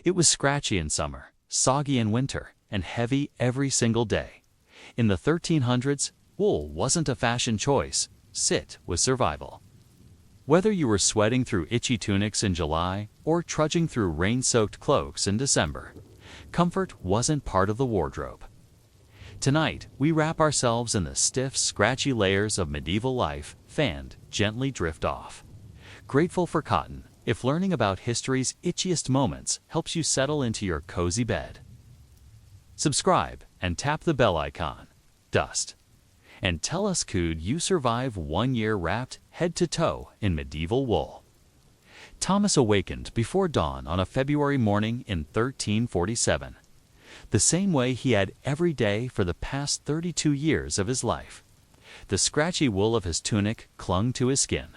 It was scratchy in summer, soggy in winter, and heavy every single day. In the 1300s, wool wasn't a fashion choice, it was survival. Whether you were sweating through itchy tunics in July or trudging through rain-soaked cloaks in December, comfort wasn't part of the wardrobe. Tonight, we wrap ourselves in the stiff, scratchy layers of medieval life, fanned, gently drift off. Grateful for cotton, if learning about history's itchiest moments helps you settle into your cozy bed. Subscribe and tap the bell icon. Dust. And tell us, could you survive 1 year wrapped head to toe in medieval wool? Thomas awakened before dawn on a February morning in 1347, the same way he had every day for the past 32 years of his life. The scratchy wool of his tunic clung to his skin,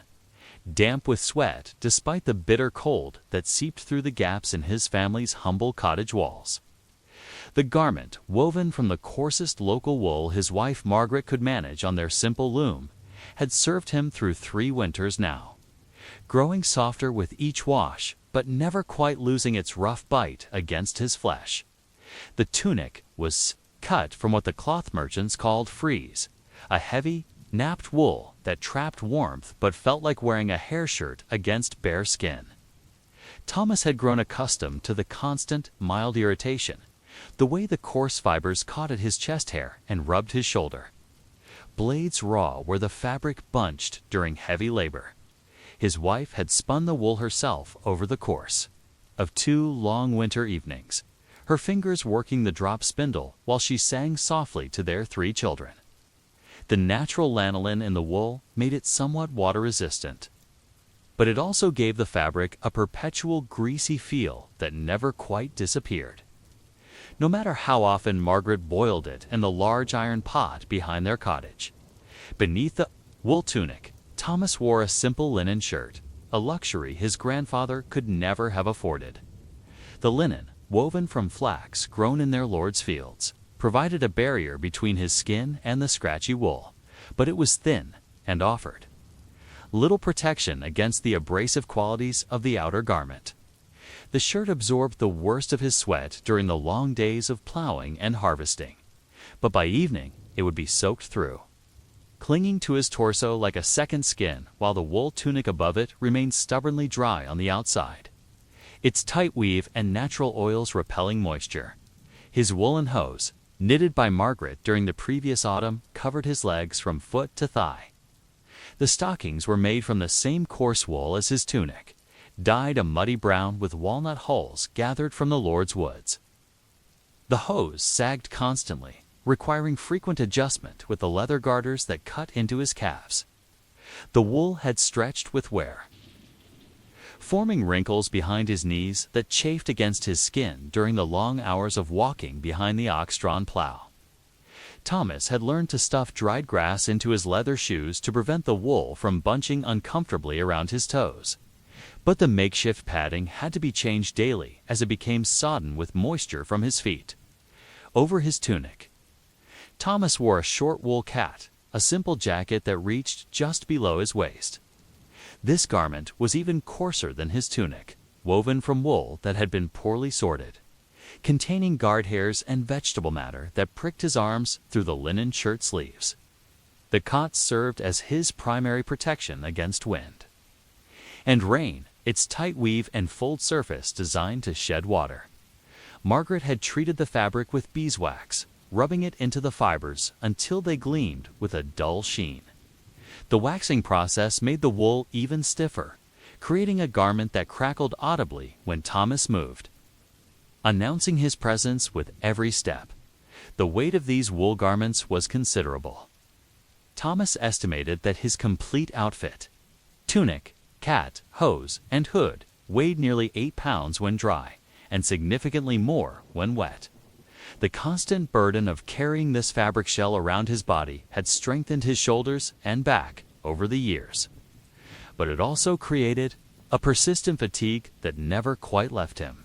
damp with sweat despite the bitter cold that seeped through the gaps in his family's humble cottage walls. The garment, woven from the coarsest local wool his wife Margaret could manage on their simple loom, had served him through 3 winters now, growing softer with each wash, but never quite losing its rough bite against his flesh. The tunic was cut from what the cloth merchants called frieze, a heavy, napped wool that trapped warmth but felt like wearing a hair shirt against bare skin. Thomas had grown accustomed to the constant, mild irritation, the way the coarse fibers caught at his chest hair and rubbed his shoulder. Blades raw where the fabric bunched during heavy labor. His wife had spun the wool herself over the course of 2 long winter evenings, her fingers working the drop spindle while she sang softly to their 3 children. The natural lanolin in the wool made it somewhat water-resistant, but it also gave the fabric a perpetual greasy feel that never quite disappeared. No matter how often Margaret boiled it in the large iron pot behind their cottage, beneath the wool tunic, Thomas wore a simple linen shirt, a luxury his grandfather could never have afforded. The linen, woven from flax grown in their lord's fields, provided a barrier between his skin and the scratchy wool, but it was thin and offered little protection against the abrasive qualities of the outer garment. The shirt absorbed the worst of his sweat during the long days of plowing and harvesting, but by evening it would be soaked through, clinging to his torso like a second skin, while the wool tunic above it remained stubbornly dry on the outside, its tight weave and natural oils repelling moisture. His woolen hose, knitted by Margaret during the previous autumn, covered his legs from foot to thigh. The stockings were made from the same coarse wool as his tunic, dyed a muddy brown with walnut hulls gathered from the Lord's woods. The hose sagged constantly, requiring frequent adjustment with the leather garters that cut into his calves. The wool had stretched with wear, forming wrinkles behind his knees that chafed against his skin during the long hours of walking behind the ox-drawn plow. Thomas had learned to stuff dried grass into his leather shoes to prevent the wool from bunching uncomfortably around his toes. But the makeshift padding had to be changed daily as it became sodden with moisture from his feet. Over his tunic, Thomas wore a short wool cat, a simple jacket that reached just below his waist. This garment was even coarser than his tunic, woven from wool that had been poorly sorted, containing guard hairs and vegetable matter that pricked his arms through the linen shirt sleeves. The cot served as his primary protection against wind and rain, its tight weave and fold surface designed to shed water. Margaret had treated the fabric with beeswax, rubbing it into the fibers until they gleamed with a dull sheen. The waxing process made the wool even stiffer, creating a garment that crackled audibly when Thomas moved, announcing his presence with every step. The weight of these wool garments was considerable. Thomas estimated that his complete outfit, tunic, cat, hose, and hood, weighed nearly 8 pounds when dry, and significantly more when wet. The constant burden of carrying this fabric shell around his body had strengthened his shoulders and back over the years. But it also created a persistent fatigue that never quite left him.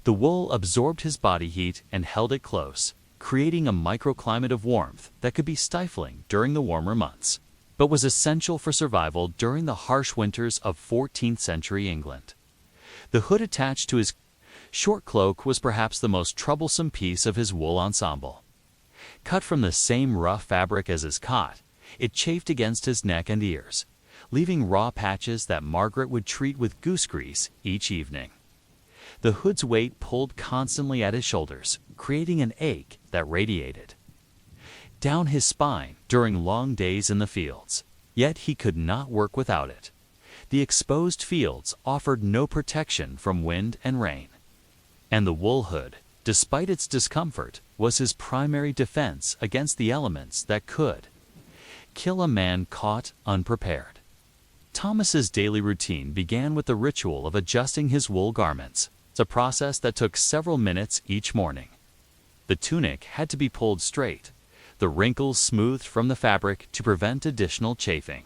The wool absorbed his body heat and held it close, creating a microclimate of warmth that could be stifling during the warmer months, but was essential for survival during the harsh winters of 14th century England. The hood attached to his Short cloak was perhaps the most troublesome piece of his wool ensemble. Cut from the same rough fabric as his cot, it chafed against his neck and ears, leaving raw patches that Margaret would treat with goose grease each evening. The hood's weight pulled constantly at his shoulders, creating an ache that radiated down his spine during long days in the fields. Yet he could not work without it. The exposed fields offered no protection from wind and rain, and the wool hood, despite its discomfort, was his primary defense against the elements that could kill a man caught unprepared. Thomas's daily routine began with the ritual of adjusting his wool garments. It's a process that took several minutes each morning. The tunic had to be pulled straight, the wrinkles smoothed from the fabric to prevent additional chafing.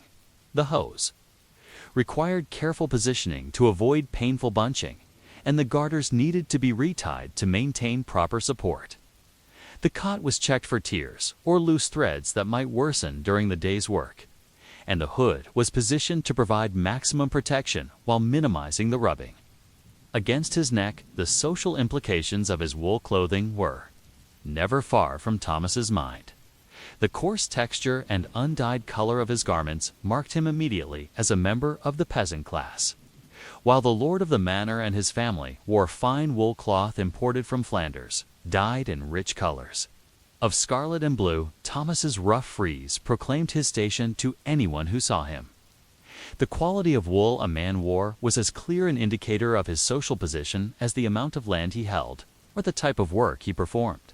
The hose required careful positioning to avoid painful bunching, and the garters needed to be retied to maintain proper support. The cot was checked for tears or loose threads that might worsen during the day's work, and the hood was positioned to provide maximum protection while minimizing the rubbing against his neck. The social implications of his wool clothing were never far from Thomas's mind. The coarse texture and undyed color of his garments marked him immediately as a member of the peasant class, while the lord of the manor and his family wore fine wool cloth imported from Flanders, dyed in rich colors of scarlet and blue. Thomas's rough frieze proclaimed his station to anyone who saw him. The quality of wool a man wore was as clear an indicator of his social position as the amount of land he held or the type of work he performed.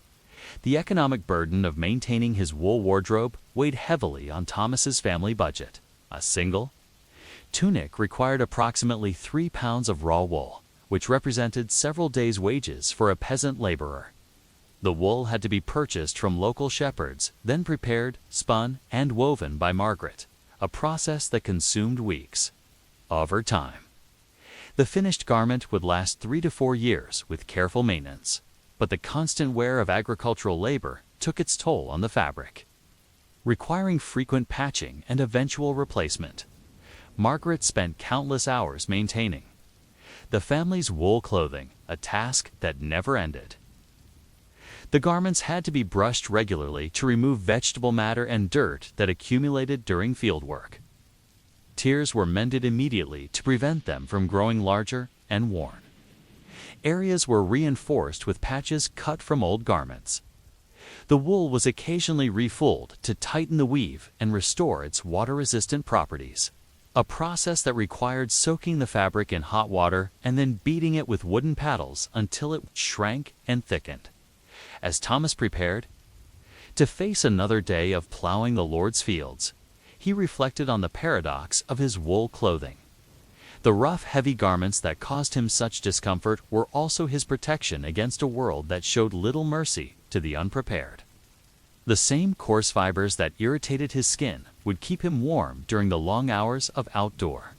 The economic burden of maintaining his wool wardrobe weighed heavily on Thomas's family budget. A single tunic required approximately 3 pounds of raw wool, which represented several days' wages for a peasant laborer. The wool had to be purchased from local shepherds, then prepared, spun, and woven by Margaret, a process that consumed weeks. Over time, the finished garment would last 3 to 4 years with careful maintenance, but the constant wear of agricultural labor took its toll on the fabric, requiring frequent patching and eventual replacement. Margaret spent countless hours maintaining the family's wool clothing, a task that never ended. The garments had to be brushed regularly to remove vegetable matter and dirt that accumulated during field work. Tiers were mended immediately to prevent them from growing larger and worn. Areas were reinforced with patches cut from old garments. The wool was occasionally refulled to tighten the weave and restore its water-resistant properties, a process that required soaking the fabric in hot water and then beating it with wooden paddles until it shrank and thickened. As Thomas prepared to face another day of plowing the Lord's fields, he reflected on the paradox of his wool clothing. The rough, heavy garments that caused him such discomfort were also his protection against a world that showed little mercy to the unprepared. The same coarse fibers that irritated his skin would keep him warm during the long hours of outdoor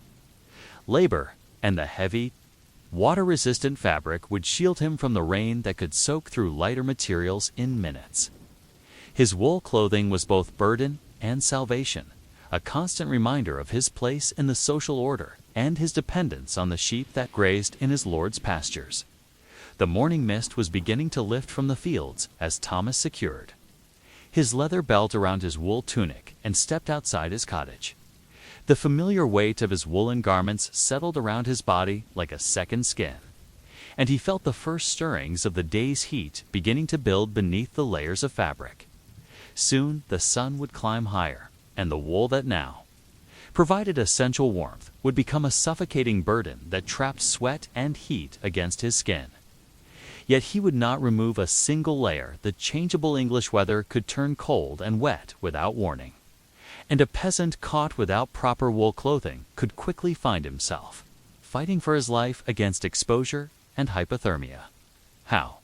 labor, and the heavy, water-resistant fabric would shield him from the rain that could soak through lighter materials in minutes. His wool clothing was both burden and salvation, a constant reminder of his place in the social order and his dependence on the sheep that grazed in his lord's pastures. The morning mist was beginning to lift from the fields as Thomas secured his leather belt around his wool tunic and stepped outside his cottage. The familiar weight of his woolen garments settled around his body like a second skin, and he felt the first stirrings of the day's heat beginning to build beneath the layers of fabric. Soon the sun would climb higher, and the wool that now provided essential warmth would become a suffocating burden that trapped sweat and heat against his skin. Yet he would not remove a single layer. The changeable English weather could turn cold and wet without warning, and a peasant caught without proper wool clothing could quickly find himself fighting for his life against exposure and hypothermia. How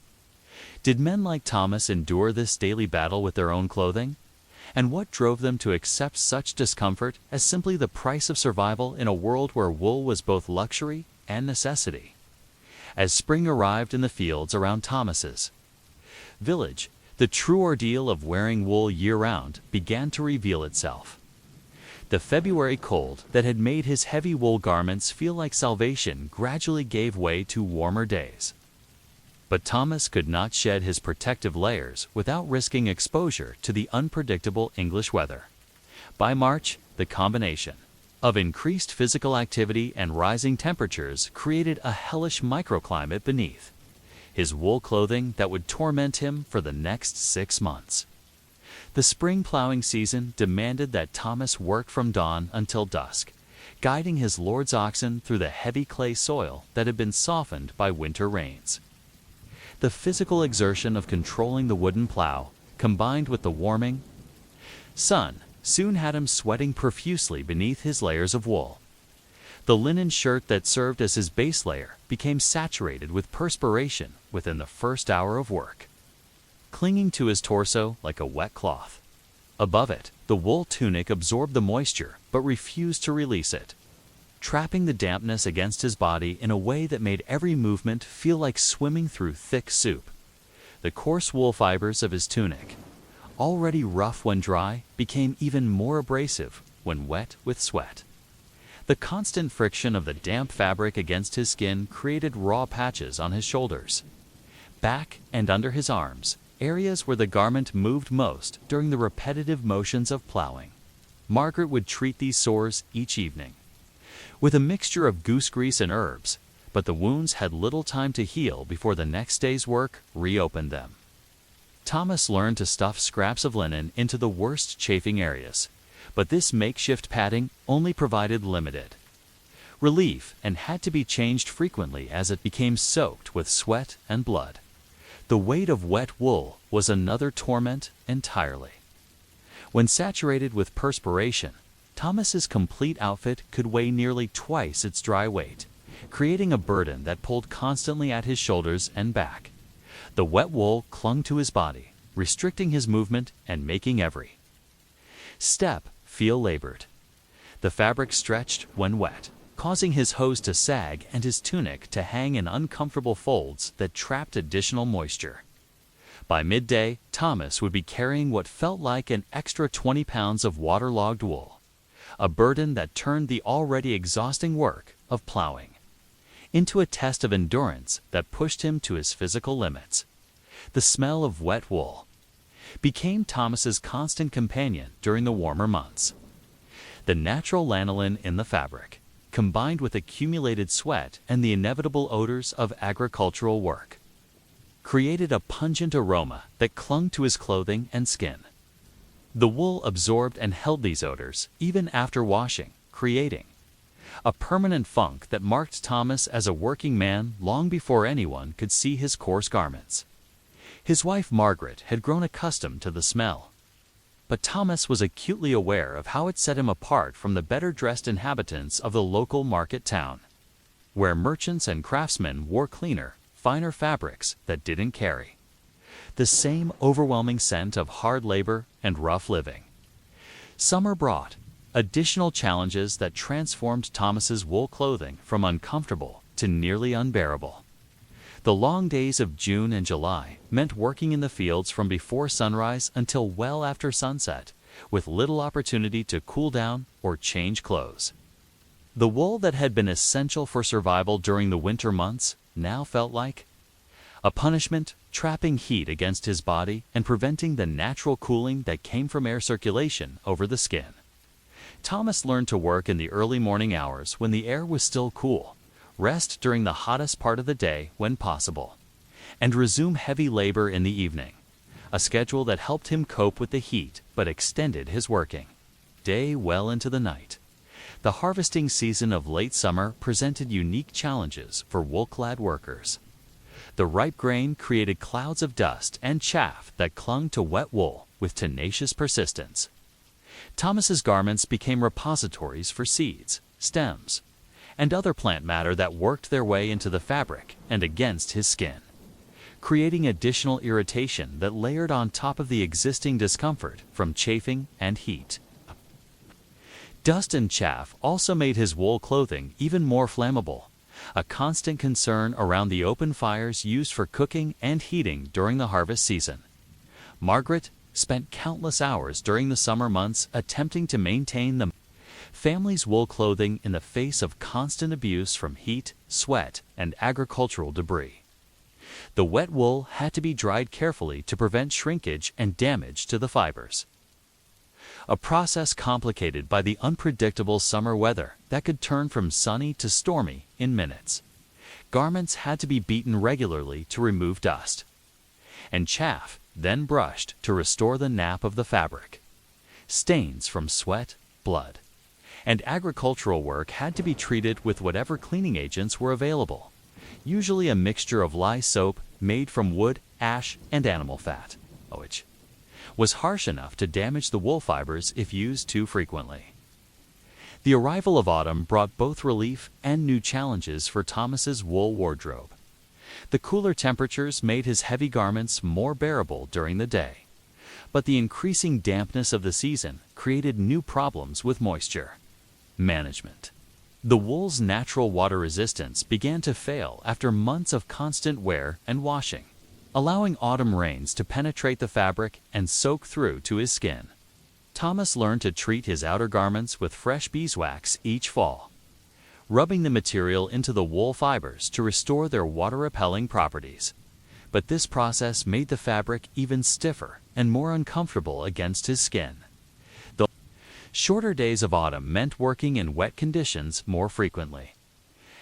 did men like Thomas endure this daily battle with their own clothing? And what drove them to accept such discomfort as simply the price of survival in a world where wool was both luxury and necessity? As spring arrived in the fields around Thomas's village, the true ordeal of wearing wool year-round began to reveal itself. The February cold that had made his heavy wool garments feel like salvation gradually gave way to warmer days. But Thomas could not shed his protective layers without risking exposure to the unpredictable English weather. By March, the combination of increased physical activity and rising temperatures created a hellish microclimate beneath his wool clothing that would torment him for the next 6 months. The spring plowing season demanded that Thomas work from dawn until dusk, guiding his lord's oxen through the heavy clay soil that had been softened by winter rains. The physical exertion of controlling the wooden plow, combined with the warming sun, soon had him sweating profusely beneath his layers of wool. The linen shirt that served as his base layer became saturated with perspiration within the first hour of work, clinging to his torso like a wet cloth. Above it, the wool tunic absorbed the moisture but refused to release it, trapping the dampness against his body in a way that made every movement feel like swimming through thick soup. The coarse wool fibers of his tunic, already rough when dry, became even more abrasive when wet with sweat. The constant friction of the damp fabric against his skin created raw patches on his shoulders, back, and under his arms, areas where the garment moved most during the repetitive motions of plowing. Margaret would treat these sores each evening with a mixture of goose grease and herbs, but the wounds had little time to heal before the next day's work reopened them. Thomas learned to stuff scraps of linen into the worst chafing areas, but this makeshift padding only provided limited relief and had to be changed frequently as it became soaked with sweat and blood. The weight of wet wool was another torment entirely. When saturated with perspiration, Thomas's complete outfit could weigh nearly twice its dry weight, creating a burden that pulled constantly at his shoulders and back. The wet wool clung to his body, restricting his movement and making every step feel labored. The fabric stretched when wet, causing his hose to sag and his tunic to hang in uncomfortable folds that trapped additional moisture. By midday, Thomas would be carrying what felt like an extra 20 pounds of waterlogged wool, a burden that turned the already exhausting work of plowing into a test of endurance that pushed him to his physical limits. The smell of wet wool became Thomas's constant companion during the warmer months. The natural lanolin in the fabric, combined with accumulated sweat and the inevitable odors of agricultural work, created a pungent aroma that clung to his clothing and skin. The wool absorbed and held these odors even after washing, creating a permanent funk that marked Thomas as a working man long before anyone could see his coarse garments. His wife Margaret had grown accustomed to the smell, but Thomas was acutely aware of how it set him apart from the better-dressed inhabitants of the local market town, where merchants and craftsmen wore cleaner, finer fabrics that didn't carry the same overwhelming scent of hard labor and rough living. Summer brought additional challenges that transformed Thomas's wool clothing from uncomfortable to nearly unbearable. The long days of June and July meant working in the fields from before sunrise until well after sunset, with little opportunity to cool down or change clothes. The wool that had been essential for survival during the winter months now felt like a punishment, trapping heat against his body and preventing the natural cooling that came from air circulation over the skin. Thomas learned to work in the early morning hours when the air was still cool, rest during the hottest part of the day when possible, and resume heavy labor in the evening, a schedule that helped him cope with the heat but extended his working day well into the night. The harvesting season of late summer presented unique challenges for wool-clad workers. The ripe grain created clouds of dust and chaff that clung to wet wool with tenacious persistence. Thomas's garments became repositories for seeds, stems, and other plant matter that worked their way into the fabric and against his skin, creating additional irritation that layered on top of the existing discomfort from chafing and heat. Dust and chaff also made his wool clothing even more flammable, a constant concern around the open fires used for cooking and heating during the harvest season. Margaret spent countless hours during the summer months attempting to maintain the family's wool clothing in the face of constant abuse from heat, sweat, and agricultural debris. The wet wool had to be dried carefully to prevent shrinkage and damage to the fibers. A process complicated by the unpredictable summer weather that could turn from sunny to stormy in minutes. Garments had to be beaten regularly to remove dust, and chaff then brushed to restore the nap of the fabric. Stains from sweat, blood, and agricultural work had to be treated with whatever cleaning agents were available, usually a mixture of lye soap made from wood, ash, and animal fat, which was harsh enough to damage the wool fibers if used too frequently. The arrival of autumn brought both relief and new challenges for Thomas's wool wardrobe. The cooler temperatures made his heavy garments more bearable during the day, but the increasing dampness of the season created new problems with moisture management. The wool's natural water resistance began to fail after months of constant wear and washing, allowing autumn rains to penetrate the fabric and soak through to his skin. Thomas learned to treat his outer garments with fresh beeswax each fall, rubbing the material into the wool fibers to restore their water-repelling properties. But this process made the fabric even stiffer and more uncomfortable against his skin. The shorter days of autumn meant working in wet conditions more frequently,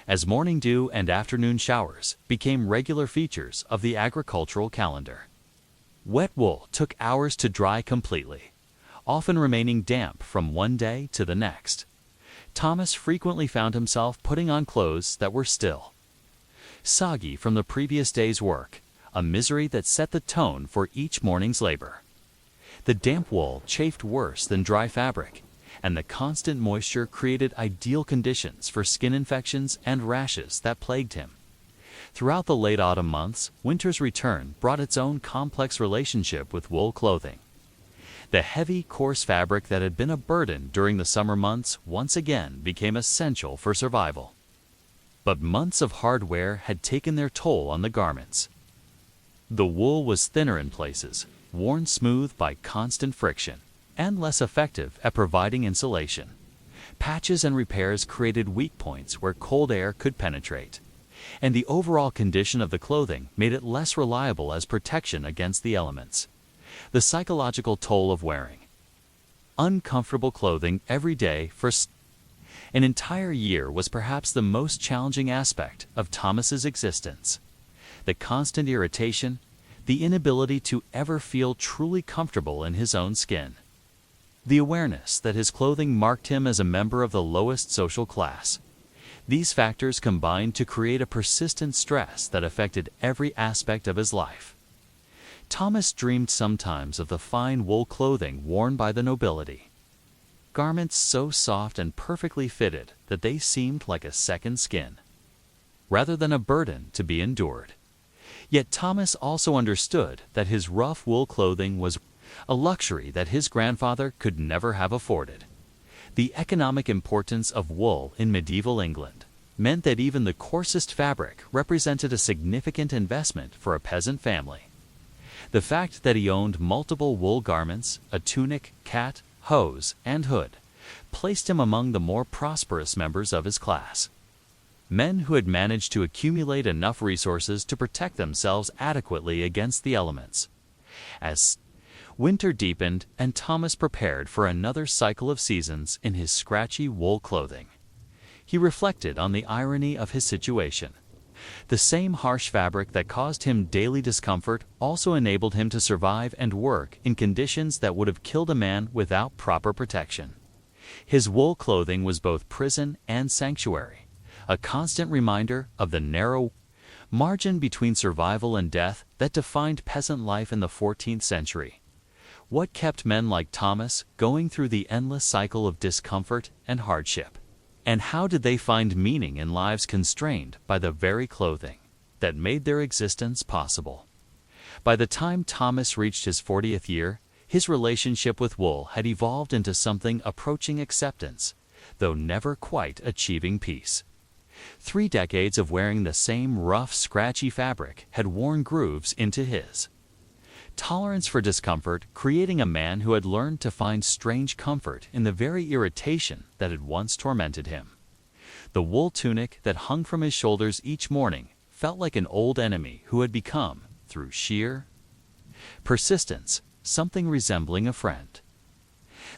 as morning dew and afternoon showers became regular features of the agricultural calendar. Wet wool took hours to dry completely, often remaining damp from one day to the next. Thomas frequently found himself putting on clothes that were still soggy from the previous day's work, a misery that set the tone for each morning's labor. The damp wool chafed worse than dry fabric, and the constant moisture created ideal conditions for skin infections and rashes that plagued him. Throughout the late autumn months, winter's return brought its own complex relationship with wool clothing. The heavy, coarse fabric that had been a burden during the summer months once again became essential for survival. But months of hard wear had taken their toll on the garments. The wool was thinner in places, worn smooth by constant friction, and less effective at providing insulation. Patches and repairs created weak points where cold air could penetrate, and the overall condition of the clothing made it less reliable as protection against the elements. The psychological toll of wearing uncomfortable clothing every day for an entire year was perhaps the most challenging aspect of Thomas's existence. The constant irritation, the inability to ever feel truly comfortable in his own skin. The awareness that his clothing marked him as a member of the lowest social class. These factors combined to create a persistent stress that affected every aspect of his life. Thomas dreamed sometimes of the fine wool clothing worn by the nobility. Garments so soft and perfectly fitted that they seemed like a second skin, rather than a burden to be endured. Yet Thomas also understood that his rough wool clothing was a luxury that his grandfather could never have afforded. The economic importance of wool in medieval England meant that even the coarsest fabric represented a significant investment for a peasant family. The fact that he owned multiple wool garments, a tunic, cat, hose, and hood, placed him among the more prosperous members of his class. Men who had managed to accumulate enough resources to protect themselves adequately against the elements. As winter deepened and Thomas prepared for another cycle of seasons in his scratchy wool clothing, he reflected on the irony of his situation. The same harsh fabric that caused him daily discomfort also enabled him to survive and work in conditions that would have killed a man without proper protection. His wool clothing was both prison and sanctuary, a constant reminder of the narrow margin between survival and death that defined peasant life in the 14th century. What kept men like Thomas going through the endless cycle of discomfort and hardship? And how did they find meaning in lives constrained by the very clothing that made their existence possible? By the time Thomas reached his 40th year, his relationship with wool had evolved into something approaching acceptance, though never quite achieving peace. 3 decades of wearing the same rough, scratchy fabric had worn grooves into his tolerance for discomfort, creating a man who had learned to find strange comfort in the very irritation that had once tormented him. The wool tunic that hung from his shoulders each morning felt like an old enemy who had become, through sheer persistence, something resembling a friend.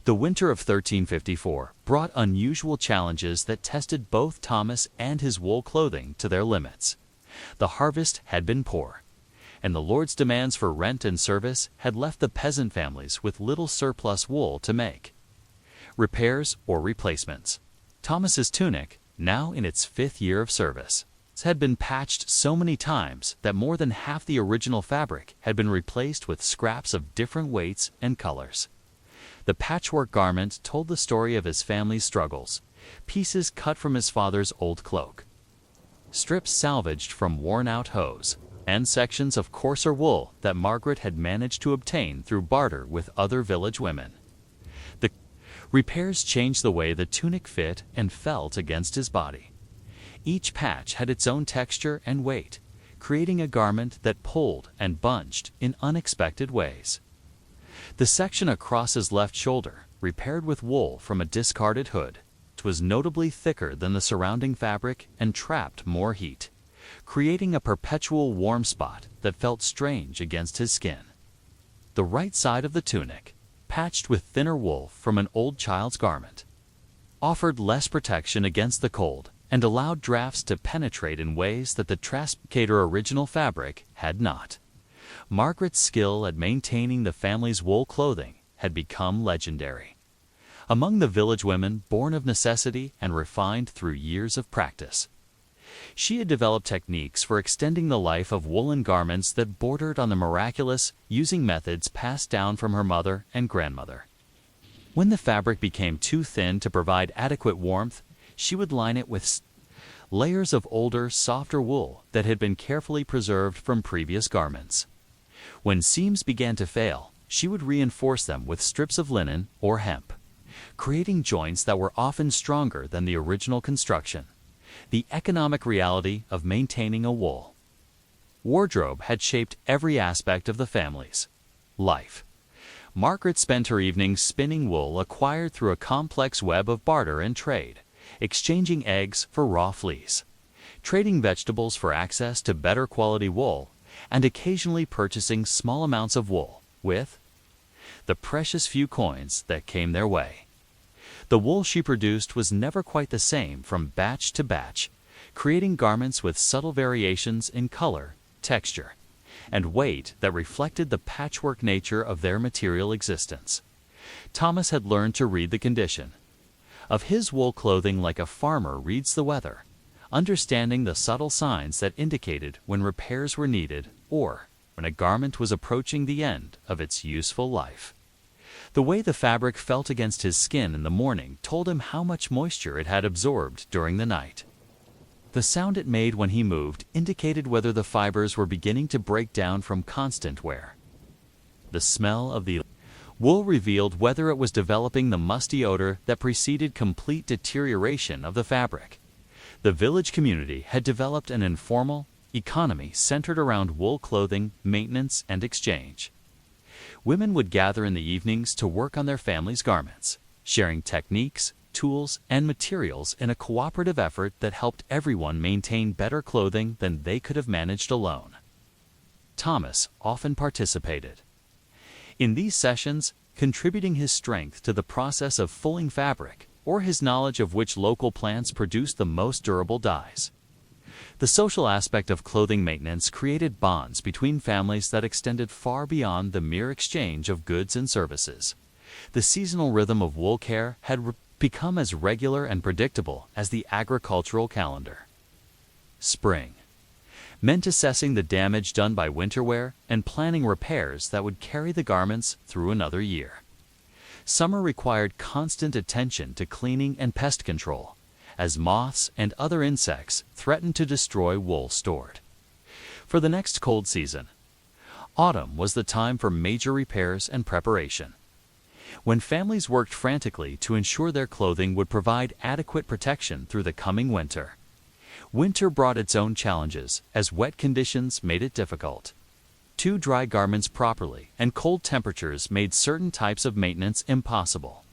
The winter of 1354 brought unusual challenges that tested both Thomas and his wool clothing to their limits. The harvest had been poor, and the Lord's demands for rent and service had left the peasant families with little surplus wool to make repairs or replacements. Thomas's tunic, now in its 5th year of service, had been patched so many times that more than half the original fabric had been replaced with scraps of different weights and colors. The patchwork garment told the story of his family's struggles, pieces cut from his father's old cloak, strips salvaged from worn-out hose, and sections of coarser wool that Margaret had managed to obtain through barter with other village women. The repairs changed the way the tunic fit and felt against his body. Each patch had its own texture and weight, creating a garment that pulled and bunched in unexpected ways. The section across his left shoulder, repaired with wool from a discarded hood, was notably thicker than the surrounding fabric and trapped more heat, creating a perpetual warm spot that felt strange against his skin. The right side of the tunic, patched with thinner wool from an old child's garment, offered less protection against the cold and allowed drafts to penetrate in ways that the Trascator original fabric had not. Margaret's skill at maintaining the family's wool clothing had become legendary. Among the village women born of necessity and refined through years of practice, she had developed techniques for extending the life of woolen garments that bordered on the miraculous, using methods passed down from her mother and grandmother. When the fabric became too thin to provide adequate warmth, she would line it with layers of older, softer wool that had been carefully preserved from previous garments. When seams began to fail, she would reinforce them with strips of linen or hemp, creating joints that were often stronger than the original construction. The economic reality of maintaining a wool wardrobe had shaped every aspect of the family's life. Margaret spent her evenings spinning wool acquired through a complex web of barter and trade, exchanging eggs for raw fleece, trading vegetables for access to better quality wool, and occasionally purchasing small amounts of wool with the precious few coins that came their way. The wool she produced was never quite the same from batch to batch, creating garments with subtle variations in color, texture, and weight that reflected the patchwork nature of their material existence. Thomas had learned to read the condition of his wool clothing like a farmer reads the weather, understanding the subtle signs that indicated when repairs were needed or when a garment was approaching the end of its useful life. The way the fabric felt against his skin in the morning told him how much moisture it had absorbed during the night. The sound it made when he moved indicated whether the fibers were beginning to break down from constant wear. The smell of the wool revealed whether it was developing the musty odor that preceded complete deterioration of the fabric. The village community had developed an informal economy centered around wool clothing, maintenance, and exchange. Women would gather in the evenings to work on their family's garments, sharing techniques, tools, and materials in a cooperative effort that helped everyone maintain better clothing than they could have managed alone. Thomas often participated in these sessions, contributing his strength to the process of fulling fabric or his knowledge of which local plants produced the most durable dyes. The social aspect of clothing maintenance created bonds between families that extended far beyond the mere exchange of goods and services. The seasonal rhythm of wool care had become as regular and predictable as the agricultural calendar. Spring meant assessing the damage done by winter wear and planning repairs that would carry the garments through another year. Summer required constant attention to cleaning and pest control, as moths and other insects threatened to destroy wool stored for the next cold season. Autumn was the time for major repairs and preparation, when families worked frantically to ensure their clothing would provide adequate protection through the coming winter. Winter brought its own challenges, as wet conditions made it difficult to dry garments properly, and cold temperatures made certain types of maintenance impossible.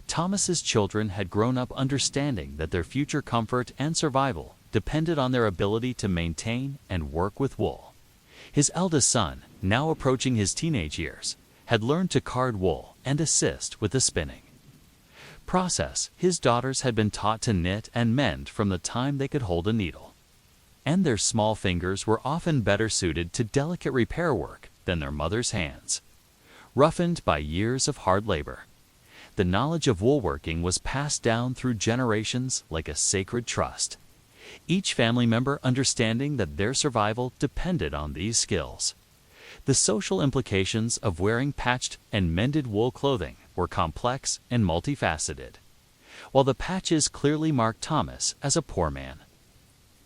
Thomas's children had grown up understanding that their future comfort and survival depended on their ability to maintain and work with wool. His eldest son, now approaching his teenage years, had learned to card wool and assist with the spinning process. His daughters had been taught to knit and mend from the time they could hold a needle, and their small fingers were often better suited to delicate repair work than their mother's hands. Roughened by years of hard labor, the knowledge of woolworking was passed down through generations like a sacred trust, each family member understanding that their survival depended on these skills. The social implications of wearing patched and mended wool clothing were complex and multifaceted. While the patches clearly marked Thomas as a poor man,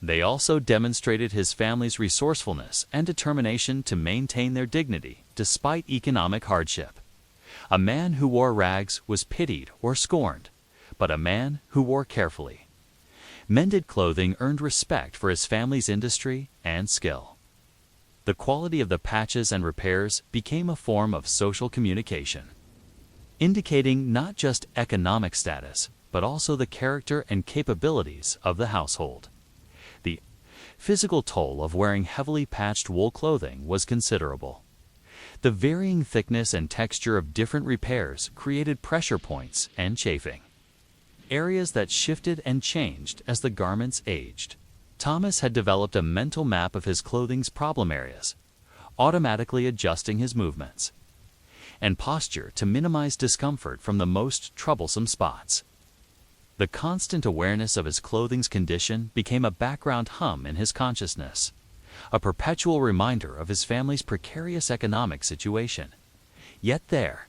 they also demonstrated his family's resourcefulness and determination to maintain their dignity despite economic hardship. A man who wore rags was pitied or scorned, but a man who wore carefully mended clothing earned respect for his family's industry and skill. The quality of the patches and repairs became a form of social communication, indicating not just economic status, but also the character and capabilities of the household. The physical toll of wearing heavily patched wool clothing was considerable. The varying thickness and texture of different repairs created pressure points and chafing, areas that shifted and changed as the garments aged. Thomas had developed a mental map of his clothing's problem areas, automatically adjusting his movements and posture to minimize discomfort from the most troublesome spots. The constant awareness of his clothing's condition became a background hum in his consciousness, a perpetual reminder of his family's precarious economic situation. Yet there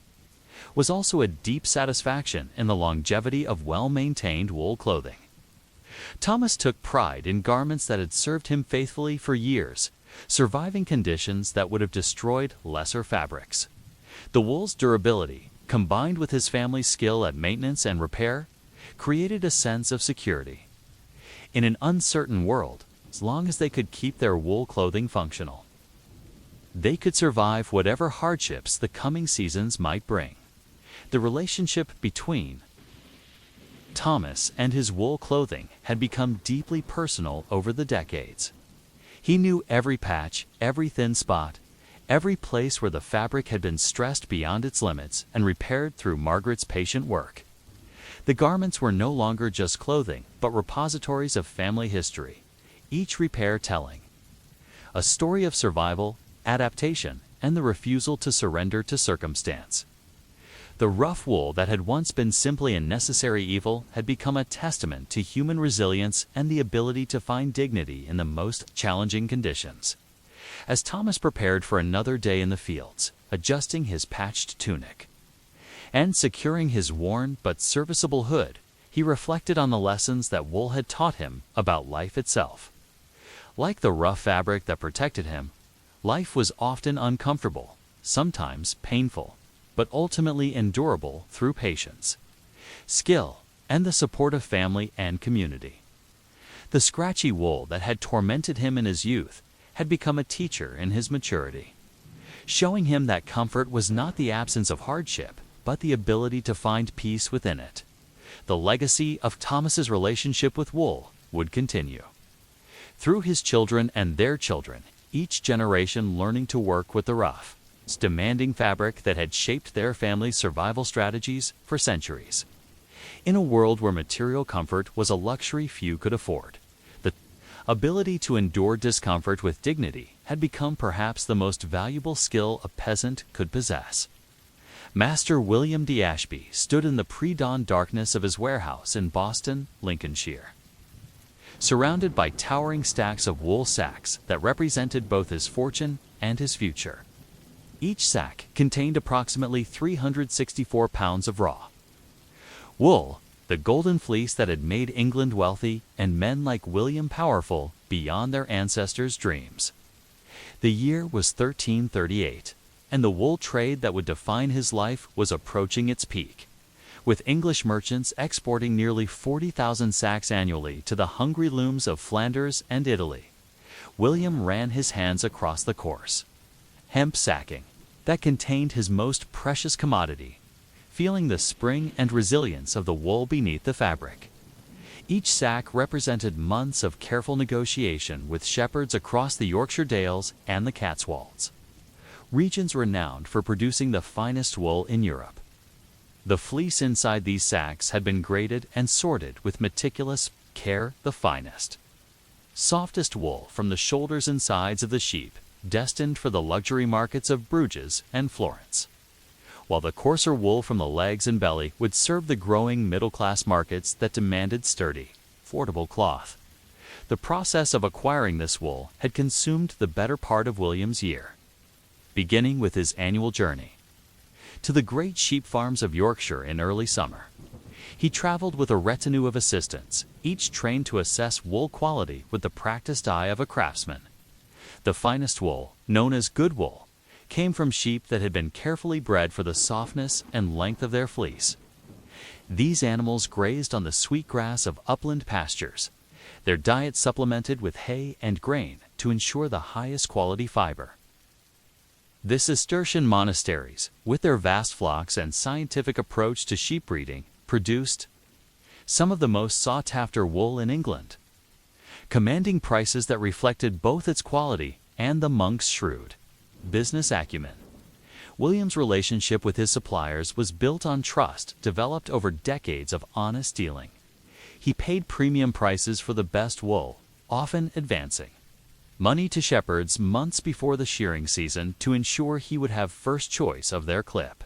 was also a deep satisfaction in the longevity of well-maintained wool clothing. Thomas took pride in garments that had served him faithfully for years, surviving conditions that would have destroyed lesser fabrics. The wool's durability, combined with his family's skill at maintenance and repair, created a sense of security in an uncertain world. As long as they could keep their wool clothing functional, they could survive whatever hardships the coming seasons might bring. The relationship between Thomas and his wool clothing had become deeply personal over the decades. He knew every patch, every thin spot, every place where the fabric had been stressed beyond its limits and repaired through Margaret's patient work. The garments were no longer just clothing, but repositories of family history, each repair telling a story of survival, adaptation, and the refusal to surrender to circumstance. The rough wool that had once been simply a necessary evil had become a testament to human resilience and the ability to find dignity in the most challenging conditions. As Thomas prepared for another day in the fields, adjusting his patched tunic and securing his worn but serviceable hood, he reflected on the lessons that wool had taught him about life itself. Like the rough fabric that protected him, life was often uncomfortable, sometimes painful, but ultimately endurable through patience, skill, and the support of family and community. The scratchy wool that had tormented him in his youth had become a teacher in his maturity, showing him that comfort was not the absence of hardship, but the ability to find peace within it. The legacy of Thomas's relationship with wool would continue through his children and their children, each generation learning to work with the rough, demanding fabric that had shaped their family's survival strategies for centuries. In a world where material comfort was a luxury few could afford, the ability to endure discomfort with dignity had become perhaps the most valuable skill a peasant could possess. Master William D. Ashby stood in the pre-dawn darkness of his warehouse in Boston, Lincolnshire, surrounded by towering stacks of wool sacks that represented both his fortune and his future. Each sack contained approximately 364 pounds of raw wool, the golden fleece that had made England wealthy and men like William powerful beyond their ancestors' dreams. The year was 1338, and the wool trade that would define his life was approaching its peak, with English merchants exporting nearly 40,000 sacks annually to the hungry looms of Flanders and Italy. William ran his hands across the coarse hemp sacking that contained his most precious commodity, feeling the spring and resilience of the wool beneath the fabric. Each sack represented months of careful negotiation with shepherds across the Yorkshire Dales and the Cotswolds, regions renowned for producing the finest wool in Europe. The fleece inside these sacks had been graded and sorted with meticulous care, the finest, softest wool from the shoulders and sides of the sheep, destined for the luxury markets of Bruges and Florence, while the coarser wool from the legs and belly would serve the growing middle-class markets that demanded sturdy, affordable cloth. The process of acquiring this wool had consumed the better part of William's year, beginning with his annual journey to the great sheep farms of Yorkshire in early summer. He traveled with a retinue of assistants, each trained to assess wool quality with the practiced eye of a craftsman. The finest wool, known as good wool, came from sheep that had been carefully bred for the softness and length of their fleece. These animals grazed on the sweet grass of upland pastures, their diet supplemented with hay and grain to ensure the highest quality fiber. The Cistercian monasteries, with their vast flocks and scientific approach to sheep breeding, produced some of the most sought-after wool in England, commanding prices that reflected both its quality and the monk's shrewd business acumen. William's relationship with his suppliers was built on trust developed over decades of honest dealing. He paid premium prices for the best wool, often advancing money to shepherds months before the shearing season to ensure he would have first choice of their clip.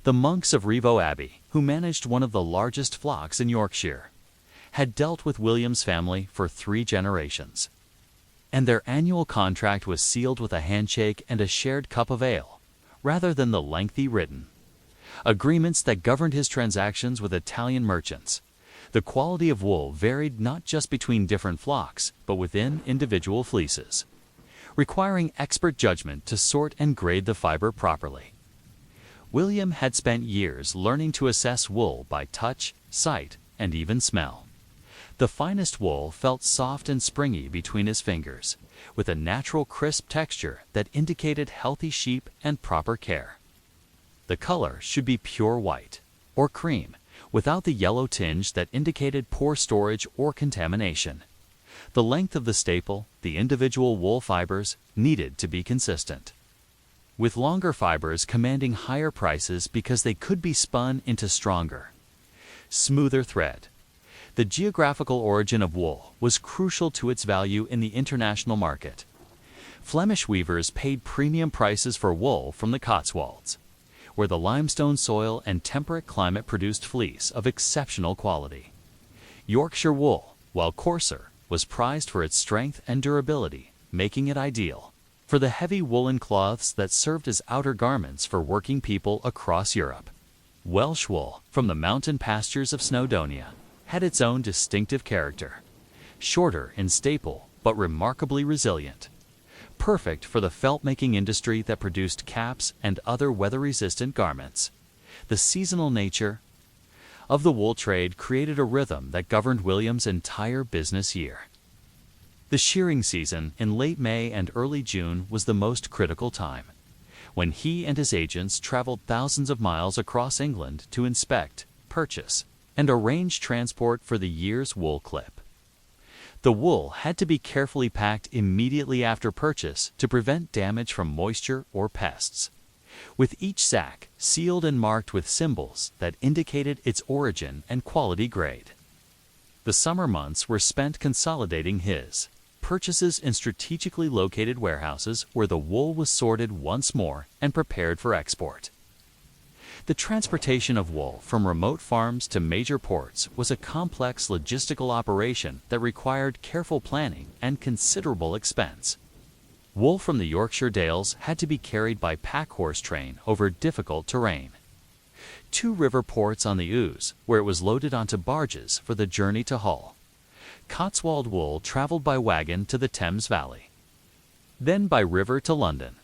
The monks of Rievaulx Abbey, who managed one of the largest flocks in Yorkshire, had dealt with William's family for 3 generations, and their annual contract was sealed with a handshake and a shared cup of ale, rather than the lengthy written agreements that governed his transactions with Italian merchants. The quality of wool varied not just between different flocks, but within individual fleeces, requiring expert judgment to sort and grade the fiber properly. William had spent years learning to assess wool by touch, sight, and even smell. The finest wool felt soft and springy between his fingers, with a natural crisp texture that indicated healthy sheep and proper care. The color should be pure white, or cream, without the yellow tinge that indicated poor storage or contamination. The length of the staple, the individual wool fibers, needed to be consistent, with longer fibers commanding higher prices because they could be spun into stronger, smoother thread. The geographical origin of wool was crucial to its value in the international market. Flemish weavers paid premium prices for wool from the Cotswolds, where the limestone soil and temperate climate produced fleece of exceptional quality. Yorkshire wool, while coarser, was prized for its strength and durability, making it ideal for the heavy woolen cloths that served as outer garments for working people across Europe. Welsh wool, from the mountain pastures of Snowdonia, had its own distinctive character, shorter in staple but remarkably resilient, perfect for the felt-making industry that produced caps and other weather-resistant garments. The seasonal nature of the wool trade created a rhythm that governed William's entire business year. The shearing season in late May and early June was the most critical time, when he and his agents traveled thousands of miles across England to inspect, purchase, and arrange transport for the year's wool clip. The wool had to be carefully packed immediately after purchase to prevent damage from moisture or pests, with each sack sealed and marked with symbols that indicated its origin and quality grade. The summer months were spent consolidating his purchases in strategically located warehouses where the wool was sorted once more and prepared for export. The transportation of wool from remote farms to major ports was a complex logistical operation that required careful planning and considerable expense. Wool from the Yorkshire Dales had to be carried by pack-horse train over difficult terrain. 2 river ports on the Ouse, where it was loaded onto barges for the journey to Hull. Cotswold wool traveled by wagon to the Thames Valley, then by river to London.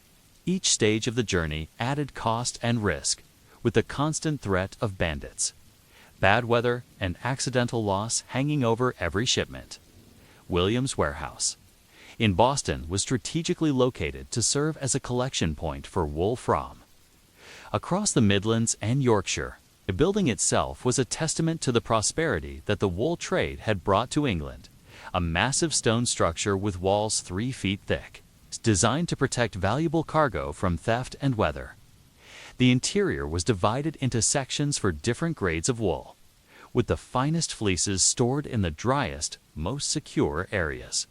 Each stage of the journey added cost and risk, with the constant threat of bandits, bad weather, and accidental loss hanging over every shipment. William's warehouse in Boston was strategically located to serve as a collection point for wool from across the Midlands and Yorkshire. The building itself was a testament to the prosperity that the wool trade had brought to England, a massive stone structure with walls 3 feet thick, designed to protect valuable cargo from theft and weather. The interior was divided into sections for different grades of wool, with the finest fleeces stored in the driest, most secure areas.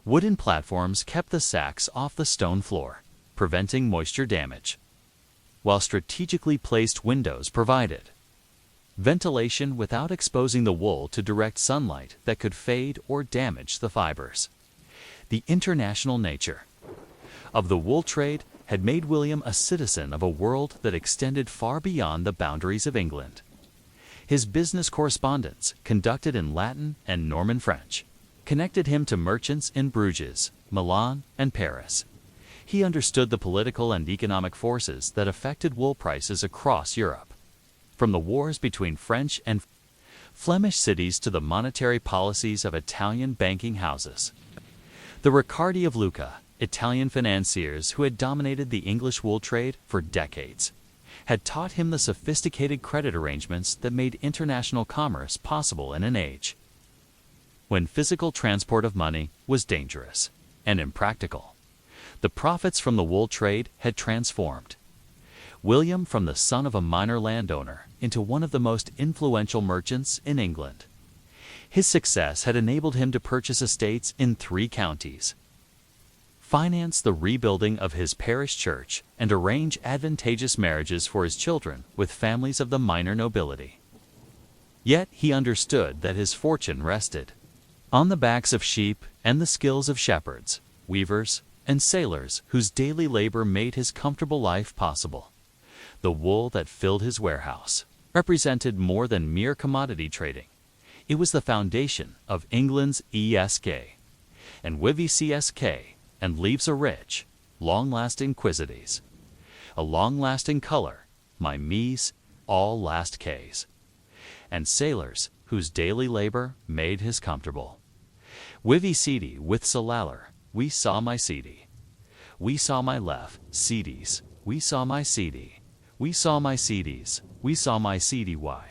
Wooden platforms kept the sacks off the stone floor, preventing moisture damage, while strategically placed windows provided ventilation without exposing the wool to direct sunlight that could fade or damage the fibers. The international nature of the wool trade had made William a citizen of a world that extended far beyond the boundaries of England. His business correspondence, conducted in Latin and Norman French, connected him to merchants in Bruges, Milan, and Paris. He understood the political and economic forces that affected wool prices across Europe, from the wars between French and Flemish cities to the monetary policies of Italian banking houses. The Riccardi of Lucca, Italian financiers who had dominated the English wool trade for decades, had taught him the sophisticated credit arrangements that made international commerce possible in an age when physical transport of money was dangerous and impractical. The profits from the wool trade had transformed William from the son of a minor landowner into one of the most influential merchants in England. His success had enabled him to purchase estates in 3 counties, finance the rebuilding of his parish church, and arrange advantageous marriages for his children with families of the minor nobility. Yet he understood that his fortune rested on the backs of sheep and the skills of shepherds, weavers, and sailors whose daily labor made his comfortable life possible. The wool that filled his warehouse represented more than mere commodity trading. It was the foundation of England's ESK, and WVCSK, and leaves a rich, long-lasting quisities, a long-lasting color, my mies, all last Ks, and sailors whose daily labor made his comfortable. Wivy seedy with salalar, we saw my seedy. We saw my left, seedies, we saw my seedy. We saw my seedies, we saw my CDY.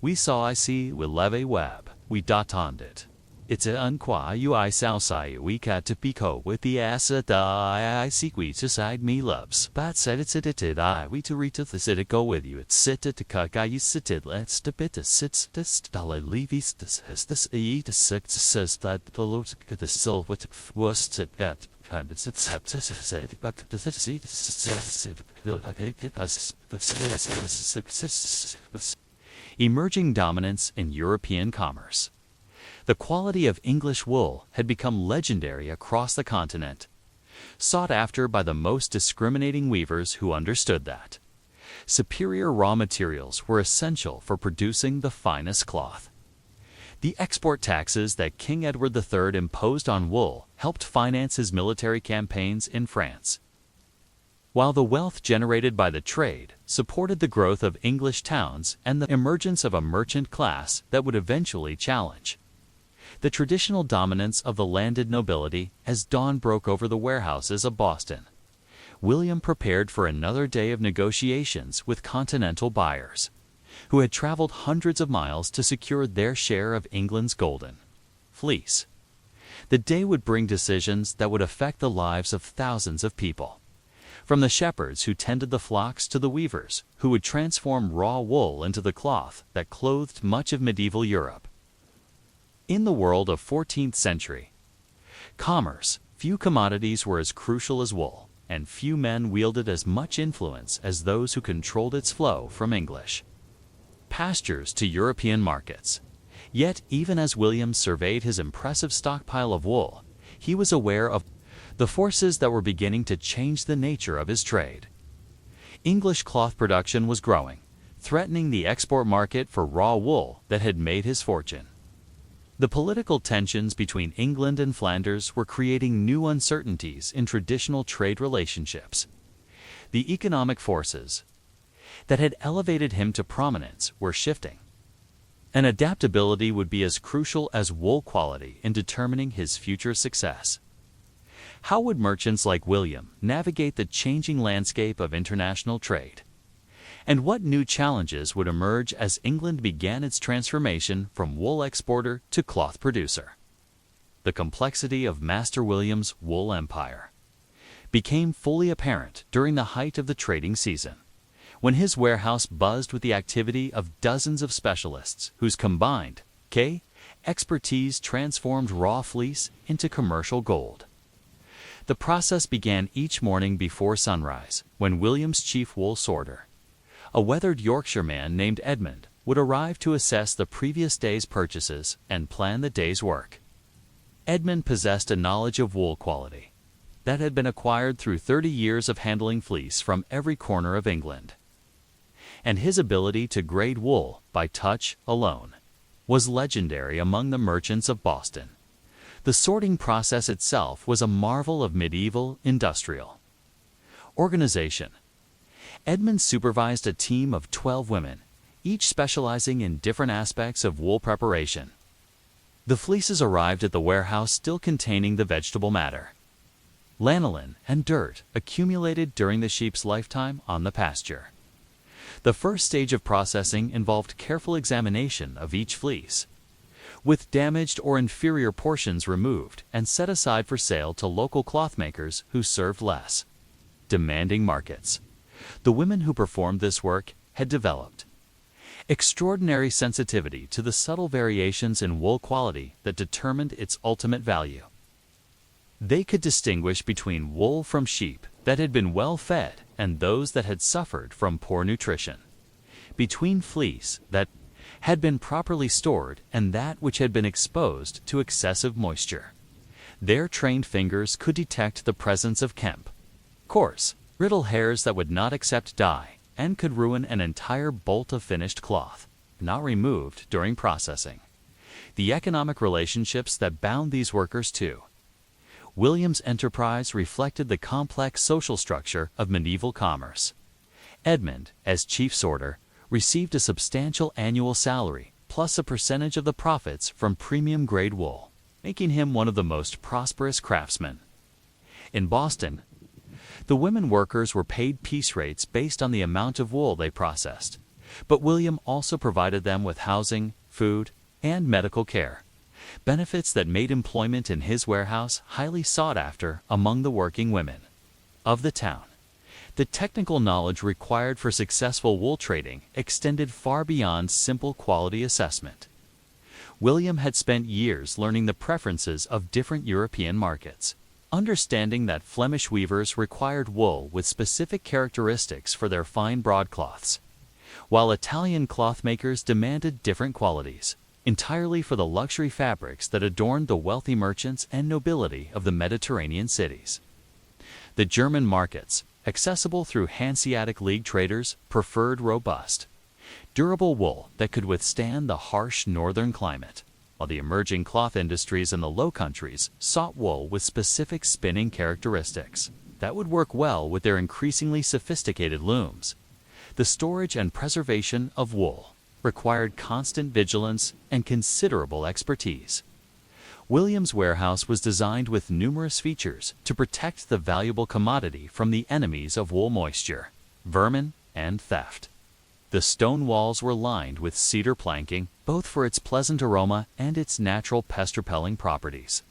We saw I see with leve web, we dotond it. It's a unqua ui sausai we cat to pico with the asa da I sequi to side me loves. But said it's it I we to read to the sit go with you. It's sit to cut guy you sit it let's to bit to sits this dollar leavies this e to six says that the loot the sil with was to get kind of sits said but to see emerging dominance in European commerce. The quality of English wool had become legendary across the continent, sought after by the most discriminating weavers who understood that superior raw materials were essential for producing the finest cloth. The export taxes that King Edward III imposed on wool helped finance his military campaigns in France, while the wealth generated by the trade supported the growth of English towns and the emergence of a merchant class that would eventually challenge the traditional dominance of the landed nobility. As dawn broke over the warehouses of Boston, William prepared for another day of negotiations with continental buyers, who had traveled hundreds of miles to secure their share of England's golden fleece. The day would bring decisions that would affect the lives of thousands of people, from the shepherds who tended the flocks to the weavers who would transform raw wool into the cloth that clothed much of medieval Europe. In the world of 14th century commerce, few commodities were as crucial as wool, and few men wielded as much influence as those who controlled its flow from English pastures to European markets. Yet, even as William surveyed his impressive stockpile of wool, he was aware of the forces that were beginning to change the nature of his trade. English cloth production was growing, threatening the export market for raw wool that had made his fortune. The political tensions between England and Flanders were creating new uncertainties in traditional trade relationships. The economic forces that had elevated him to prominence were shifting, and adaptability would be as crucial as wool quality in determining his future success. How would merchants like William navigate the changing landscape of international trade? And what new challenges would emerge as England began its transformation from wool exporter to cloth producer? The complexity of Master William's wool empire became fully apparent during the height of the trading season, when his warehouse buzzed with the activity of dozens of specialists whose combined expertise transformed raw fleece into commercial gold. The process began each morning before sunrise, when William's chief wool sorter, a weathered Yorkshire man named Edmund, would arrive to assess the previous day's purchases and plan the day's work. Edmund possessed a knowledge of wool quality that had been acquired through 30 years of handling fleece from every corner of England. And his ability to grade wool by touch alone was legendary among the merchants of Boston. The sorting process itself was a marvel of medieval industrial organization. Edmund supervised a team of 12 women, each specializing in different aspects of wool preparation. The fleeces arrived at the warehouse still containing the vegetable matter, lanolin, and dirt accumulated during the sheep's lifetime on the pasture. The first stage of processing involved careful examination of each fleece, with damaged or inferior portions removed and set aside for sale to local cloth makers who served less demanding markets. The women who performed this work had developed extraordinary sensitivity to the subtle variations in wool quality that determined its ultimate value. They could distinguish between wool from sheep that had been well fed and those that had suffered from poor nutrition, between fleece that had been properly stored and that which had been exposed to excessive moisture. Their trained fingers could detect the presence of coarse, brittle hairs that would not accept dye and could ruin an entire bolt of finished cloth, not removed during processing. The economic relationships that bound these workers to William's enterprise reflected the complex social structure of medieval commerce. Edmund, as chief sorter, received a substantial annual salary plus a percentage of the profits from premium-grade wool, making him one of the most prosperous craftsmen. In Boston, the women workers were paid piece rates based on the amount of wool they processed, but William also provided them with housing, food, and medical care, benefits that made employment in his warehouse highly sought after among the working women of the town. The technical knowledge required for successful wool trading extended far beyond simple quality assessment. William had spent years learning the preferences of different European markets, understanding that Flemish weavers required wool with specific characteristics for their fine broadcloths, while Italian cloth makers demanded different qualities, entirely for the luxury fabrics that adorned the wealthy merchants and nobility of the Mediterranean cities. The German markets, accessible through Hanseatic League traders, preferred robust, durable wool that could withstand the harsh northern climate, while the emerging cloth industries in the Low Countries sought wool with specific spinning characteristics that would work well with their increasingly sophisticated looms. The storage and preservation of wool required constant vigilance and considerable expertise. William's warehouse was designed with numerous features to protect the valuable commodity from the enemies of wool: moisture, vermin, and theft. The stone walls were lined with cedar planking, both for its pleasant aroma and its natural pest-repelling properties.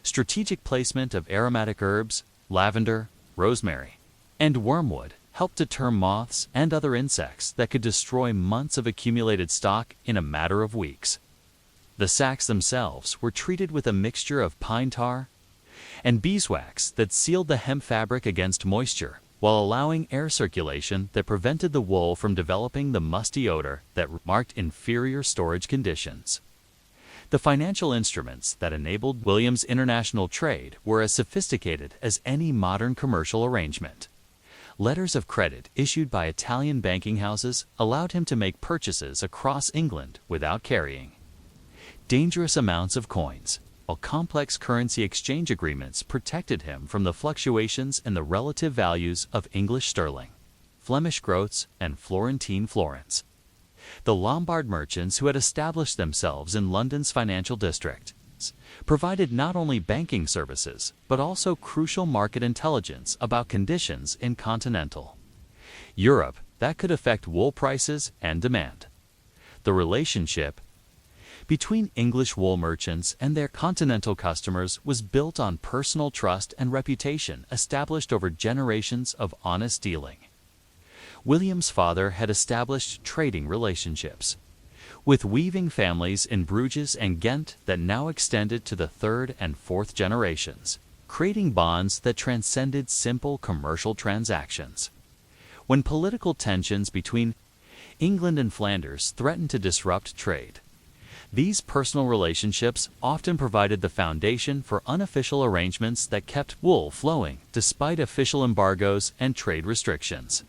Strategic placement of aromatic herbs, lavender, rosemary, and wormwood helped deter moths and other insects that could destroy months of accumulated stock in a matter of weeks. The sacks themselves were treated with a mixture of pine tar and beeswax that sealed the hemp fabric against moisture, while allowing air circulation that prevented the wool from developing the musty odor that marked inferior storage conditions. The financial instruments that enabled William's international trade were as sophisticated as any modern commercial arrangement. Letters of credit issued by Italian banking houses allowed him to make purchases across England without carrying dangerous amounts of coins, while complex currency exchange agreements protected him from the fluctuations in the relative values of English sterling, Flemish groats, and Florentine florins. The Lombard merchants who had established themselves in London's financial district provided not only banking services, but also crucial market intelligence about conditions in continental Europe that could affect wool prices and demand. The relationship between English wool merchants and their continental customers was built on personal trust and reputation established over generations of honest dealing. William's father had established trading relationships with weaving families in Bruges and Ghent that now extended to the third and fourth generations, creating bonds that transcended simple commercial transactions. When political tensions between England and Flanders threatened to disrupt trade, these personal relationships often provided the foundation for unofficial arrangements that kept wool flowing despite official embargoes and trade restrictions.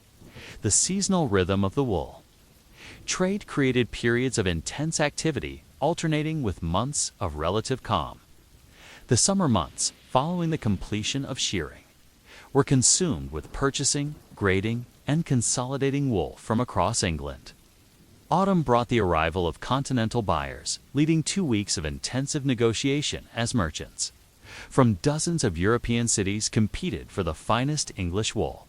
The seasonal rhythm of the wool trade created periods of intense activity alternating with months of relative calm. The summer months, following the completion of shearing, were consumed with purchasing, grading, and consolidating wool from across England. Autumn brought the arrival of continental buyers, leading 2 weeks of intensive negotiation as merchants from dozens of European cities competed for the finest English wool.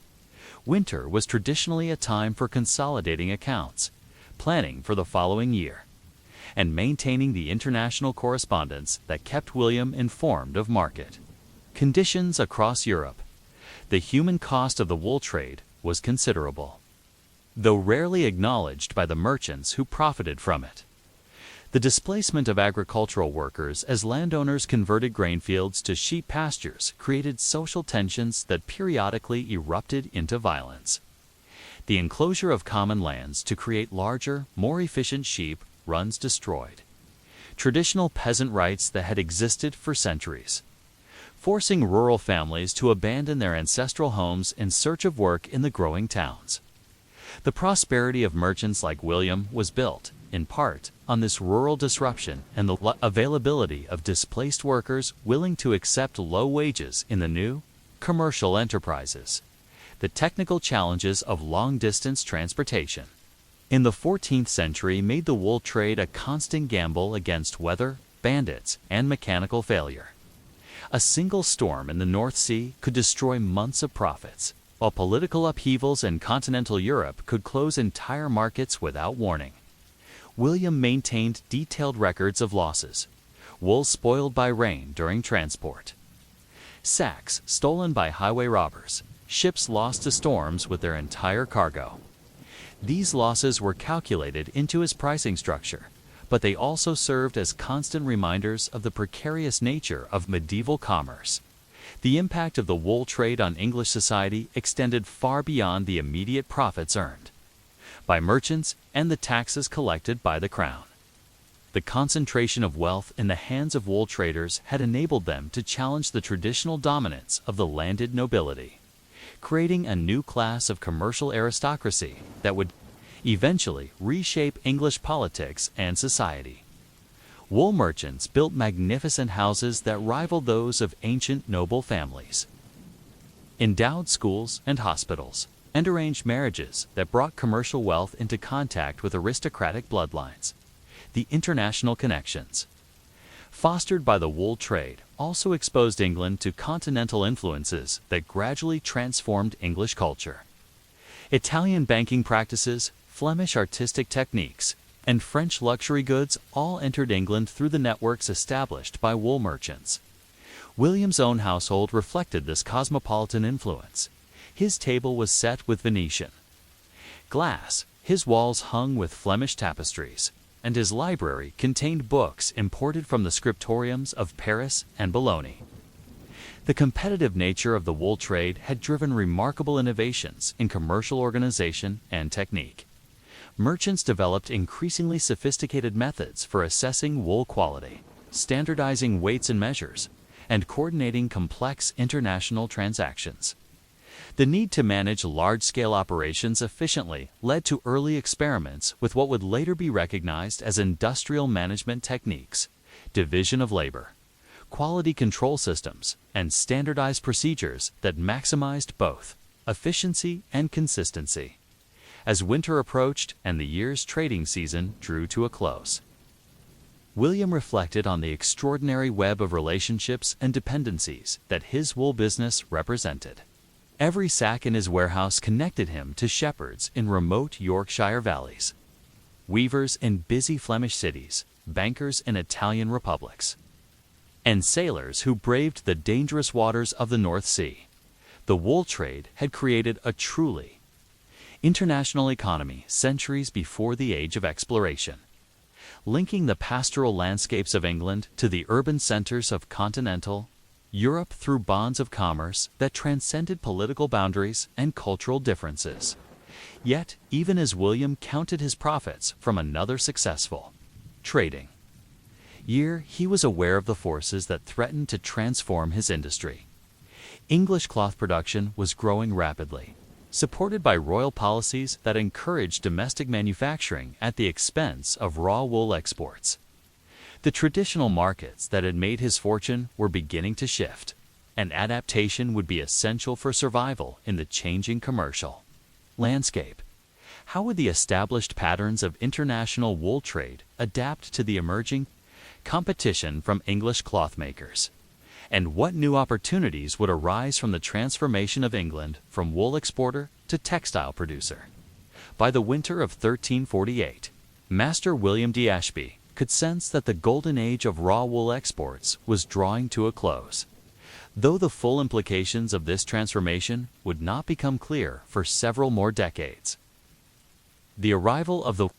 Winter was traditionally a time for consolidating accounts, planning for the following year, and maintaining the international correspondence that kept William informed of market conditions across Europe. The human cost of the wool trade was considerable, though rarely acknowledged by the merchants who profited from it. The displacement of agricultural workers as landowners converted grain fields to sheep pastures created social tensions that periodically erupted into violence. The enclosure of common lands to create larger, more efficient sheep runs destroyed traditional peasant rights that had existed for centuries, forcing rural families to abandon their ancestral homes in search of work in the growing towns. The prosperity of merchants like William was built, in part, on this rural disruption and the availability of displaced workers willing to accept low wages in the new, commercial enterprises. The technical challenges of long-distance transportation in the 14th century made the wool trade a constant gamble against weather, bandits, and mechanical failure. A single storm in the North Sea could destroy months of profits, while political upheavals in continental Europe could close entire markets without warning. William maintained detailed records of losses: wool spoiled by rain during transport, sacks stolen by highway robbers, ships lost to storms with their entire cargo. These losses were calculated into his pricing structure, but they also served as constant reminders of the precarious nature of medieval commerce. The impact of the wool trade on English society extended far beyond the immediate profits earned by merchants and the taxes collected by the crown. The concentration of wealth in the hands of wool traders had enabled them to challenge the traditional dominance of the landed nobility, creating a new class of commercial aristocracy that would eventually reshape English politics and society. Wool merchants built magnificent houses that rivaled those of ancient noble families, endowed schools and hospitals, and arranged marriages that brought commercial wealth into contact with aristocratic bloodlines. The international connections fostered by the wool trade also exposed England to continental influences that gradually transformed English culture. Italian banking practices, Flemish artistic techniques, and French luxury goods all entered England through the networks established by wool merchants. William's own household reflected this cosmopolitan influence. His table was set with Venetian glass, his walls hung with Flemish tapestries, and his library contained books imported from the scriptoriums of Paris and Bologna. The competitive nature of the wool trade had driven remarkable innovations in commercial organization and technique. Merchants developed increasingly sophisticated methods for assessing wool quality, standardizing weights and measures, and coordinating complex international transactions. The need to manage large-scale operations efficiently led to early experiments with what would later be recognized as industrial management techniques: division of labor, quality control systems, and standardized procedures that maximized both efficiency and consistency. As winter approached and the year's trading season drew to a close, William reflected on the extraordinary web of relationships and dependencies that his wool business represented. Every sack in his warehouse connected him to shepherds in remote Yorkshire valleys, weavers in busy Flemish cities, bankers in Italian republics, and sailors who braved the dangerous waters of the North Sea. The wool trade had created a truly international economy centuries before the age of exploration, linking the pastoral landscapes of England to the urban centers of continental Europe through bonds of commerce that transcended political boundaries and cultural differences. Yet, even as William counted his profits from another successful trading year, he was aware of the forces that threatened to transform his industry. English cloth production was growing rapidly, supported by royal policies that encouraged domestic manufacturing at the expense of raw wool exports. The traditional markets that had made his fortune were beginning to shift, and adaptation would be essential for survival in the changing commercial landscape. How would the established patterns of international wool trade adapt to the emerging competition from English cloth makers? And what new opportunities would arise from the transformation of England from wool exporter to textile producer? By the winter of 1348, Master William de Ashby could sense that the golden age of raw wool exports was drawing to a close, though the full implications of this transformation would not become clear for several more decades. The arrival of the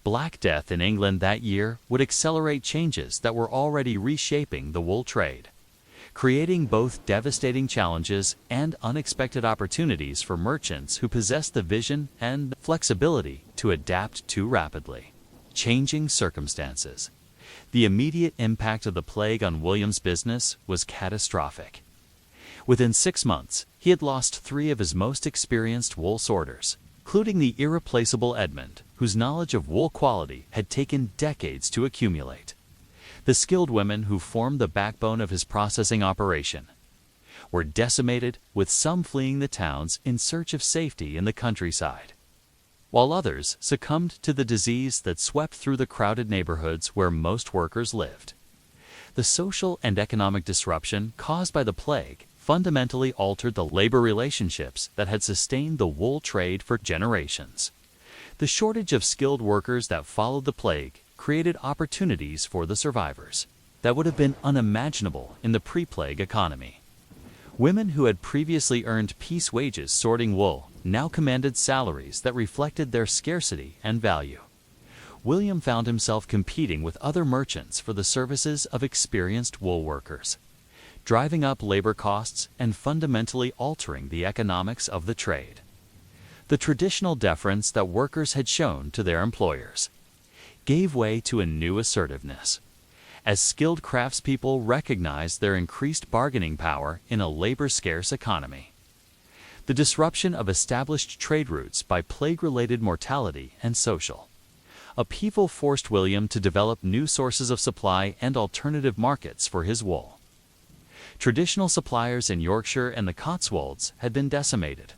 Black Death in England that year would accelerate changes that were already reshaping the wool trade, creating both devastating challenges and unexpected opportunities for merchants who possessed the vision and flexibility to adapt to rapidly changing circumstances. The immediate impact of the plague on William's business was catastrophic. Within 6 months, he had lost 3 of his most experienced wool sorters, including the irreplaceable Edmund, whose knowledge of wool quality had taken decades to accumulate. The skilled women who formed the backbone of his processing operation were decimated, with some fleeing the towns in search of safety in the countryside, while others succumbed to the disease that swept through the crowded neighborhoods where most workers lived. The social and economic disruption caused by the plague fundamentally altered the labor relationships that had sustained the wool trade for generations. The shortage of skilled workers that followed the plague created opportunities for the survivors that would have been unimaginable in the pre-plague economy. Women who had previously earned piece wages sorting wool now commanded salaries that reflected their scarcity and value. William found himself competing with other merchants for the services of experienced wool workers, driving up labor costs and fundamentally altering the economics of the trade. The traditional deference that workers had shown to their employers gave way to a new assertiveness, as skilled craftspeople recognized their increased bargaining power in a labor-scarce economy. The disruption of established trade routes by plague-related mortality and social upheaval forced William to develop new sources of supply and alternative markets for his wool. Traditional suppliers in Yorkshire and the Cotswolds had been decimated,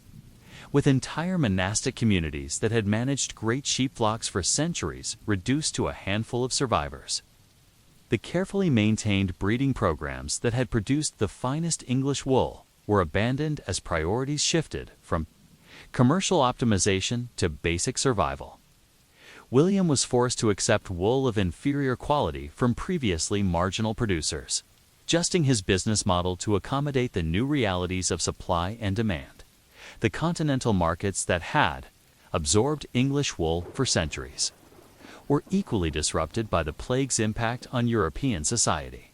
with entire monastic communities that had managed great sheep flocks for centuries reduced to a handful of survivors. The carefully maintained breeding programs that had produced the finest English wool were abandoned as priorities shifted from commercial optimization to basic survival. William was forced to accept wool of inferior quality from previously marginal producers, adjusting his business model to accommodate the new realities of supply and demand. The continental markets that had absorbed English wool for centuries were equally disrupted by the plague's impact on European society.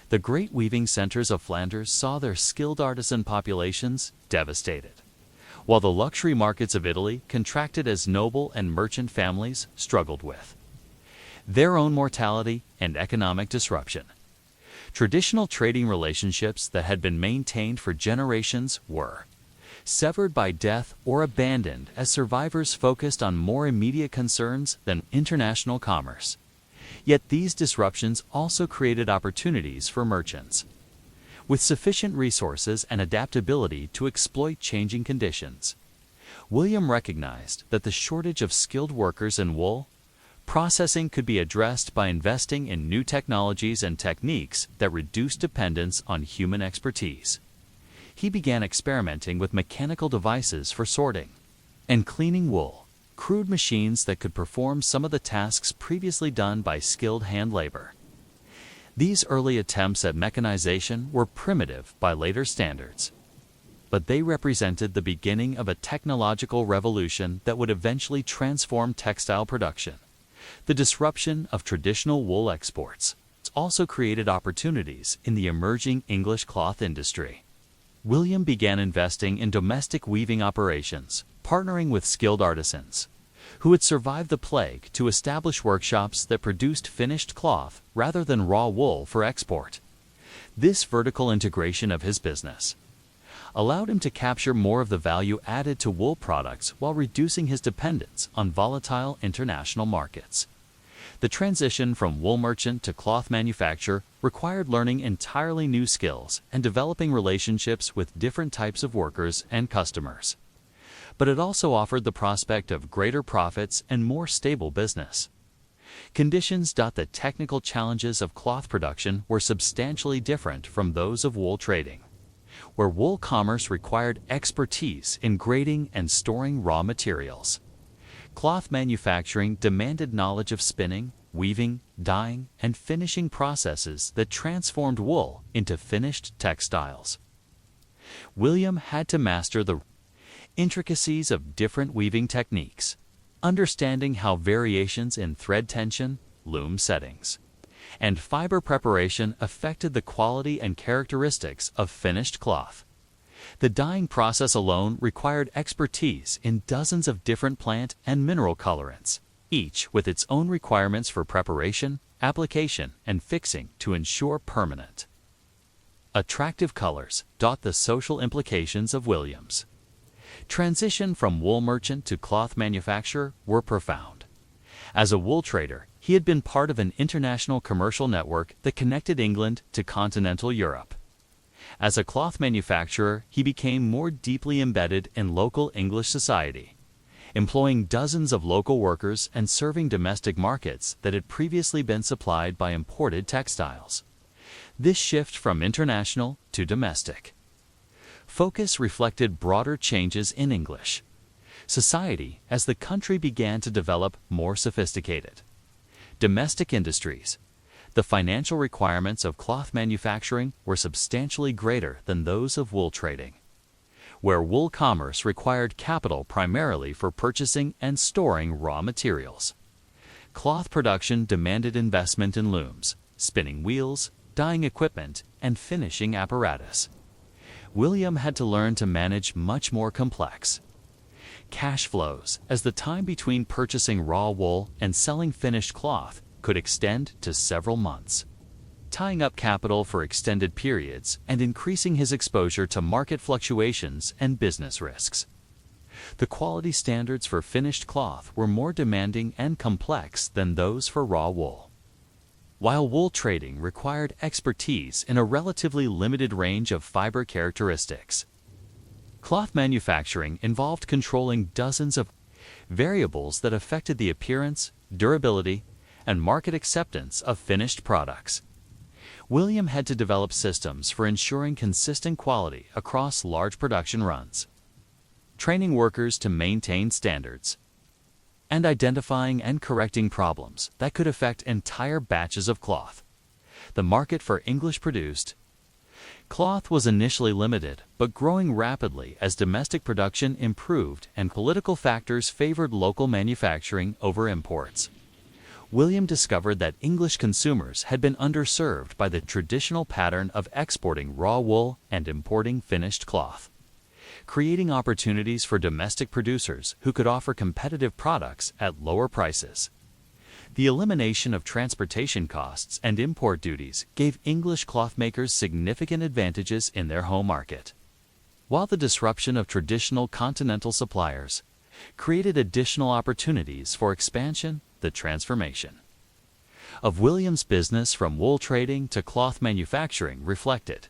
The great weaving centers of Flanders saw their skilled artisan populations devastated, while the luxury markets of Italy contracted as noble and merchant families struggled with their own mortality and economic disruption. Traditional trading relationships that had been maintained for generations were severed by death or abandoned as survivors focused on more immediate concerns than international commerce. Yet these disruptions also created opportunities for merchants with sufficient resources and adaptability to exploit changing conditions. William recognized that the shortage of skilled workers in wool processing could be addressed by investing in new technologies and techniques that reduce dependence on human expertise. he began experimenting with mechanical devices for sorting and cleaning wool, crude machines that could perform some of the tasks previously done by skilled hand labor. These early attempts at mechanization were primitive by later standards, but they represented the beginning of a technological revolution that would eventually transform textile production. The disruption of traditional wool exports also created opportunities in the emerging English cloth industry. William began investing in domestic weaving operations, partnering with skilled artisans who had survived the plague to establish workshops that produced finished cloth rather than raw wool for export. This vertical integration of his business allowed him to capture more of the value added to wool products while reducing his dependence on volatile international markets. The transition from wool merchant to cloth manufacturer required learning entirely new skills and developing relationships with different types of workers and customers. But it also offered the prospect of greater profits and more stable business conditions. The technical challenges of cloth production were substantially different from those of wool trading, where wool commerce required expertise in grading and storing raw materials. Cloth manufacturing demanded knowledge of spinning, weaving, dyeing, and finishing processes that transformed wool into finished textiles. William had to master the intricacies of different weaving techniques, understanding how variations in thread tension, loom settings, and fiber preparation affected the quality and characteristics of finished cloth. The dyeing process alone required expertise in dozens of different plant and mineral colorants, each with its own requirements for preparation, application, and fixing to ensure permanent, attractive colors. The social implications of William's transition from wool merchant to cloth manufacturer were profound. As a wool trader, he had been part of an international commercial network that connected England to continental Europe. As a cloth manufacturer, he became more deeply embedded in local English society, employing dozens of local workers and serving domestic markets that had previously been supplied by imported textiles. This shift from international to domestic focus reflected broader changes in English society as the country began to develop more sophisticated domestic industries. The financial requirements of cloth manufacturing were substantially greater than those of wool trading, where wool commerce required capital primarily for purchasing and storing raw materials. Cloth production demanded investment in looms, spinning wheels, dyeing equipment, and finishing apparatus. William had to learn to manage much more complex cash flows, as the time between purchasing raw wool and selling finished cloth could extend to several months, tying up capital for extended periods and increasing his exposure to market fluctuations and business risks. The quality standards for finished cloth were more demanding and complex than those for raw wool. While wool trading required expertise in a relatively limited range of fiber characteristics, cloth manufacturing involved controlling dozens of variables that affected the appearance, durability, and market acceptance of finished products. William had to develop systems for ensuring consistent quality across large production runs, training workers to maintain standards, and identifying and correcting problems that could affect entire batches of cloth. The market for English-produced cloth was initially limited, but growing rapidly as domestic production improved and political factors favored local manufacturing over imports. William discovered that English consumers had been underserved by the traditional pattern of exporting raw wool and importing finished cloth, creating opportunities for domestic producers who could offer competitive products at lower prices. The elimination of transportation costs and import duties gave English cloth makers significant advantages in their home market, while the disruption of traditional continental suppliers created additional opportunities for expansion. The transformation of William's business from wool trading to cloth manufacturing reflected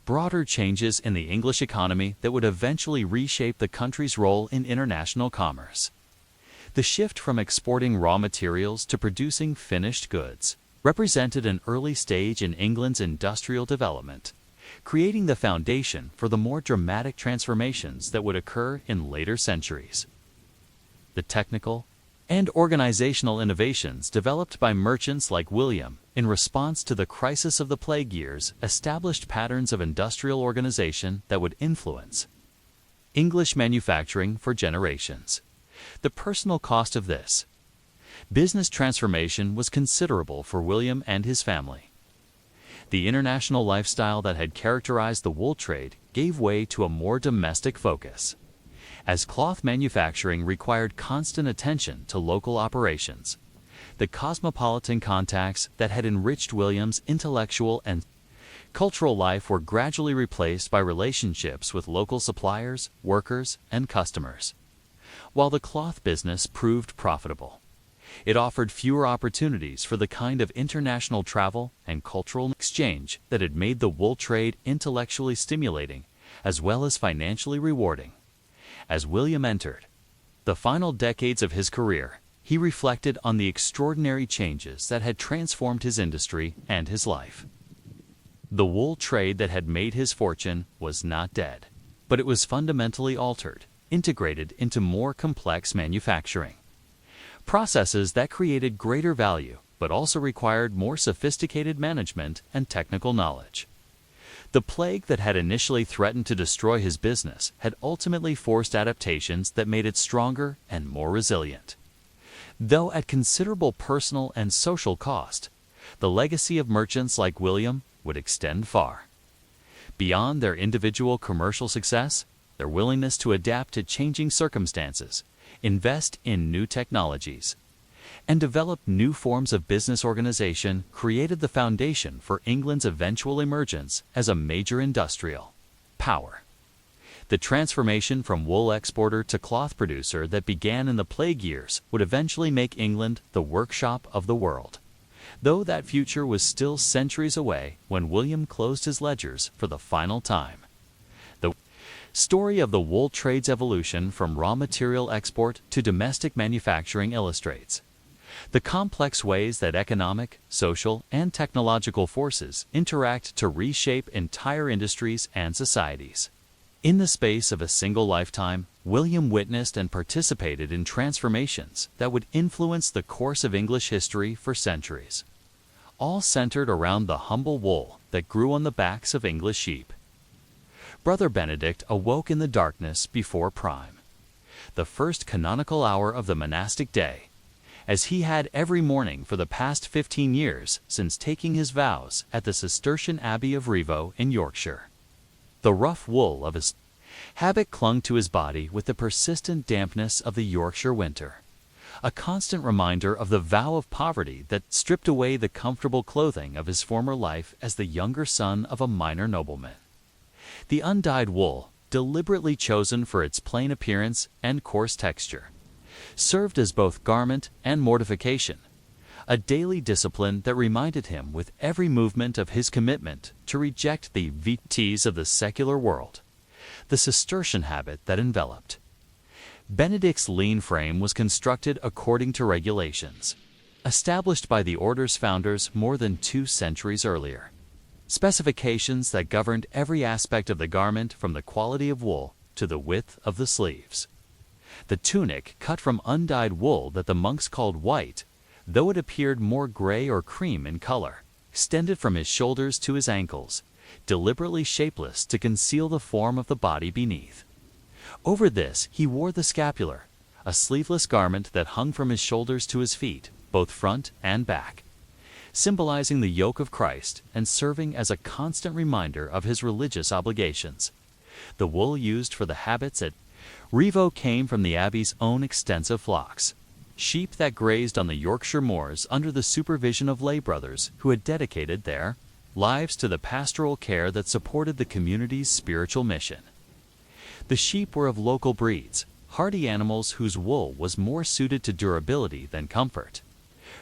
broader changes in the English economy that would eventually reshape the country's role in international commerce. The shift from exporting raw materials to producing finished goods represented an early stage in England's industrial development, creating the foundation for the more dramatic transformations that would occur in later centuries. The technical and organizational innovations developed by merchants like William in response to the crisis of the plague years established patterns of industrial organization that would influence English manufacturing for generations. The personal cost of this business transformation was considerable for William and his family. The international lifestyle that had characterized the wool trade gave way to a more domestic focus. As cloth manufacturing required constant attention to local operations, the cosmopolitan contacts that had enriched William's intellectual and cultural life were gradually replaced by relationships with local suppliers, workers, and customers. While the cloth business proved profitable, it offered fewer opportunities for the kind of international travel and cultural exchange that had made the wool trade intellectually stimulating as well as financially rewarding. As William entered the final decades of his career, he reflected on the extraordinary changes that had transformed his industry and his life. The wool trade that had made his fortune was not dead, but it was fundamentally altered, integrated into more complex manufacturing processes that created greater value but also required more sophisticated management and technical knowledge. The plague that had initially threatened to destroy his business had ultimately forced adaptations that made it stronger and more resilient. Though at considerable personal and social cost, the legacy of merchants like William would extend far. Beyond their individual commercial success, their willingness to adapt to changing circumstances, invest in new technologies, and develop new forms of business organization created the foundation for England's eventual emergence as a major industrial power. The transformation from wool exporter to cloth producer that began in the plague years would eventually make England the workshop of the world, though that future was still centuries away when William closed his ledgers for the final time. The story of the wool trade's evolution from raw material export to domestic manufacturing illustrates the complex ways that economic, social, and technological forces interact to reshape entire industries and societies. In the space of a single lifetime, William witnessed and participated in transformations that would influence the course of English history for centuries, all centered around the humble wool that grew on the backs of English sheep. Brother Benedict awoke in the darkness before prime, the first canonical hour of the monastic day, as he had every morning for the past 15 years since taking his vows at the Cistercian Abbey of Rievaulx in Yorkshire. The rough wool of his habit clung to his body with the persistent dampness of the Yorkshire winter, a constant reminder of the vow of poverty that stripped away the comfortable clothing of his former life as the younger son of a minor nobleman. The undyed wool, deliberately chosen for its plain appearance and coarse texture, served as both garment and mortification, a daily discipline that reminded him with every movement of his commitment to reject the vanities of the secular world, the Cistercian habit that enveloped. Benedict's lean frame was constructed according to regulations, established by the order's founders more than 2 centuries earlier, specifications that governed every aspect of the garment from the quality of wool to the width of the sleeves. The tunic, cut from undyed wool that the monks called white, though it appeared more gray or cream in color, extended from his shoulders to his ankles, deliberately shapeless to conceal the form of the body beneath. Over this he wore the scapular, a sleeveless garment that hung from his shoulders to his feet, both front and back, symbolizing the yoke of Christ and serving as a constant reminder of his religious obligations. The wool used for the habits at Rievaulx came from the abbey's own extensive flocks, sheep that grazed on the Yorkshire moors under the supervision of lay brothers who had dedicated their lives to the pastoral care that supported the community's spiritual mission. The sheep were of local breeds, hardy animals whose wool was more suited to durability than comfort,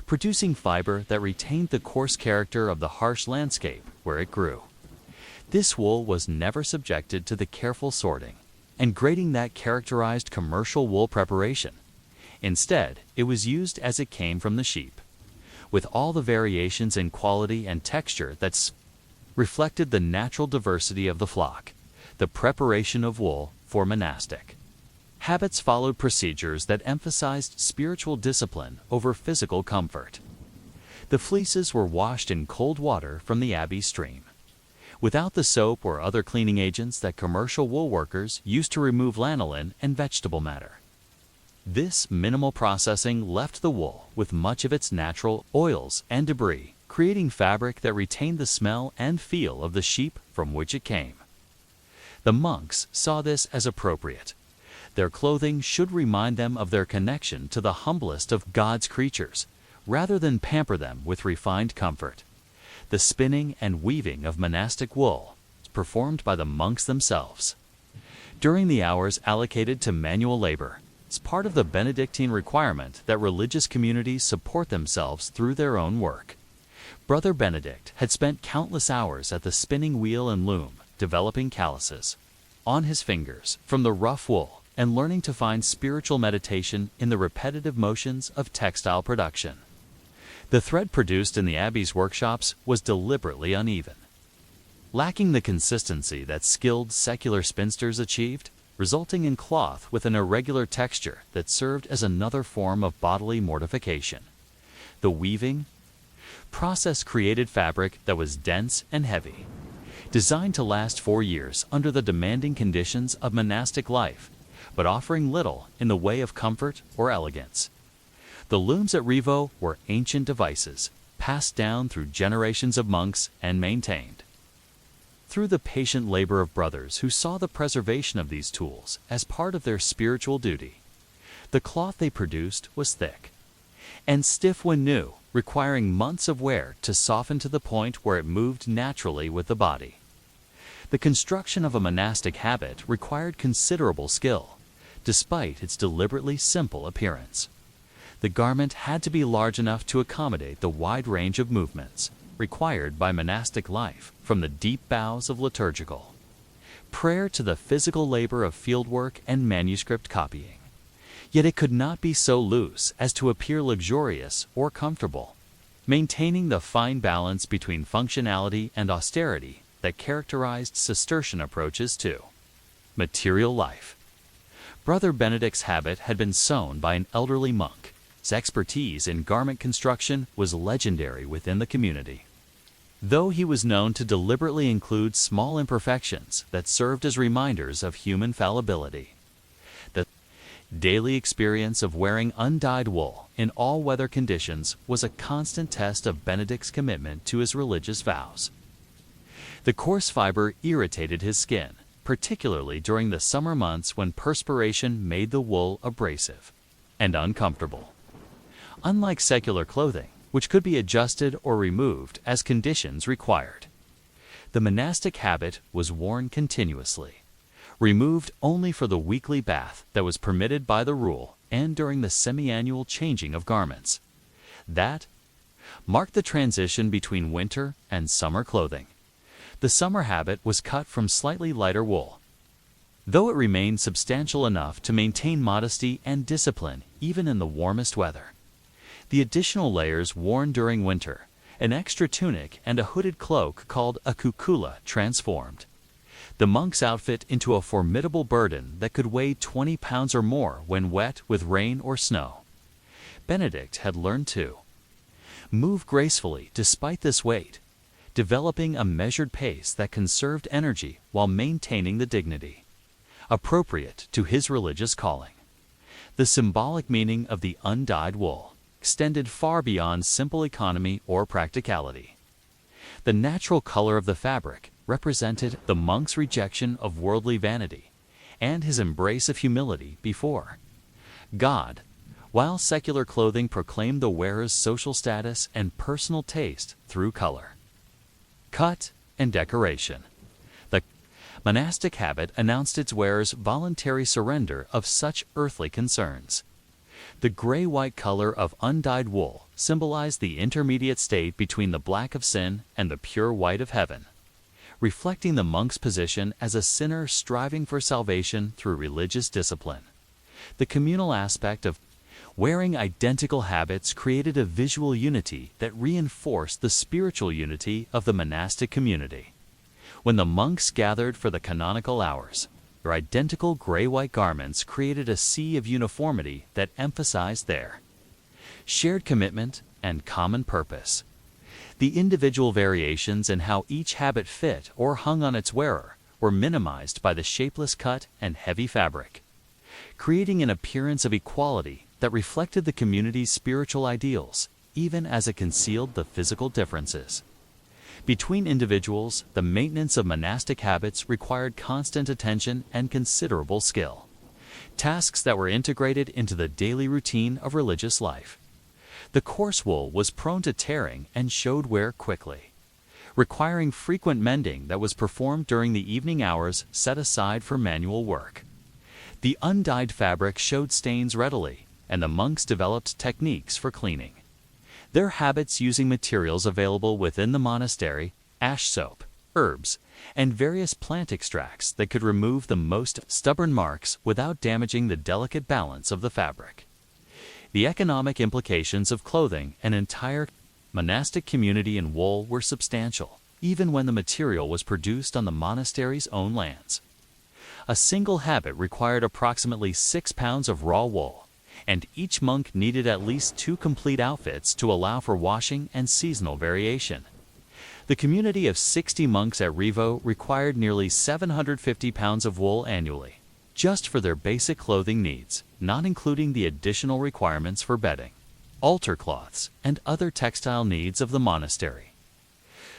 producing fiber that retained the coarse character of the harsh landscape where it grew. This wool was never subjected to the careful sorting and grading that characterized commercial wool preparation. Instead, it was used as it came from the sheep, with all the variations in quality and texture that reflected the natural diversity of the flock. The preparation of wool for monastic habits followed procedures that emphasized spiritual discipline over physical comfort. The fleeces were washed in cold water from the abbey stream, without the soap or other cleaning agents that commercial wool workers used to remove lanolin and vegetable matter. This minimal processing left the wool with much of its natural oils and debris, creating fabric that retained the smell and feel of the sheep from which it came. The monks saw this as appropriate. Their clothing should remind them of their connection to the humblest of God's creatures, rather than pamper them with refined comfort. The spinning and weaving of monastic wool is performed by the monks themselves. During the hours allocated to manual labor, it's part of the Benedictine requirement that religious communities support themselves through their own work. Brother Benedict had spent countless hours at the spinning wheel and loom, developing calluses on his fingers from the rough wool and learning to find spiritual meditation in the repetitive motions of textile production. The thread produced in the abbey's workshops was deliberately uneven, lacking the consistency that skilled secular spinsters achieved, resulting in cloth with an irregular texture that served as another form of bodily mortification. The weaving process created fabric that was dense and heavy, designed to last 4 years under the demanding conditions of monastic life, but offering little in the way of comfort or elegance. The looms at Revo were ancient devices, passed down through generations of monks and maintained through the patient labor of brothers who saw the preservation of these tools as part of their spiritual duty. The cloth they produced was thick and stiff when new, requiring months of wear to soften to the point where it moved naturally with the body. The construction of a monastic habit required considerable skill, despite its deliberately simple appearance. The garment had to be large enough to accommodate the wide range of movements required by monastic life, from the deep bows of liturgical prayer to the physical labor of fieldwork and manuscript copying. Yet it could not be so loose as to appear luxurious or comfortable, maintaining the fine balance between functionality and austerity that characterized Cistercian approaches to material life. Brother Benedict's habit had been sewn by an elderly monk. His expertise in garment construction was legendary within the community, though he was known to deliberately include small imperfections that served as reminders of human fallibility. The daily experience of wearing undyed wool in all weather conditions was a constant test of Benedict's commitment to his religious vows. The coarse fiber irritated his skin, particularly during the summer months when perspiration made the wool abrasive and uncomfortable. Unlike secular clothing, which could be adjusted or removed as conditions required, the monastic habit was worn continuously, removed only for the weekly bath that was permitted by the rule and during the semi-annual changing of garments. That marked the transition between winter and summer clothing. The summer habit was cut from slightly lighter wool, though it remained substantial enough to maintain modesty and discipline even in the warmest weather. The additional layers worn during winter, an extra tunic and a hooded cloak called a cucula, transformed the monk's outfit into a formidable burden that could weigh 20 pounds or more when wet with rain or snow. Benedict had learned to move gracefully despite this weight, developing a measured pace that conserved energy while maintaining the dignity appropriate to his religious calling. The symbolic meaning of the undyed wool extended far beyond simple economy or practicality. The natural color of the fabric represented the monk's rejection of worldly vanity and his embrace of humility before God, while secular clothing proclaimed the wearer's social status and personal taste through color, cut, and decoration. The monastic habit announced its wearer's voluntary surrender of such earthly concerns. The gray-white color of undyed wool symbolized the intermediate state between the black of sin and the pure white of heaven, reflecting the monk's position as a sinner striving for salvation through religious discipline. The communal aspect of Wearing identical habits created a visual unity that reinforced the spiritual unity of the monastic community. When the monks gathered for the canonical hours, their identical gray-white garments created a sea of uniformity that emphasized their shared commitment and common purpose. The individual variations in how each habit fit or hung on its wearer were minimized by the shapeless cut and heavy fabric, creating an appearance of equality that reflected the community's spiritual ideals, even as it concealed the physical differences. Between individuals, the maintenance of monastic habits required constant attention and considerable skill, tasks that were integrated into the daily routine of religious life. The coarse wool was prone to tearing and showed wear quickly, requiring frequent mending that was performed during the evening hours set aside for manual work. The undyed fabric showed stains readily, and the monks developed techniques for cleaning. Their habits using materials available within the monastery, ash soap, herbs, and various plant extracts that could remove the most stubborn marks without damaging the delicate balance of the fabric. The economic implications of clothing an entire monastic community in wool were substantial, even when the material was produced on the monastery's own lands. A single habit required approximately 6 pounds of raw wool, and each monk needed at least 2 complete outfits to allow for washing and seasonal variation. The community of 60 monks at Revo required nearly 750 pounds of wool annually, just for their basic clothing needs, not including the additional requirements for bedding, altar cloths, and other textile needs of the monastery.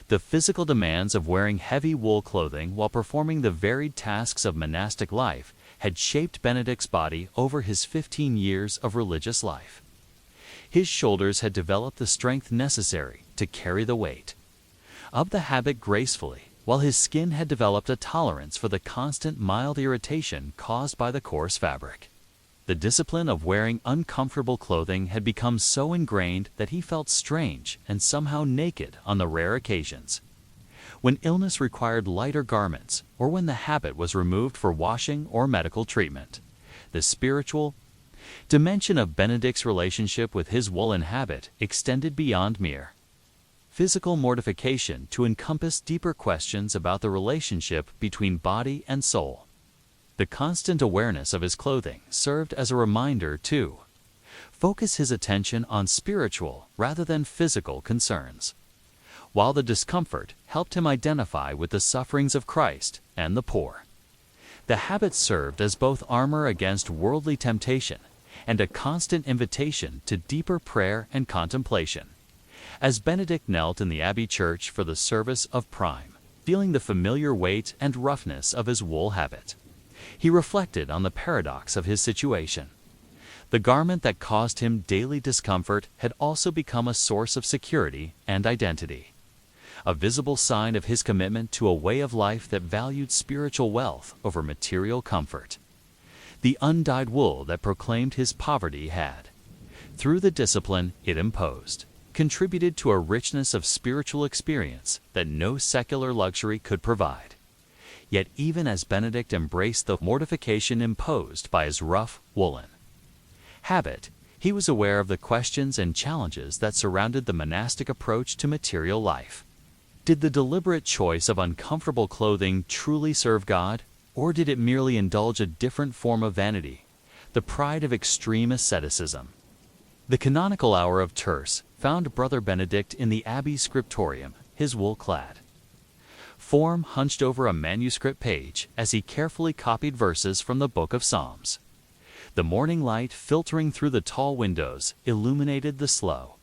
The physical demands of wearing heavy wool clothing while performing the varied tasks of monastic life had shaped Benedict's body over his 15 years of religious life. His shoulders had developed the strength necessary to carry the weight of the habit gracefully, while his skin had developed a tolerance for the constant mild irritation caused by the coarse fabric. The discipline of wearing uncomfortable clothing had become so ingrained that he felt strange and somehow naked on the rare occasions when illness required lighter garments, or when the habit was removed for washing or medical treatment. The spiritual dimension of Benedict's relationship with his woolen habit extended beyond mere physical mortification to encompass deeper questions about the relationship between body and soul. The constant awareness of his clothing served as a reminder to focus his attention on spiritual rather than physical concerns, while the discomfort helped him identify with the sufferings of Christ and the poor. The habit served as both armor against worldly temptation and a constant invitation to deeper prayer and contemplation. As Benedict knelt in the Abbey church for the service of Prime, feeling the familiar weight and roughness of his wool habit, he reflected on the paradox of his situation. The garment that caused him daily discomfort had also become a source of security and identity, a visible sign of his commitment to a way of life that valued spiritual wealth over material comfort. The undyed wool that proclaimed his poverty had, through the discipline it imposed, contributed to a richness of spiritual experience that no secular luxury could provide. Yet even as Benedict embraced the mortification imposed by his rough woolen habit, he was aware of the questions and challenges that surrounded the monastic approach to material life. Did the deliberate choice of uncomfortable clothing truly serve God, or did it merely indulge a different form of vanity, the pride of extreme asceticism? The canonical hour of terce found Brother Benedict in the Abbey scriptorium, his wool-clad form hunched over a manuscript page as he carefully copied verses from the Book of Psalms. The morning light filtering through the tall windows illuminated the slow,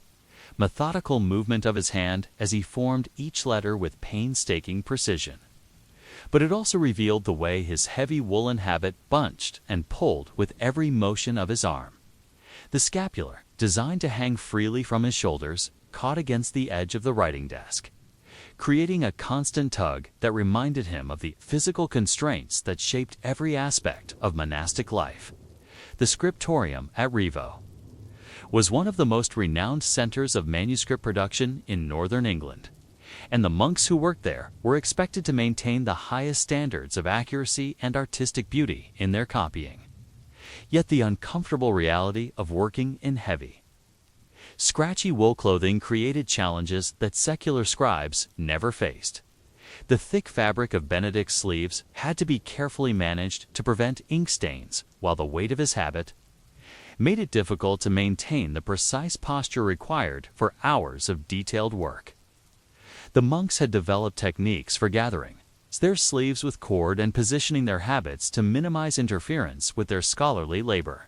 methodical movement of his hand as he formed each letter with painstaking precision. But it also revealed the way his heavy woolen habit bunched and pulled with every motion of his arm. The scapular, designed to hang freely from his shoulders, caught against the edge of the writing desk, creating a constant tug that reminded him of the physical constraints that shaped every aspect of monastic life. The scriptorium at Revo was one of the most renowned centers of manuscript production in northern England, and the monks who worked there were expected to maintain the highest standards of accuracy and artistic beauty in their copying. yet the uncomfortable reality of working in heavy, scratchy wool clothing created challenges that secular scribes never faced. The thick fabric of Benedict's sleeves had to be carefully managed to prevent ink stains, while the weight of his habit made it difficult to maintain the precise posture required for hours of detailed work. The monks had developed techniques for gathering their sleeves with cord and positioning their habits to minimize interference with their scholarly labor.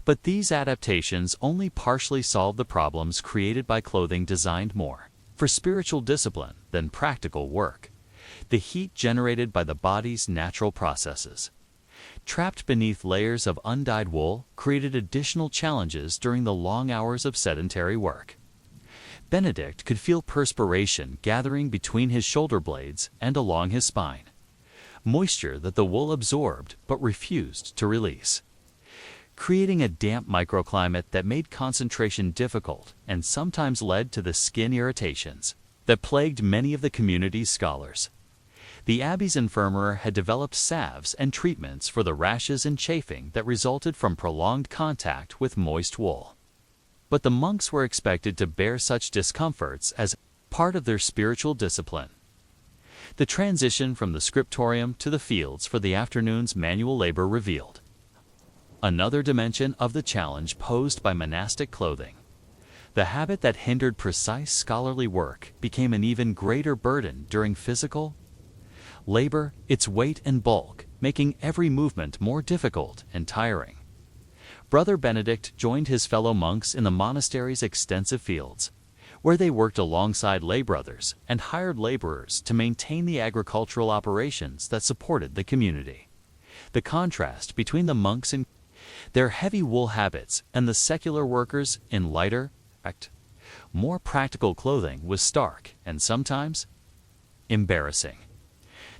But these adaptations only partially solved the problems created by clothing designed more for spiritual discipline than practical work. The heat generated by the body's natural processes, trapped beneath layers of undyed wool, created additional challenges during the long hours of sedentary work. Benedict could feel perspiration gathering between his shoulder blades and along his spine, moisture that the wool absorbed but refused to release, creating a damp microclimate that made concentration difficult and sometimes led to the skin irritations that plagued many of the community's scholars. The abbey's infirmary had developed salves and treatments for the rashes and chafing that resulted from prolonged contact with moist wool. But the monks were expected to bear such discomforts as part of their spiritual discipline. The transition from the scriptorium to the fields for the afternoon's manual labor revealed another dimension of the challenge posed by monastic clothing. The habit that hindered precise scholarly work became an even greater burden during physical labor, its weight and bulk making every movement more difficult and tiring. Brother Benedict joined his fellow monks in the monastery's extensive fields, where they worked alongside lay brothers and hired laborers to maintain the agricultural operations that supported the community. The contrast between the monks in their heavy wool habits and the secular workers in lighter, more practical clothing was stark and sometimes embarrassing.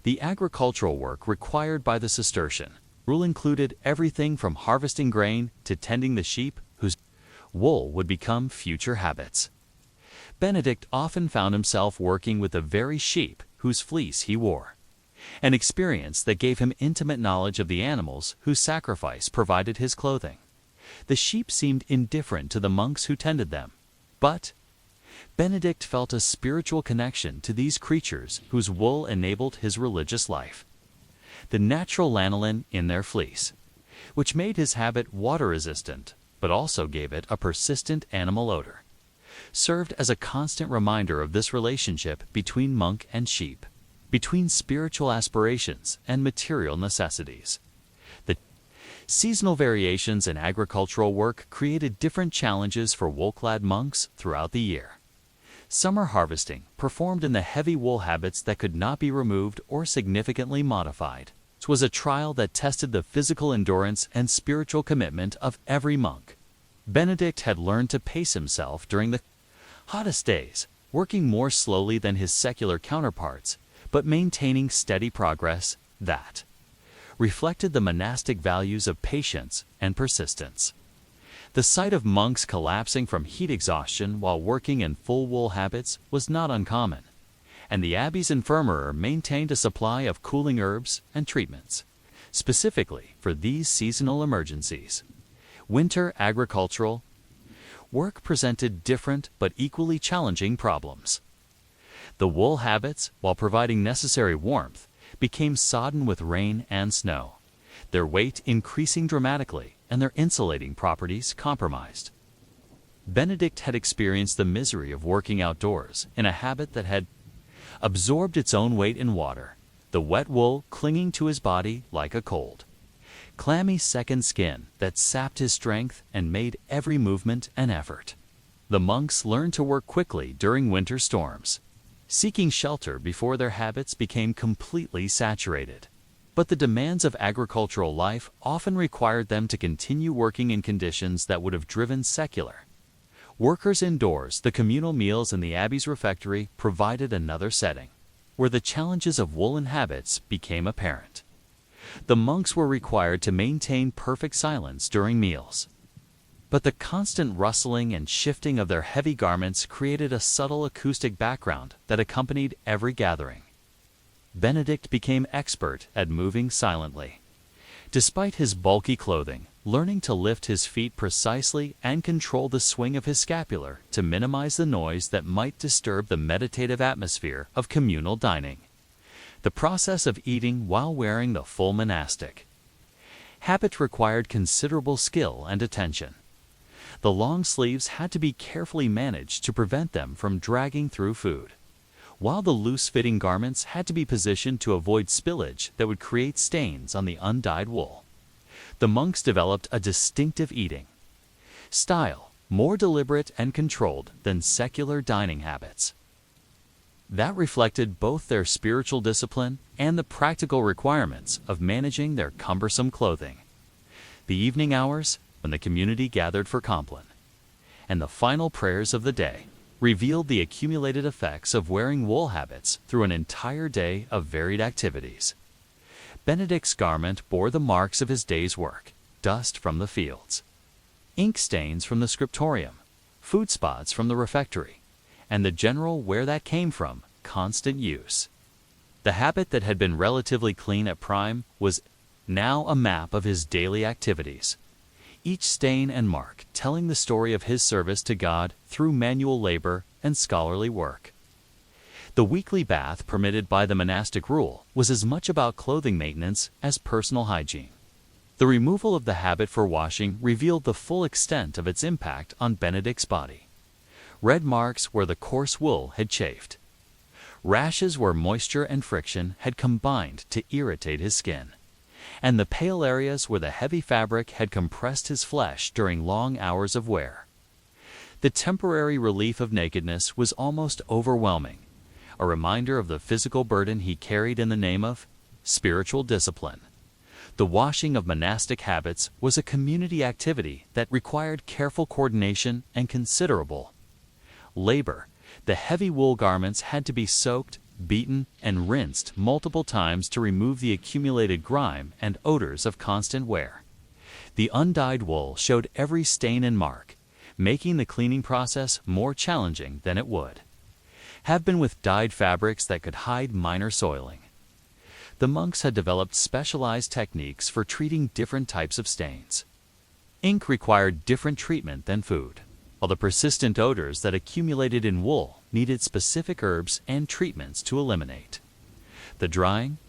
The agricultural work required by the Cistercian rule included everything from harvesting grain to tending the sheep whose wool would become future habits. Benedict often found himself working with the very sheep whose fleece he wore, an experience that gave him intimate knowledge of the animals whose sacrifice provided his clothing. The sheep seemed indifferent to the monks who tended them, but Benedict felt a spiritual connection to these creatures whose wool enabled his religious life. The natural lanolin in their fleece, which made his habit water-resistant but also gave it a persistent animal odor, served as a constant reminder of this relationship between monk and sheep, between spiritual aspirations and material necessities. The seasonal variations in agricultural work created different challenges for wool-clad monks throughout the year. Summer harvesting, performed in the heavy wool habits that could not be removed or significantly modified, was a trial that tested the physical endurance and spiritual commitment of every monk. Benedict had learned to pace himself during the hottest days, working more slowly than his secular counterparts, but maintaining steady progress that reflected the monastic values of patience and persistence. The sight of monks collapsing from heat exhaustion while working in full wool habits was not uncommon, and the abbey's infirmary maintained a supply of cooling herbs and treatments, specifically for these seasonal emergencies. Winter agricultural work presented different but equally challenging problems. The wool habits, while providing necessary warmth, became sodden with rain and snow, their weight increasing dramatically and their insulating properties compromised. Benedict had experienced the misery of working outdoors in a habit that had absorbed its own weight in water, the wet wool clinging to his body like a cold, clammy second skin that sapped his strength and made every movement an effort. The monks learned to work quickly during winter storms, seeking shelter before their habits became completely saturated. But the demands of agricultural life often required them to continue working in conditions that would have driven secular workers indoors. The communal meals in the abbey's refectory provided another setting, where the challenges of woolen habits became apparent. The monks were required to maintain perfect silence during meals, but the constant rustling and shifting of their heavy garments created a subtle acoustic background that accompanied every gathering. Benedict became expert at moving silently. Despite his bulky clothing, learning to lift his feet precisely and control the swing of his scapular to minimize the noise that might disturb the meditative atmosphere of communal dining. The process of eating while wearing the full monastic habit required considerable skill and attention. The long sleeves had to be carefully managed to prevent them from dragging through food, while the loose-fitting garments had to be positioned to avoid spillage that would create stains on the undyed wool. The monks developed a distinctive eating style, more deliberate and controlled than secular dining habits, that reflected both their spiritual discipline and the practical requirements of managing their cumbersome clothing. The evening hours, when the community gathered for compline, and the final prayers of the day, revealed the accumulated effects of wearing wool habits through an entire day of varied activities. Benedict's garment bore the marks of his day's work, dust from the fields, ink stains from the scriptorium, food spots from the refectory, and the general where that came from, constant use. The habit that had been relatively clean at prime was now a map of his daily activities, each stain and mark telling the story of his service to God through manual labor and scholarly work. The weekly bath permitted by the monastic rule was as much about clothing maintenance as personal hygiene. The removal of the habit for washing revealed the full extent of its impact on Benedict's body. Red marks where the coarse wool had chafed, rashes where moisture and friction had combined to irritate his skin, and the pale areas where the heavy fabric had compressed his flesh during long hours of wear. The temporary relief of nakedness was almost overwhelming, a reminder of the physical burden he carried in the name of spiritual discipline. The washing of monastic habits was a community activity that required careful coordination and considerable labor. The heavy wool garments had to be soaked, beaten, and rinsed multiple times to remove the accumulated grime and odors of constant wear. The undyed wool showed every stain and mark, making the cleaning process more challenging than it would have been with dyed fabrics that could hide minor soiling. The monks had developed specialized techniques for treating different types of stains. Ink required different treatment than food, while the persistent odors that accumulated in wool needed specific herbs and treatments to eliminate. The drying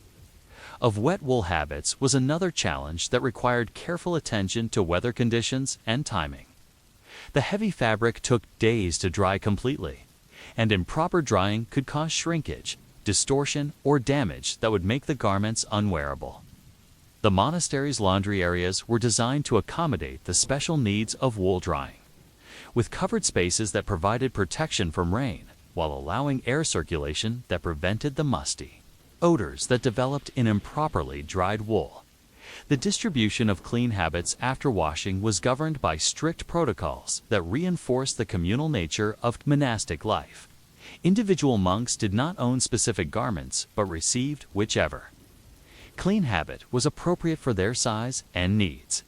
of wet wool habits was another challenge that required careful attention to weather conditions and timing. The heavy fabric took days to dry completely, and improper drying could cause shrinkage, distortion, or damage that would make the garments unwearable. The monastery's laundry areas were designed to accommodate the special needs of wool drying, with covered spaces that provided protection from rain while allowing air circulation that prevented the musty odors that developed in improperly dried wool. The distribution of clean habits after washing was governed by strict protocols that reinforced the communal nature of monastic life. Individual monks did not own specific garments, but received whichever clean habit was appropriate for their size and needs.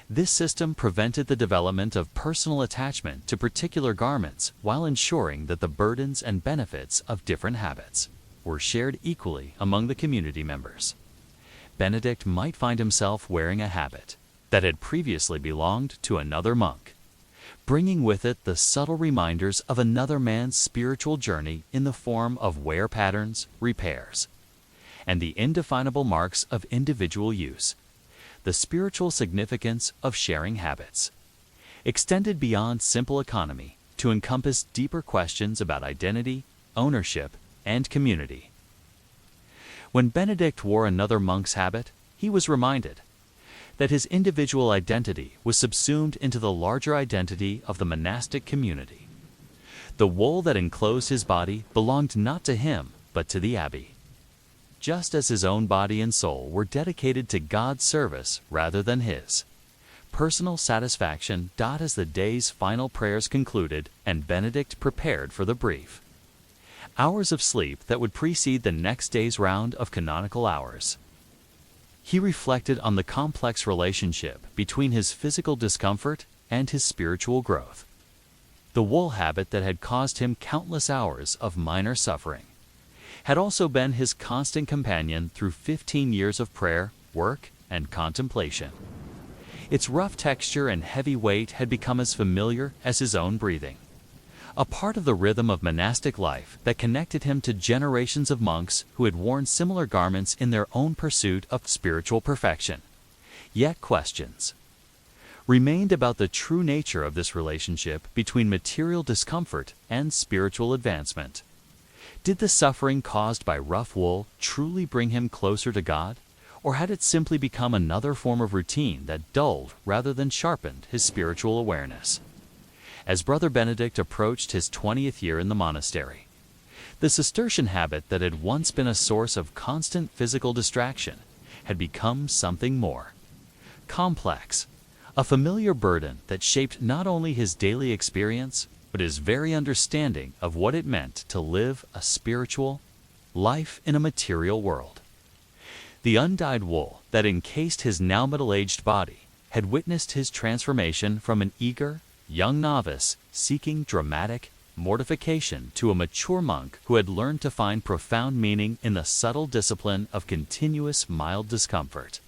This system prevented the development of personal attachment to particular garments while ensuring that the burdens and benefits of different habits were shared equally among the community members. Benedict might find himself wearing a habit that had previously belonged to another monk, bringing with it the subtle reminders of another man's spiritual journey in the form of wear patterns, repairs, and the indefinable marks of individual use. The spiritual significance of sharing habits extended beyond simple economy to encompass deeper questions about identity, ownership, and community. When Benedict wore another monk's habit, he was reminded that his individual identity was subsumed into the larger identity of the monastic community. The wool that enclosed his body belonged not to him, but to the abbey, just as his own body and soul were dedicated to God's service rather than his personal satisfaction. As the day's final prayers concluded and Benedict prepared for the brief hours of sleep that would precede the next day's round of canonical hours, he reflected on the complex relationship between his physical discomfort and his spiritual growth. The wool habit that had caused him countless hours of minor suffering had also been his constant companion through 15 years of prayer, work, and contemplation. Its rough texture and heavy weight had become as familiar as his own breathing, a part of the rhythm of monastic life that connected him to generations of monks who had worn similar garments in their own pursuit of spiritual perfection. Yet questions remained about the true nature of this relationship between material discomfort and spiritual advancement. Did the suffering caused by rough wool truly bring him closer to God, or had it simply become another form of routine that dulled rather than sharpened his spiritual awareness? As Brother Benedict approached his 20th year in the monastery, the Cistercian habit that had once been a source of constant physical distraction had become something more complex, a familiar burden that shaped not only his daily experience, but his very understanding of what it meant to live a spiritual life in a material world. The undyed wool that encased his now middle-aged body had witnessed his transformation from an eager, young novice seeking dramatic mortification to a mature monk who had learned to find profound meaning in the subtle discipline of continuous mild discomfort.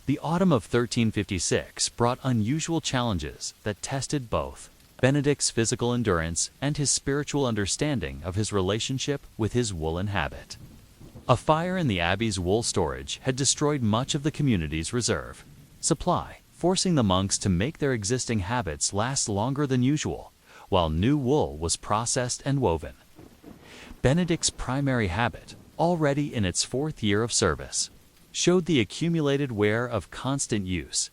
The autumn of 1356 brought unusual challenges that tested both Benedict's physical endurance and his spiritual understanding of his relationship with his woolen habit. A fire in the abbey's wool storage had destroyed much of the community's reserve supply, forcing the monks to make their existing habits last longer than usual, while new wool was processed and woven. Benedict's primary habit, already in its 4th year of service, showed the accumulated wear of constant use,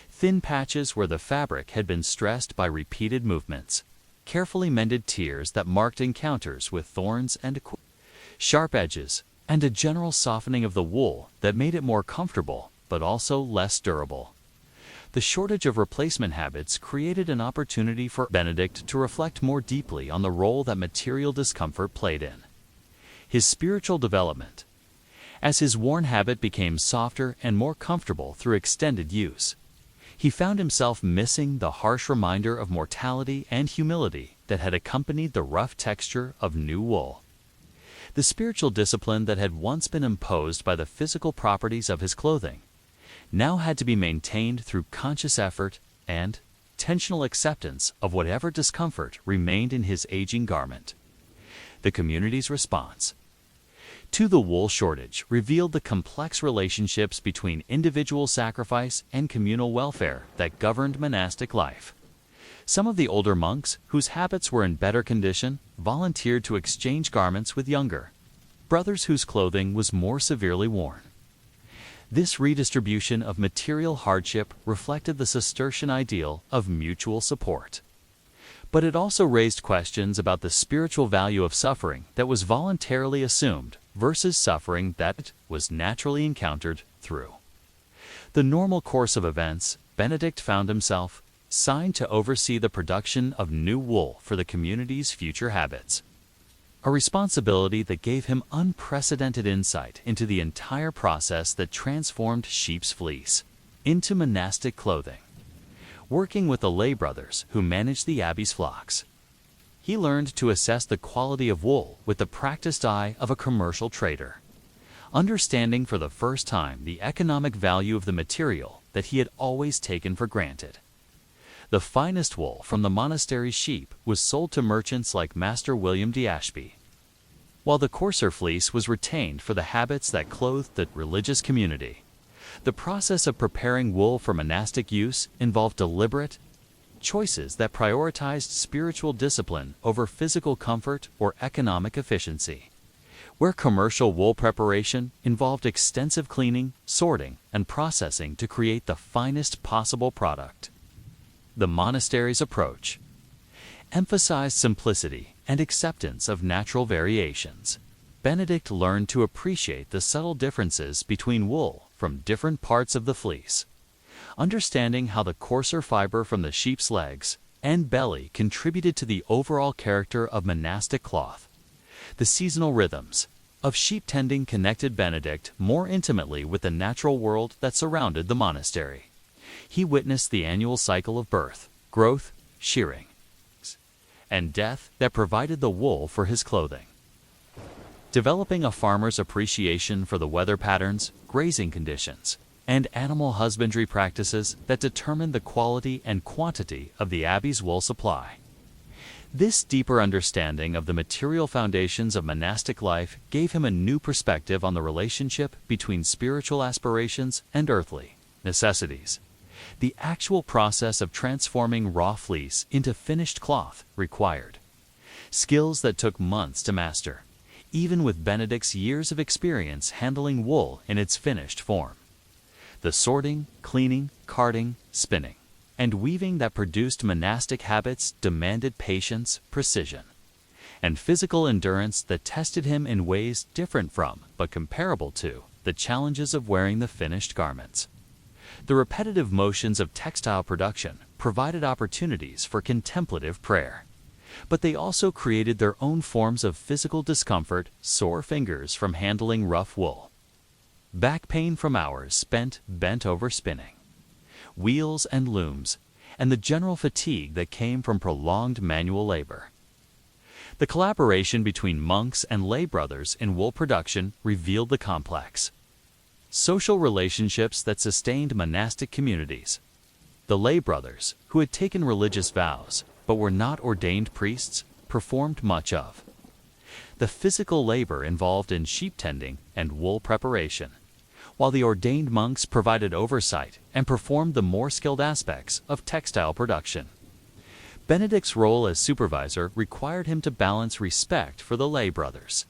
thin patches where the fabric had been stressed by repeated movements, carefully mended tears that marked encounters with thorns and sharp edges, and a general softening of the wool that made it more comfortable but also less durable. The shortage of replacement habits created an opportunity for Benedict to reflect more deeply on the role that material discomfort played in his spiritual development. As his worn habit became softer and more comfortable through extended use, he found himself missing the harsh reminder of mortality and humility that had accompanied the rough texture of new wool. The spiritual discipline that had once been imposed by the physical properties of his clothing now had to be maintained through conscious effort and intentional acceptance of whatever discomfort remained in his aging garment. The community's response to the wool shortage revealed the complex relationships between individual sacrifice and communal welfare that governed monastic life. Some of the older monks, whose habits were in better condition, volunteered to exchange garments with younger brothers whose clothing was more severely worn. This redistribution of material hardship reflected the Cistercian ideal of mutual support. But it also raised questions about the spiritual value of suffering that was voluntarily assumed versus suffering that was naturally encountered through the normal course of events. Benedict found himself assigned to oversee the production of new wool for the community's future habits, a responsibility that gave him unprecedented insight into the entire process that transformed sheep's fleece into monastic clothing. Working with the lay brothers who managed the abbey's flocks, he learned to assess the quality of wool with the practiced eye of a commercial trader, understanding for the first time the economic value of the material that he had always taken for granted. The finest wool from the monastery's sheep was sold to merchants like Master William de Ashby, while the coarser fleece was retained for the habits that clothed the religious community. The process of preparing wool for monastic use involved deliberate choices that prioritized spiritual discipline over physical comfort or economic efficiency. Where commercial wool preparation involved extensive cleaning, sorting, and processing to create the finest possible product, the monastery's approach emphasized simplicity and acceptance of natural variations. Benedict learned to appreciate the subtle differences between wool from different parts of the fleece, understanding how the coarser fiber from the sheep's legs and belly contributed to the overall character of monastic cloth. The seasonal rhythms of sheep tending connected Benedict more intimately with the natural world that surrounded the monastery. He witnessed the annual cycle of birth, growth, shearing, and death that provided the wool for his clothing. Developing a farmer's appreciation for the weather patterns, grazing conditions, and animal husbandry practices that determined the quality and quantity of the abbey's wool supply. This deeper understanding of the material foundations of monastic life gave him a new perspective on the relationship between spiritual aspirations and earthly necessities. The actual process of transforming raw fleece into finished cloth required skills that took months to master, even with Benedict's years of experience handling wool in its finished form. The sorting, cleaning, carding, spinning, and weaving that produced monastic habits demanded patience, precision, and physical endurance that tested him in ways different from, but comparable to, the challenges of wearing the finished garments. The repetitive motions of textile production provided opportunities for contemplative prayer, but they also created their own forms of physical discomfort, sore fingers from handling rough wool, back pain from hours spent bent over spinning, wheels and looms, and the general fatigue that came from prolonged manual labor. The collaboration between monks and lay brothers in wool production revealed the complex social relationships that sustained monastic communities. The lay brothers, who had taken religious vows but were not ordained priests, performed much of the physical labor involved in sheep tending and wool preparation, while the ordained monks provided oversight and performed the more skilled aspects of textile production. Benedict's role as supervisor required him to balance respect for the lay brothers'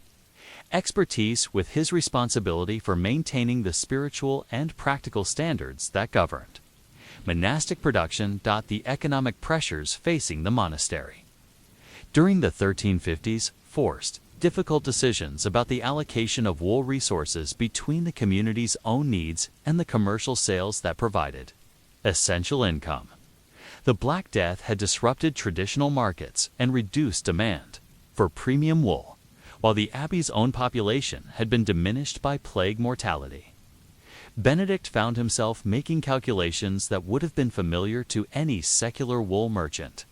expertise with his responsibility for maintaining the spiritual and practical standards that governed monastic production. The economic pressures facing the monastery. During the 1350s, forced, difficult decisions about the allocation of wool resources between the community's own needs and the commercial sales that provided essential income. The Black Death had disrupted traditional markets and reduced demand for premium wool, while the abbey's own population had been diminished by plague mortality. Benedict found himself making calculations that would have been familiar to any secular wool merchant,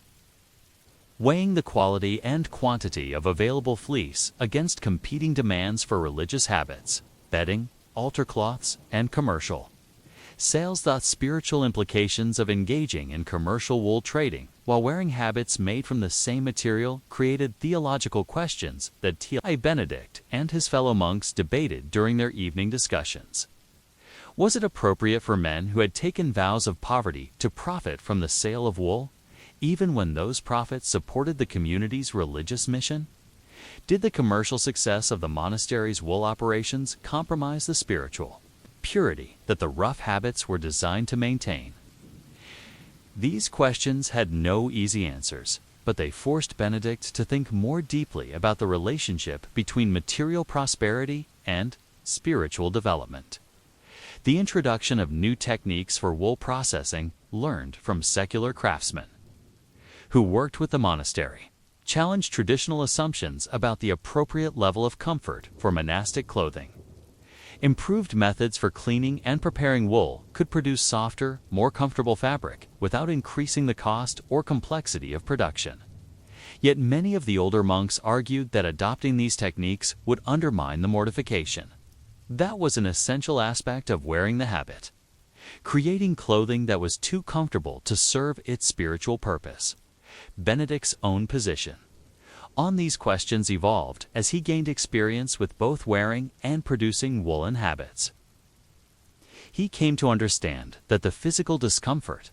weighing the quality and quantity of available fleece against competing demands for religious habits, bedding, altar cloths, and commercial sales. The spiritual implications of engaging in commercial wool trading while wearing habits made from the same material created theological questions that T.I. Benedict and his fellow monks debated during their evening discussions. Was it appropriate for men who had taken vows of poverty to profit from the sale of wool, even when those profits supported the community's religious mission? Did the commercial success of the monastery's wool operations compromise the spiritual purity that the rough habits were designed to maintain? These questions had no easy answers, but they forced Benedict to think more deeply about the relationship between material prosperity and spiritual development. The introduction of new techniques for wool processing, learned from secular craftsmen who worked with the monastery, challenged traditional assumptions about the appropriate level of comfort for monastic clothing. Improved methods for cleaning and preparing wool could produce softer, more comfortable fabric without increasing the cost or complexity of production. Yet many of the older monks argued that adopting these techniques would undermine the mortification that was an essential aspect of wearing the habit, creating clothing that was too comfortable to serve its spiritual purpose. Benedict's own position on these questions evolved as he gained experience with both wearing and producing woolen habits. He came to understand that the physical discomfort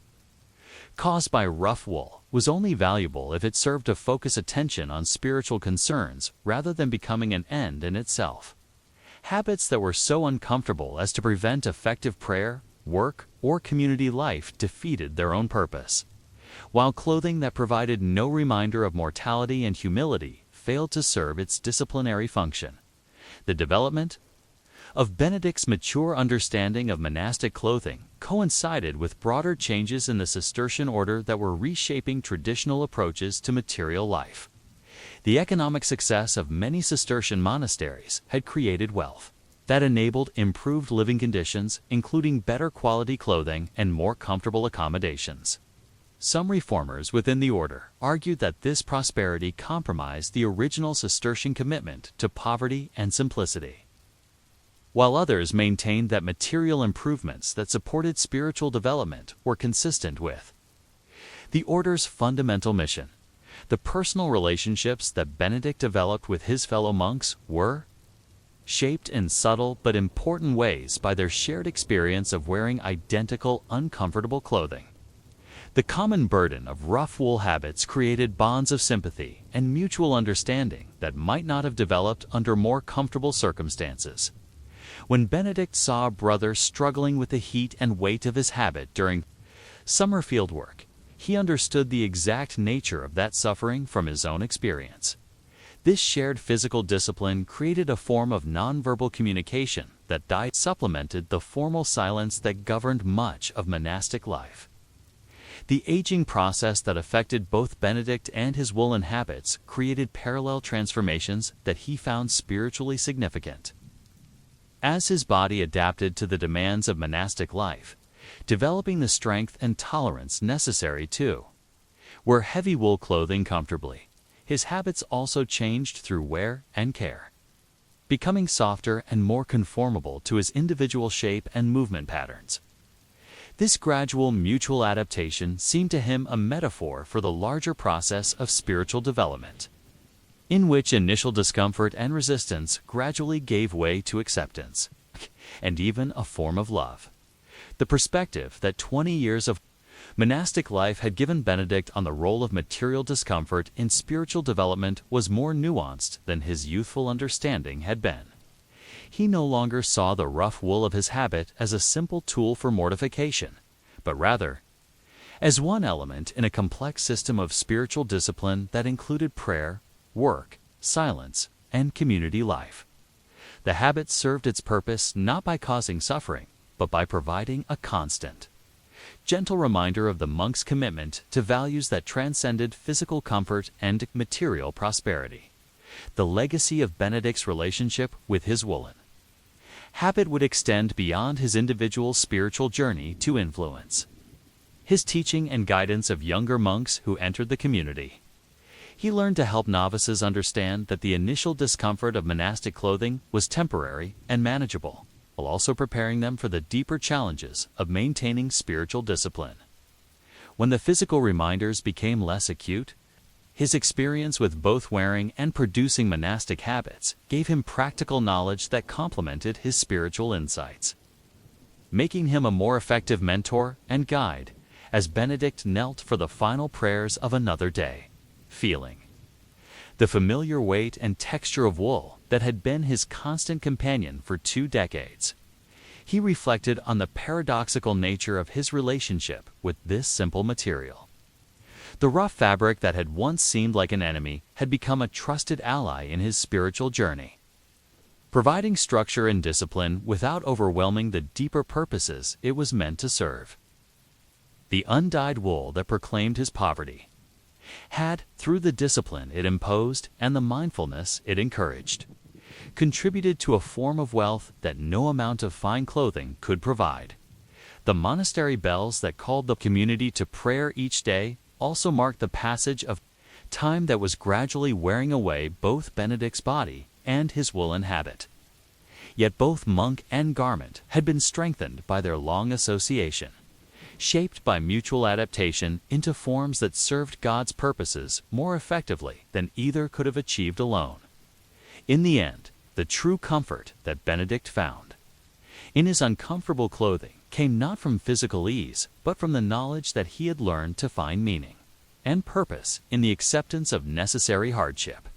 caused by rough wool was only valuable if it served to focus attention on spiritual concerns rather than becoming an end in itself. Habits that were so uncomfortable as to prevent effective prayer, work, or community life defeated their own purpose, while clothing that provided no reminder of mortality and humility failed to serve its disciplinary function. The development of Benedict's mature understanding of monastic clothing coincided with broader changes in the Cistercian order that were reshaping traditional approaches to material life. The economic success of many Cistercian monasteries had created wealth that enabled improved living conditions, including better quality clothing and more comfortable accommodations. Some reformers within the order argued that this prosperity compromised the original Cistercian commitment to poverty and simplicity. while others maintained that material improvements that supported spiritual development were consistent with the order's fundamental mission. The personal relationships that Benedict developed with his fellow monks were shaped in subtle but important ways by their shared experience of wearing identical, uncomfortable clothing. The common burden of rough wool habits created bonds of sympathy and mutual understanding that might not have developed under more comfortable circumstances. When Benedict saw a brother struggling with the heat and weight of his habit during summer field work, he understood the exact nature of that suffering from his own experience. This shared physical discipline created a form of nonverbal communication that supplemented the formal silence that governed much of monastic life. The aging process that affected both Benedict and his woolen habits created parallel transformations that he found spiritually significant. As his body adapted to the demands of monastic life, developing the strength and tolerance necessary to wear heavy wool clothing comfortably, his habits also changed through wear and care, becoming softer and more conformable to his individual shape and movement patterns. This gradual mutual adaptation seemed to him a metaphor for the larger process of spiritual development, in which initial discomfort and resistance gradually gave way to acceptance, and even a form of love. The perspective that 20 years of monastic life had given Benedict on the role of material discomfort in spiritual development was more nuanced than his youthful understanding had been. He no longer saw the rough wool of his habit as a simple tool for mortification, but rather as one element in a complex system of spiritual discipline that included prayer, work, silence, and community life. The habit served its purpose not by causing suffering, but by providing a constant, gentle reminder of the monk's commitment to values that transcended physical comfort and material prosperity. The legacy of Benedict's relationship with his woolen habit would extend beyond his individual spiritual journey to influence his teaching and guidance of younger monks who entered the community. He learned to help novices understand that the initial discomfort of monastic clothing was temporary and manageable, while also preparing them for the deeper challenges of maintaining spiritual discipline. When the physical reminders became less acute, his experience with both wearing and producing monastic habits gave him practical knowledge that complemented his spiritual insights, making him a more effective mentor and guide as Benedict knelt for the final prayers of another day, feeling the familiar weight and texture of wool that had been his constant companion for 2 decades. He reflected on the paradoxical nature of his relationship with this simple material. The rough fabric that had once seemed like an enemy had become a trusted ally in his spiritual journey, providing structure and discipline without overwhelming the deeper purposes it was meant to serve. The undyed wool that proclaimed his poverty had, through the discipline it imposed and the mindfulness it encouraged, contributed to a form of wealth that no amount of fine clothing could provide. The monastery bells that called the community to prayer each day also marked the passage of time that was gradually wearing away both Benedict's body and his woolen habit. Yet both monk and garment had been strengthened by their long association, shaped by mutual adaptation into forms that served God's purposes more effectively than either could have achieved alone. In the end, the true comfort that Benedict found in his uncomfortable clothing came not from physical ease, but from the knowledge that he had learned to find meaning and purpose in the acceptance of necessary hardship.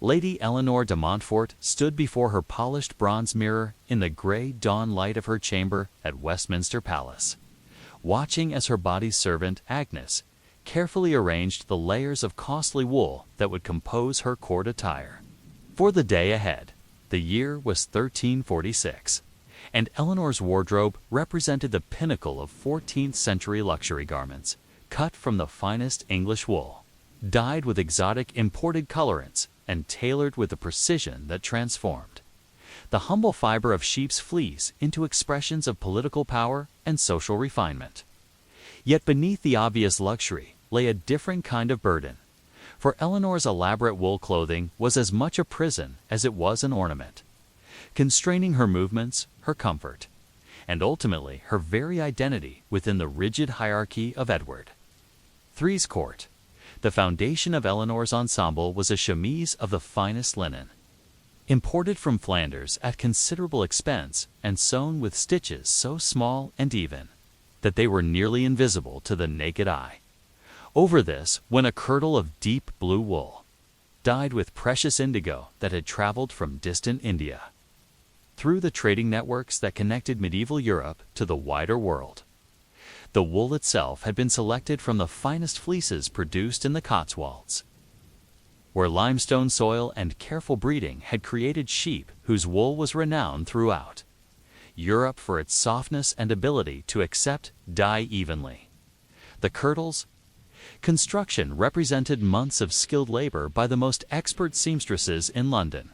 Lady Eleanor de Montfort stood before her polished bronze mirror in the gray dawn light of her chamber at Westminster Palace, watching as her body's servant, Agnes, carefully arranged the layers of costly wool that would compose her court attire for the day ahead. The year was 1346, and Eleanor's wardrobe represented the pinnacle of 14th century luxury garments, cut from the finest English wool, dyed with exotic imported colorants, and tailored with a precision that transformed the humble fiber of sheep's fleece into expressions of political power and social refinement. Yet beneath the obvious luxury lay a different kind of burden, for Eleanor's elaborate wool clothing was as much a prison as it was an ornament. constraining her movements, her comfort, and ultimately her very identity within the rigid hierarchy of Edward III's court. The foundation of Eleanor's ensemble was a chemise of the finest linen, imported from Flanders at considerable expense and sewn with stitches so small and even that they were nearly invisible to the naked eye. Over this went a kirtle of deep blue wool, dyed with precious indigo that had traveled from distant India, through the trading networks that connected medieval Europe to the wider world. The wool itself had been selected from the finest fleeces produced in the Cotswolds, where limestone soil and careful breeding had created sheep whose wool was renowned throughout Europe for its softness and ability to accept dye evenly. The kirtle's construction represented months of skilled labor by the most expert seamstresses in London,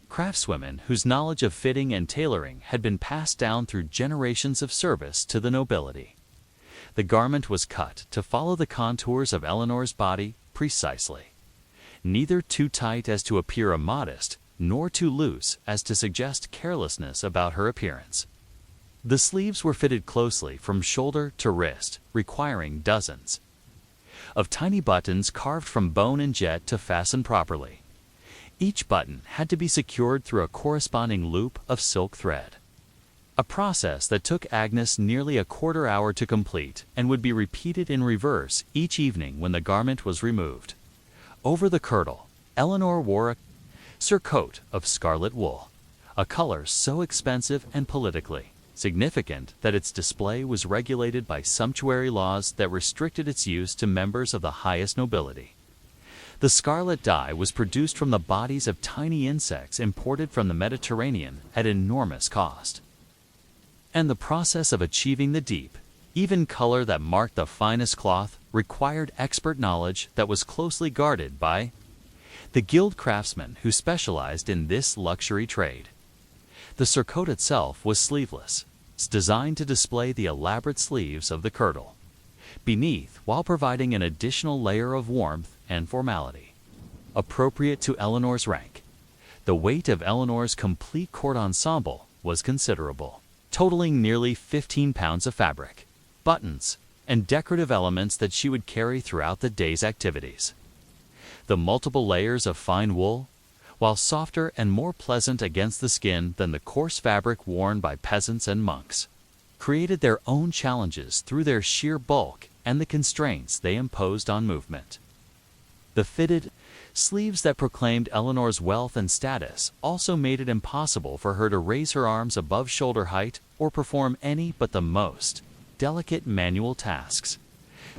craftswomen whose knowledge of fitting and tailoring had been passed down through generations of service to the nobility. The garment was cut to follow the contours of Eleanor's body precisely, neither too tight as to appear immodest, nor too loose as to suggest carelessness about her appearance. The sleeves were fitted closely from shoulder to wrist, requiring dozens of tiny buttons carved from bone and jet to fasten properly. Each button had to be secured through a corresponding loop of silk thread, a process that took Agnes nearly a quarter hour to complete and would be repeated in reverse each evening when the garment was removed. Over the kirtle, Eleanor wore a surcoat of scarlet wool, a color so expensive and politically significant that its display was regulated by sumptuary laws that restricted its use to members of the highest nobility. The scarlet dye was produced from the bodies of tiny insects imported from the Mediterranean at enormous cost, and the process of achieving the deep, even color that marked the finest cloth required expert knowledge that was closely guarded by the guild craftsmen who specialized in this luxury trade. The surcoat itself was sleeveless, designed to display the elaborate sleeves of the kirtle beneath while providing an additional layer of warmth and formality, appropriate to Eleanor's rank. The weight of Eleanor's complete court ensemble was considerable, totaling nearly 15 pounds of fabric, buttons, and decorative elements that she would carry throughout the day's activities. The multiple layers of fine wool, while softer and more pleasant against the skin than the coarse fabric worn by peasants and monks, created their own challenges through their sheer bulk and the constraints they imposed on movement. The fitted sleeves that proclaimed Eleanor's wealth and status also made it impossible for her to raise her arms above shoulder height or perform any but the most delicate manual tasks.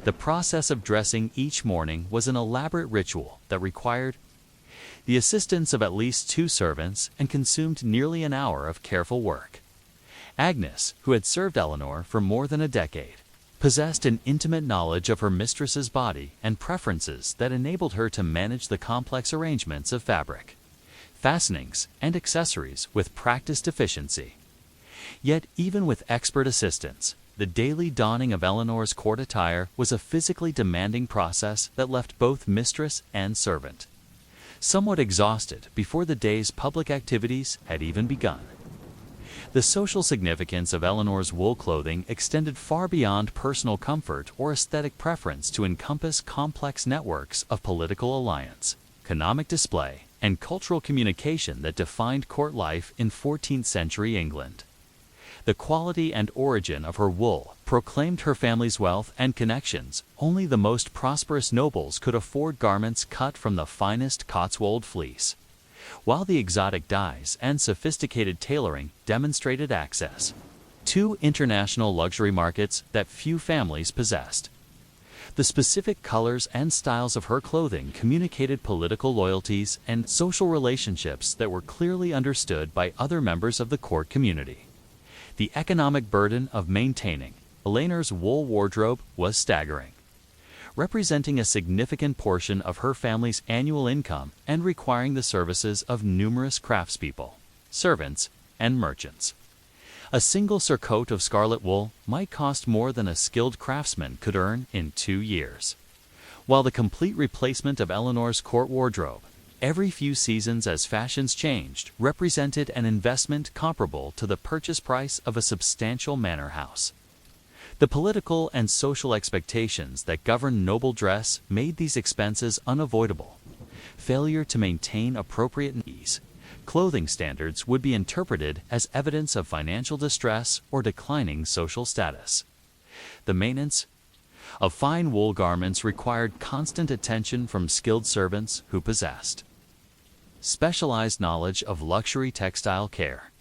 The process of dressing each morning was an elaborate ritual that required the assistance of at least 2 servants and consumed nearly an hour of careful work. Agnes, who had served Eleanor for more than a decade, possessed an intimate knowledge of her mistress's body and preferences that enabled her to manage the complex arrangements of fabric, fastenings, and accessories with practiced efficiency. Yet even with expert assistance, the daily donning of Eleanor's court attire was a physically demanding process that left both mistress and servant somewhat exhausted before the day's public activities had even begun. The social significance of Eleanor's wool clothing extended far beyond personal comfort or aesthetic preference to encompass complex networks of political alliance, economic display, and cultural communication that defined court life in 14th century England. The quality and origin of her wool proclaimed her family's wealth and connections. Only the most prosperous nobles could afford garments cut from the finest Cotswold fleece, while the exotic dyes and sophisticated tailoring demonstrated access to international luxury markets that few families possessed. The specific colors and styles of her clothing communicated political loyalties and social relationships that were clearly understood by other members of the court community. The economic burden of maintaining Eleanor's wool wardrobe was staggering, representing a significant portion of her family's annual income and requiring the services of numerous craftspeople, servants, and merchants. A single surcoat of scarlet wool might cost more than a skilled craftsman could earn in 2 years, while the complete replacement of Eleanor's court wardrobe Every few seasons as fashions changed represented an investment comparable to the purchase price of a substantial manor house. The political and social expectations that governed noble dress made these expenses unavoidable. Failure to maintain appropriate ease, clothing standards would be interpreted as evidence of financial distress or declining social status. The maintenance of fine wool garments required constant attention from skilled servants who possessed specialized knowledge of luxury textile care.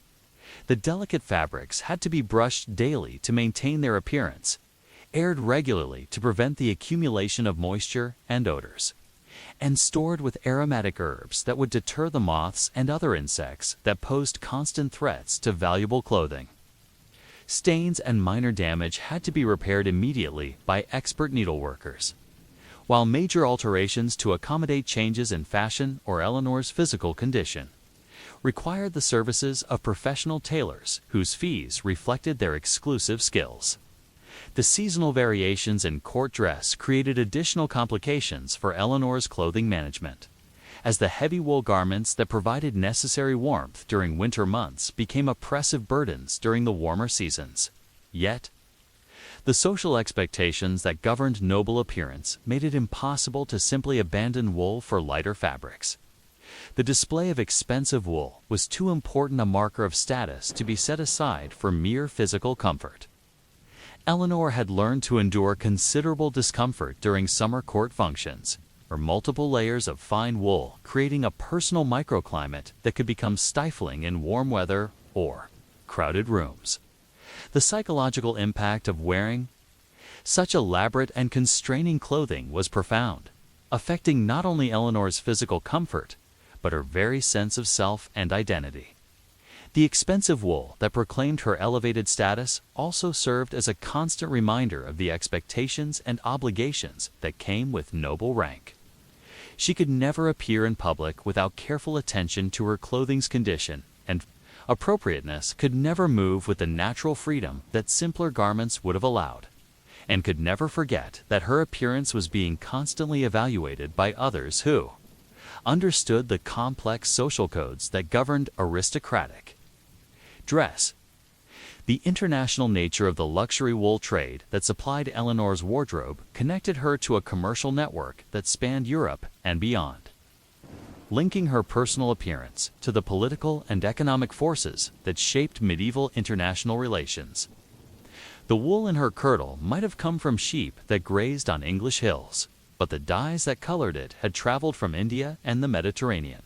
The delicate fabrics had to be brushed daily to maintain their appearance, aired regularly to prevent the accumulation of moisture and odors, and stored with aromatic herbs that would deter the moths and other insects that posed constant threats to valuable clothing. Stains and minor damage had to be repaired immediately by expert needleworkers, while major alterations to accommodate changes in fashion or Eleanor's physical condition required the services of professional tailors whose fees reflected their exclusive skills. The seasonal variations in court dress created additional complications for Eleanor's clothing management, as the heavy wool garments that provided necessary warmth during winter months became oppressive burdens during the warmer seasons. Yet, the social expectations that governed noble appearance made it impossible to simply abandon wool for lighter fabrics. The display of expensive wool was too important a marker of status to be set aside for mere physical comfort. Eleanor had learned to endure considerable discomfort during summer court functions, where multiple layers of fine wool creating a personal microclimate that could become stifling in warm weather or crowded rooms. The psychological impact of wearing such elaborate and constraining clothing was profound, affecting not only Eleanor's physical comfort, but her very sense of self and identity. The expensive wool that proclaimed her elevated status also served as a constant reminder of the expectations and obligations that came with noble rank. She could never appear in public without careful attention to her clothing's condition, and appropriateness could never move with the natural freedom that simpler garments would have allowed, and could never forget that her appearance was being constantly evaluated by others who understood the complex social codes that governed aristocratic dress. The international nature of the luxury wool trade that supplied Eleanor's wardrobe connected her to a commercial network that spanned Europe and beyond, linking her personal appearance to the political and economic forces that shaped medieval international relations. The wool in her kirtle might have come from sheep that grazed on English hills, but the dyes that colored it had traveled from India and the Mediterranean.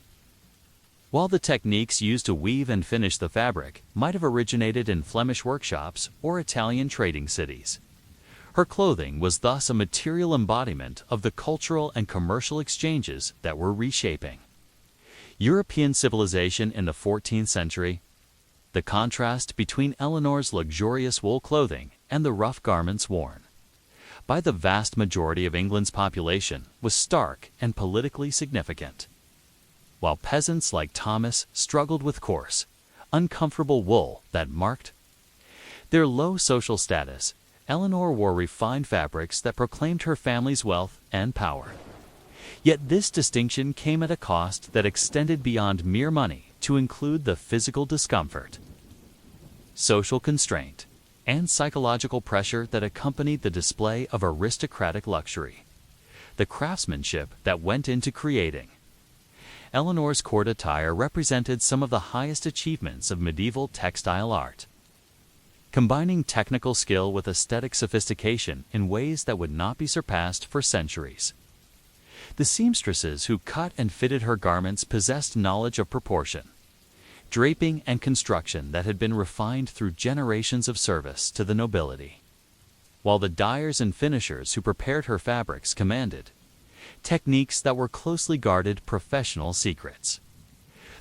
While the techniques used to weave and finish the fabric might have originated in Flemish workshops or Italian trading cities, her clothing was thus a material embodiment of the cultural and commercial exchanges that were reshaping European civilization in the 14th century. The contrast between Eleanor's luxurious wool clothing and the rough garments worn by the vast majority of England's population was stark and politically significant. While peasants like Thomas struggled with coarse, uncomfortable wool that marked their low social status, Eleanor wore refined fabrics that proclaimed her family's wealth and power. Yet this distinction came at a cost that extended beyond mere money to include the physical discomfort, social constraint, and psychological pressure that accompanied the display of aristocratic luxury. The craftsmanship that went into creating Eleanor's court attire represented some of the highest achievements of medieval textile art, combining technical skill with aesthetic sophistication in ways that would not be surpassed for centuries. The seamstresses who cut and fitted her garments possessed knowledge of proportion, draping, and construction that had been refined through generations of service to the nobility, while the dyers and finishers who prepared her fabrics commanded techniques that were closely guarded professional secrets.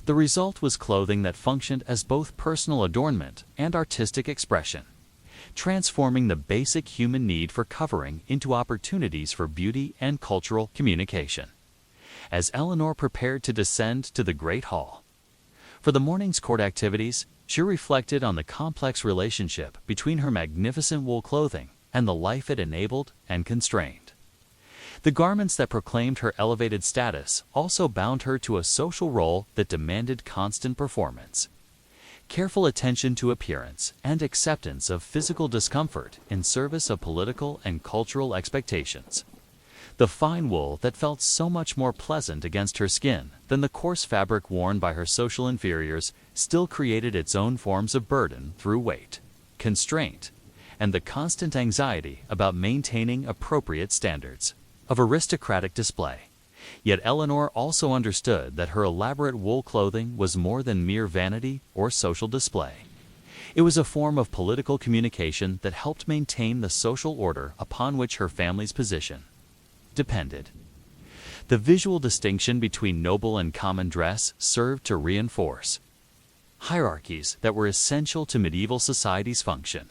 The result was clothing that functioned as both personal adornment and artistic expression, transforming the basic human need for covering into opportunities for beauty and cultural communication. As Eleanor prepared to descend to the Great Hall for the morning's court activities, she reflected on the complex relationship between her magnificent wool clothing and the life it enabled and constrained. The garments that proclaimed her elevated status also bound her to a social role that demanded constant performance. Careful attention to appearance and acceptance of physical discomfort in service of political and cultural expectations. The fine wool that felt so much more pleasant against her skin than the coarse fabric worn by her social inferiors still created its own forms of burden through weight, constraint, and the constant anxiety about maintaining appropriate standards of aristocratic display. Yet Eleanor also understood that her elaborate wool clothing was more than mere vanity or social display. It was a form of political communication that helped maintain the social order upon which her family's position depended. The visual distinction between noble and common dress served to reinforce hierarchies that were essential to medieval society's function,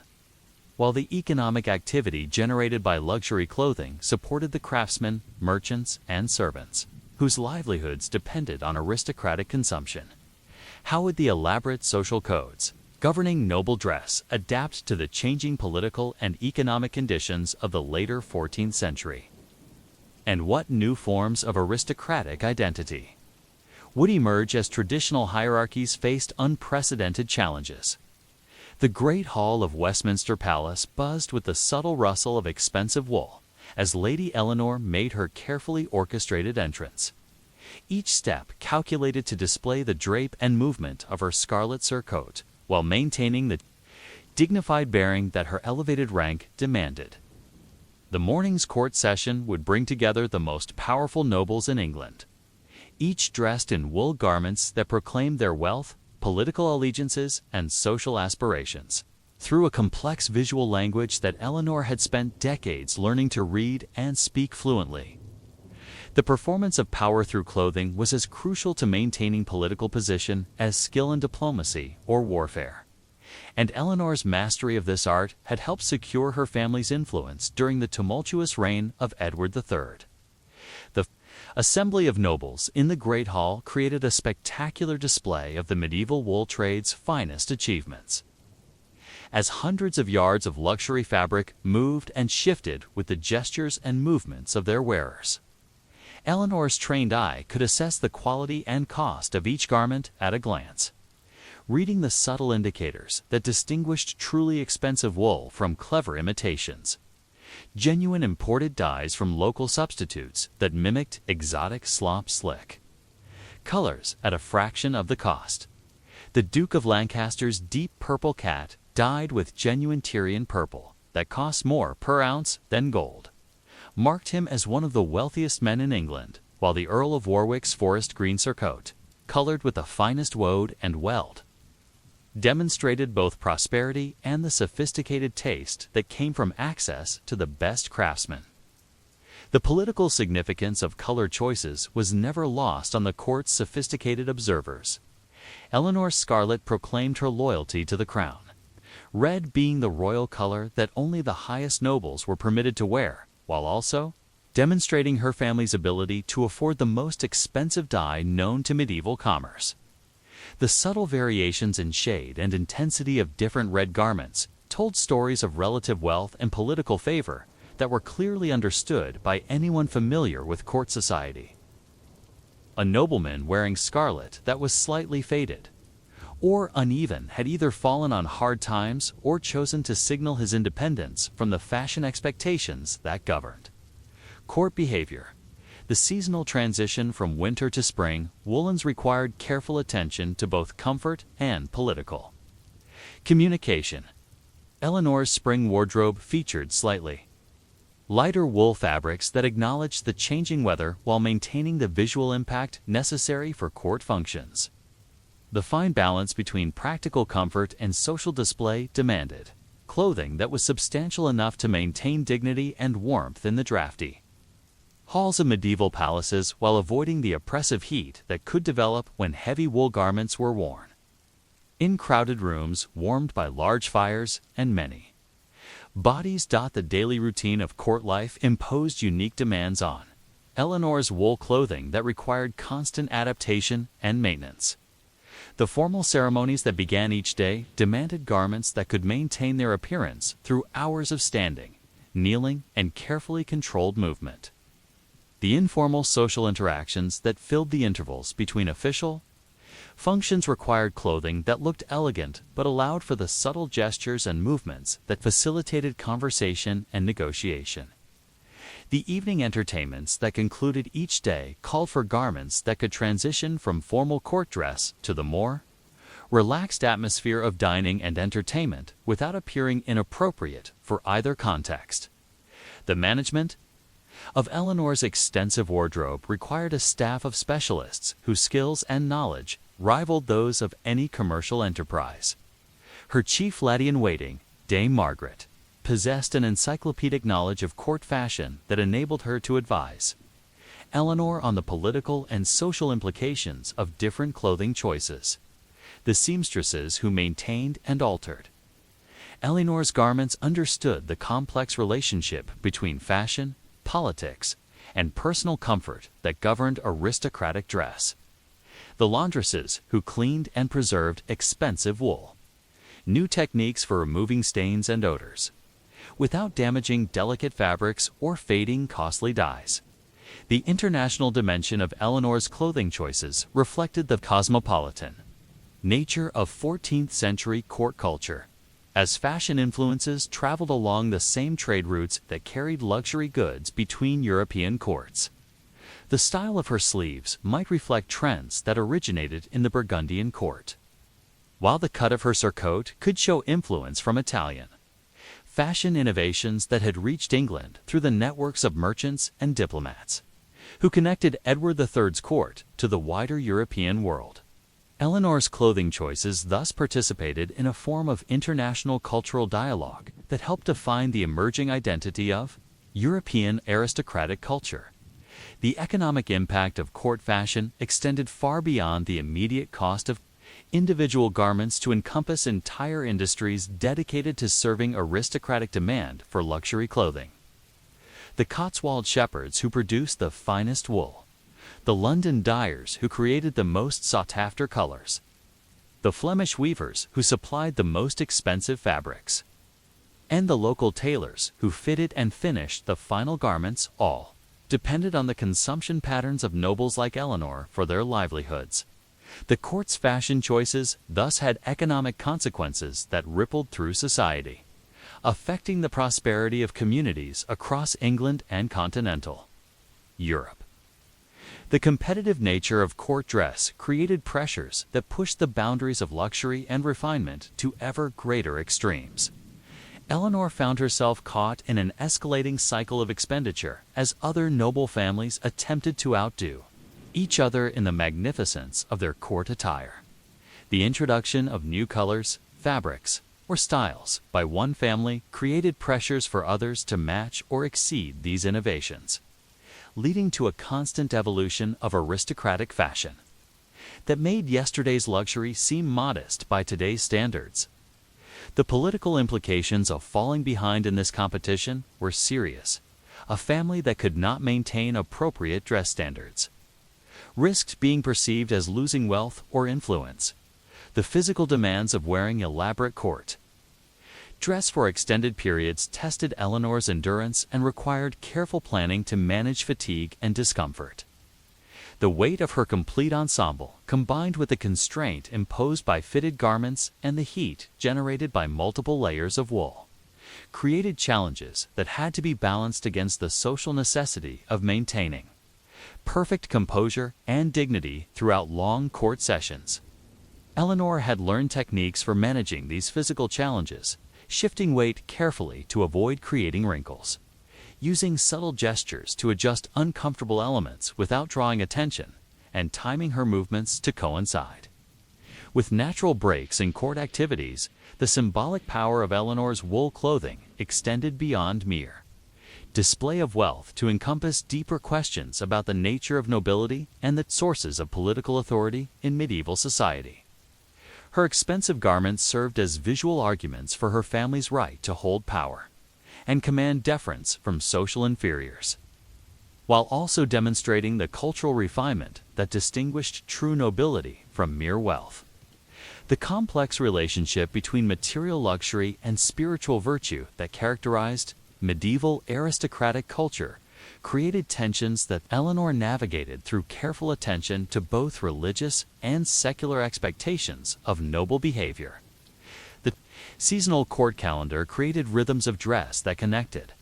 while the economic activity generated by luxury clothing supported the craftsmen, merchants, and servants, whose livelihoods depended on aristocratic consumption. How would the elaborate social codes governing noble dress adapt to the changing political and economic conditions of the later 14th century? And what new forms of aristocratic identity would emerge as traditional hierarchies faced unprecedented challenges? The Great Hall of Westminster Palace buzzed with the subtle rustle of expensive wool as Lady Eleanor made her carefully orchestrated entrance. Each step calculated to display the drape and movement of her scarlet surcoat while maintaining the dignified bearing that her elevated rank demanded. The morning's court session would bring together the most powerful nobles in England, each dressed in wool garments that proclaimed their wealth, political allegiances, and social aspirations, through a complex visual language that Eleanor had spent decades learning to read and speak fluently. The performance of power through clothing was as crucial to maintaining political position as skill in diplomacy or warfare. And Eleanor's mastery of this art had helped secure her family's influence during the tumultuous reign of Edward III. The assembly of nobles in the Great Hall created a spectacular display of the medieval wool trade's finest achievements. As hundreds of yards of luxury fabric moved and shifted with the gestures and movements of their wearers, Eleanor's trained eye could assess the quality and cost of each garment at a glance, reading the subtle indicators that distinguished truly expensive wool from clever imitations, genuine imported dyes from local substitutes that mimicked exotic slop slick, colors at a fraction of the cost. The Duke of Lancaster's deep purple cat dyed with genuine Tyrian purple that cost more per ounce than gold marked him as one of the wealthiest men in England, while the Earl of Warwick's forest green surcoat, colored with the finest woad and weld, demonstrated both prosperity and the sophisticated taste that came from access to the best craftsmen. The political significance of color choices was never lost on the court's sophisticated observers. Eleanor's scarlet proclaimed her loyalty to the crown, red being the royal color that only the highest nobles were permitted to wear, while also demonstrating her family's ability to afford the most expensive dye known to medieval commerce. The subtle variations in shade and intensity of different red garments told stories of relative wealth and political favor that were clearly understood by anyone familiar with court society. A nobleman wearing scarlet that was slightly faded or uneven had either fallen on hard times or chosen to signal his independence from the fashion expectations that governed court behavior. The seasonal transition from winter to spring, woolens required careful attention to both comfort and political communication. Eleanor's spring wardrobe featured slightly lighter wool fabrics that acknowledged the changing weather while maintaining the visual impact necessary for court functions. The fine balance between practical comfort and social display demanded clothing that was substantial enough to maintain dignity and warmth in the drafty halls of medieval palaces while avoiding the oppressive heat that could develop when heavy wool garments were worn. In crowded rooms warmed by large fires and many bodies, the daily routine of court life imposed unique demands on Eleanor's wool clothing that required constant adaptation and maintenance. The formal ceremonies that began each day demanded garments that could maintain their appearance through hours of standing, kneeling, and carefully controlled movement. the informal social interactions that filled the intervals between official functions required clothing that looked elegant but allowed for the subtle gestures and movements that facilitated conversation and negotiation. The evening entertainments that concluded each day called for garments that could transition from formal court dress to the more relaxed atmosphere of dining and entertainment without appearing inappropriate for either context. The management of Eleanor's extensive wardrobe required a staff of specialists whose skills and knowledge rivaled those of any commercial enterprise. Her chief lady-in-waiting, Dame Margaret, possessed an encyclopedic knowledge of court fashion that enabled her to advise Eleanor on the political and social implications of different clothing choices. The seamstresses who maintained and altered Eleanor's garments understood the complex relationship between fashion, politics, and personal comfort that governed aristocratic dress. The laundresses who cleaned and preserved expensive wool, new techniques for removing stains and odors, without damaging delicate fabrics or fading costly dyes. The international dimension of Eleanor's clothing choices reflected the cosmopolitan nature of 14th century court culture, as fashion influences traveled along the same trade routes that carried luxury goods between European courts. The style of her sleeves might reflect trends that originated in the Burgundian court, while the cut of her surcoat could show influence from Italian fashion innovations that had reached England through the networks of merchants and diplomats who connected Edward III's court to the wider European world. Eleanor's clothing choices thus participated in a form of international cultural dialogue that helped define the emerging identity of European aristocratic culture. The economic impact of court fashion extended far beyond the immediate cost of individual garments to encompass entire industries dedicated to serving aristocratic demand for luxury clothing. The Cotswold shepherds who produced the finest wool, the London dyers who created the most sought-after colors, the Flemish weavers who supplied the most expensive fabrics, and the local tailors who fitted and finished the final garments all depended on the consumption patterns of nobles like Eleanor for their livelihoods. The court's fashion choices thus had economic consequences that rippled through society, affecting the prosperity of communities across England and continental Europe. The competitive nature of court dress created pressures that pushed the boundaries of luxury and refinement to ever greater extremes. Eleanor found herself caught in an escalating cycle of expenditure as other noble families attempted to outdo each other in the magnificence of their court attire. The introduction of new colors, fabrics, or styles by one family created pressures for others to match or exceed these innovations, leading to a constant evolution of aristocratic fashion that made yesterday's luxury seem modest by today's standards. The political implications of falling behind in this competition were serious. A family that could not maintain appropriate dress standards risked being perceived as losing wealth or influence. The physical demands of wearing elaborate court dress for extended periods tested Eleanor's endurance and required careful planning to manage fatigue and discomfort. The weight of her complete ensemble, combined with the constraint imposed by fitted garments and the heat generated by multiple layers of wool, created challenges that had to be balanced against the social necessity of maintaining perfect composure and dignity throughout long court sessions. Eleanor had learned techniques for managing these physical challenges, shifting weight carefully to avoid creating wrinkles, using subtle gestures to adjust uncomfortable elements without drawing attention, and timing her movements to coincide with natural breaks in court activities. The symbolic power of Eleanor's wool clothing extended beyond mere display of wealth to encompass deeper questions about the nature of nobility and the sources of political authority in medieval society. Her expensive garments served as visual arguments for her family's right to hold power and command deference from social inferiors, while also demonstrating the cultural refinement that distinguished true nobility from mere wealth. The complex relationship between material luxury and spiritual virtue that characterized medieval aristocratic culture created tensions that Eleanor navigated through careful attention to both religious and secular expectations of noble behavior. The seasonal court calendar created rhythms of dress that connected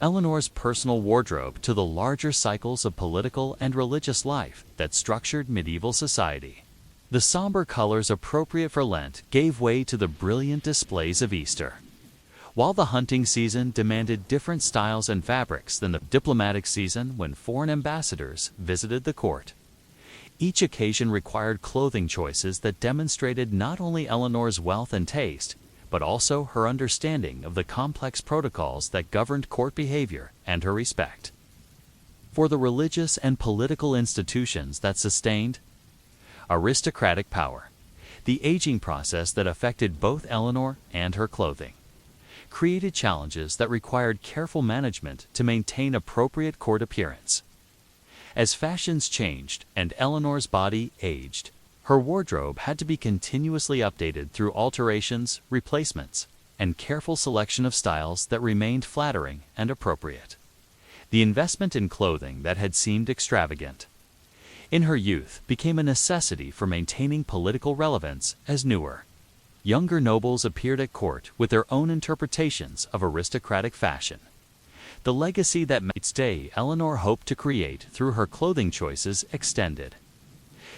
Eleanor's personal wardrobe to the larger cycles of political and religious life that structured medieval society. The somber colors appropriate for Lent gave way to the brilliant displays of Easter, while the hunting season demanded different styles and fabrics than the diplomatic season when foreign ambassadors visited the court. Each occasion required clothing choices that demonstrated not only Eleanor's wealth and taste, but also her understanding of the complex protocols that governed court behavior and her respect for the religious and political institutions that sustained aristocratic power. The aging process that affected both Eleanor and her clothing created challenges that required careful management to maintain appropriate court appearance. As fashions changed and Eleanor's body aged, her wardrobe had to be continuously updated through alterations, replacements, and careful selection of styles that remained flattering and appropriate. The investment in clothing that had seemed extravagant in her youth became a necessity for maintaining political relevance as newer, younger nobles appeared at court with their own interpretations of aristocratic fashion. The legacy that might stay Eleanor hoped to create through her clothing choices extended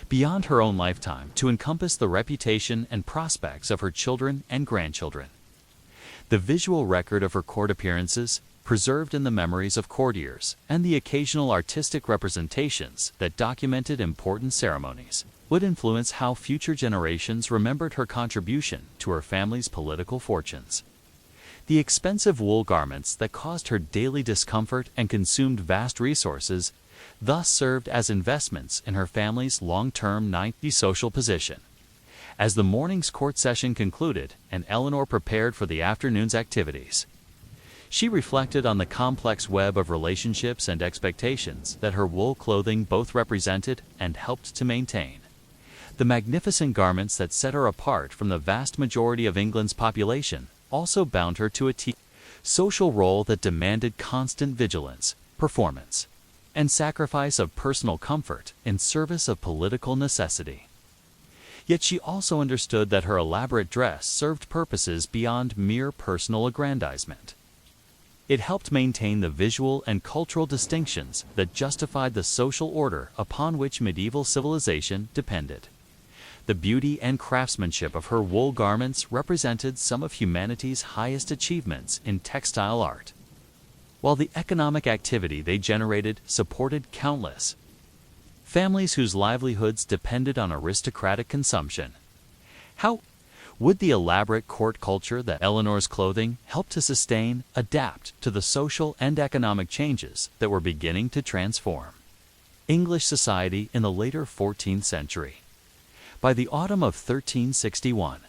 beyond her own lifetime to encompass the reputation and prospects of her children and grandchildren. The visual record of her court appearances, preserved in the memories of courtiers, and the occasional artistic representations that documented important ceremonies, would influence how future generations remembered her contribution to her family's political fortunes. The expensive wool garments that caused her daily discomfort and consumed vast resources thus served as investments in her family's long-term social position. As the morning's court session concluded and Eleanor prepared for the afternoon's activities, she reflected on the complex web of relationships and expectations that her wool clothing both represented and helped to maintain. The magnificent garments that set her apart from the vast majority of England's population also bound her to a social role that demanded constant vigilance, performance, and sacrifice of personal comfort in service of political necessity. Yet she also understood that her elaborate dress served purposes beyond mere personal aggrandizement. It helped maintain the visual and cultural distinctions that justified the social order upon which medieval civilization depended. The beauty and craftsmanship of her wool garments represented some of humanity's highest achievements in textile art, while the economic activity they generated supported countless families whose livelihoods depended on aristocratic consumption. How would the elaborate court culture that Eleanor's clothing helped to sustain adapt to the social and economic changes that were beginning to transform English society in the later 14th century? By the autumn of 1361,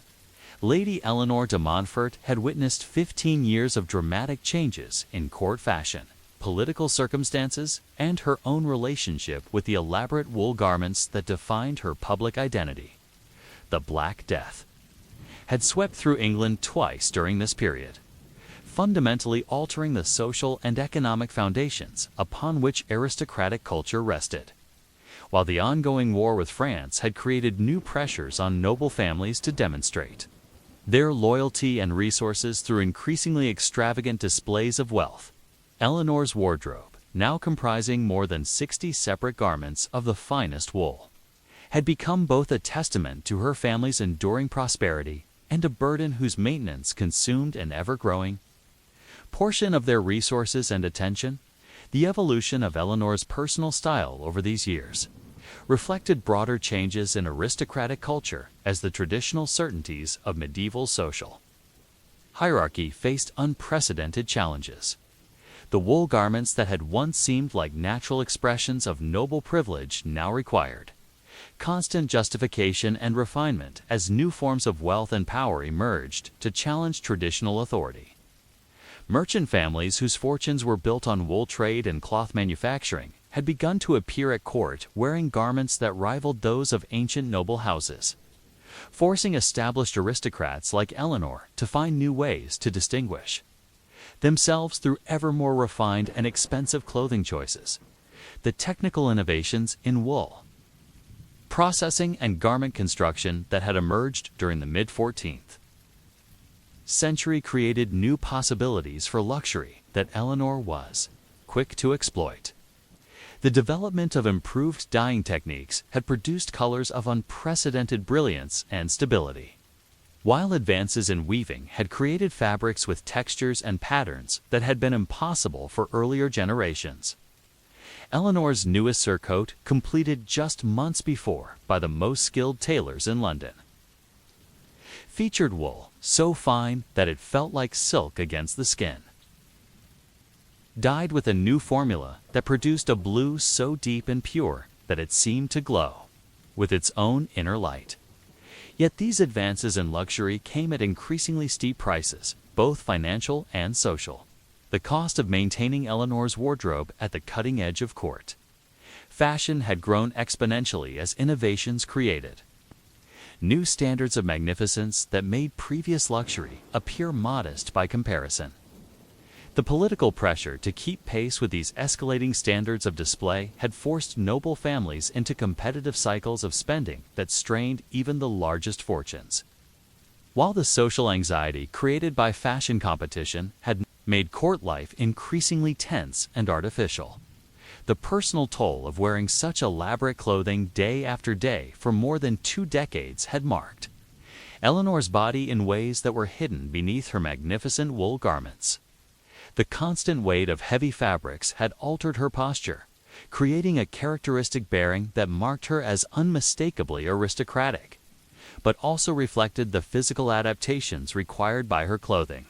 Lady Eleanor de Montfort had witnessed 15 years of dramatic changes in court fashion, political circumstances, and her own relationship with the elaborate wool garments that defined her public identity. The Black Death had swept through England twice during this period, fundamentally altering the social and economic foundations upon which aristocratic culture rested, while the ongoing war with France had created new pressures on noble families to demonstrate their loyalty and resources through increasingly extravagant displays of wealth. Eleanor's wardrobe, now comprising more than 60 separate garments of the finest wool, had become both a testament to her family's enduring prosperity and a burden whose maintenance consumed an ever-growing portion of their resources and attention. The evolution of Eleanor's personal style over these years reflected broader changes in aristocratic culture as the traditional certainties of medieval social hierarchy faced unprecedented challenges. The wool garments that had once seemed like natural expressions of noble privilege now required constant justification and refinement as new forms of wealth and power emerged to challenge traditional authority. Merchant families whose fortunes were built on wool trade and cloth manufacturing had begun to appear at court wearing garments that rivaled those of ancient noble houses, forcing established aristocrats like Eleanor to find new ways to distinguish themselves through ever more refined and expensive clothing choices. The technical innovations in wool processing and garment construction that had emerged during the mid-14th century created new possibilities for luxury that Eleanor was quick to exploit. The development of improved dyeing techniques had produced colors of unprecedented brilliance and stability, while advances in weaving had created fabrics with textures and patterns that had been impossible for earlier generations. Eleanor's newest surcoat completed just months before by the most skilled tailors in London. Featured wool so fine that it felt like silk against the skin. Dyed with a new formula that produced a blue so deep and pure that it seemed to glow with its own inner light. Yet these advances in luxury came at increasingly steep prices, both financial and social. The cost of maintaining Eleanor's wardrobe at the cutting edge of court fashion had grown exponentially as innovations created new standards of magnificence that made previous luxury appear modest by comparison. The political pressure to keep pace with these escalating standards of display had forced noble families into competitive cycles of spending that strained even the largest fortunes. While the social anxiety created by fashion competition had made court life increasingly tense and artificial, the personal toll of wearing such elaborate clothing day after day for more than 2 decades had marked Eleanor's body in ways that were hidden beneath her magnificent wool garments. The constant weight of heavy fabrics had altered her posture, creating a characteristic bearing that marked her as unmistakably aristocratic, but also reflected the physical adaptations required by her clothing.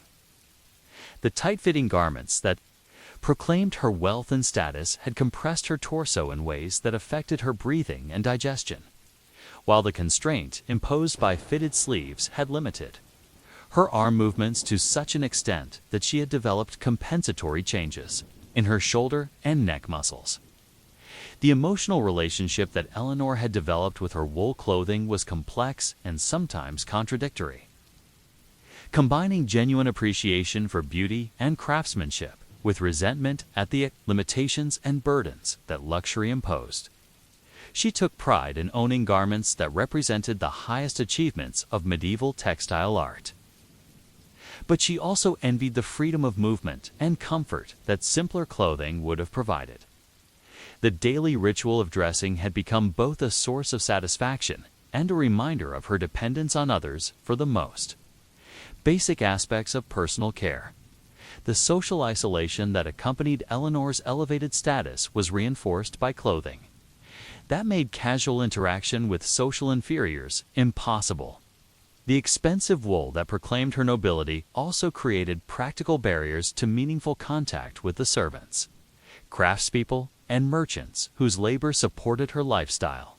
The tight-fitting garments that proclaimed her wealth and status had compressed her torso in ways that affected her breathing and digestion, while the constraint imposed by fitted sleeves had limited her arm movements to such an extent that she had developed compensatory changes in her shoulder and neck muscles. The emotional relationship that Eleanor had developed with her wool clothing was complex and sometimes contradictory, combining genuine appreciation for beauty and craftsmanship with resentment at the limitations and burdens that luxury imposed. She took pride in owning garments that represented the highest achievements of medieval textile art. But she also envied the freedom of movement and comfort that simpler clothing would have provided. The daily ritual of dressing had become both a source of satisfaction and a reminder of her dependence on others for the most basic aspects of personal care. The social isolation that accompanied Eleanor's elevated status was reinforced by clothing that made casual interaction with social inferiors impossible. The expensive wool that proclaimed her nobility also created practical barriers to meaningful contact with the servants, craftspeople, and merchants whose labor supported her lifestyle.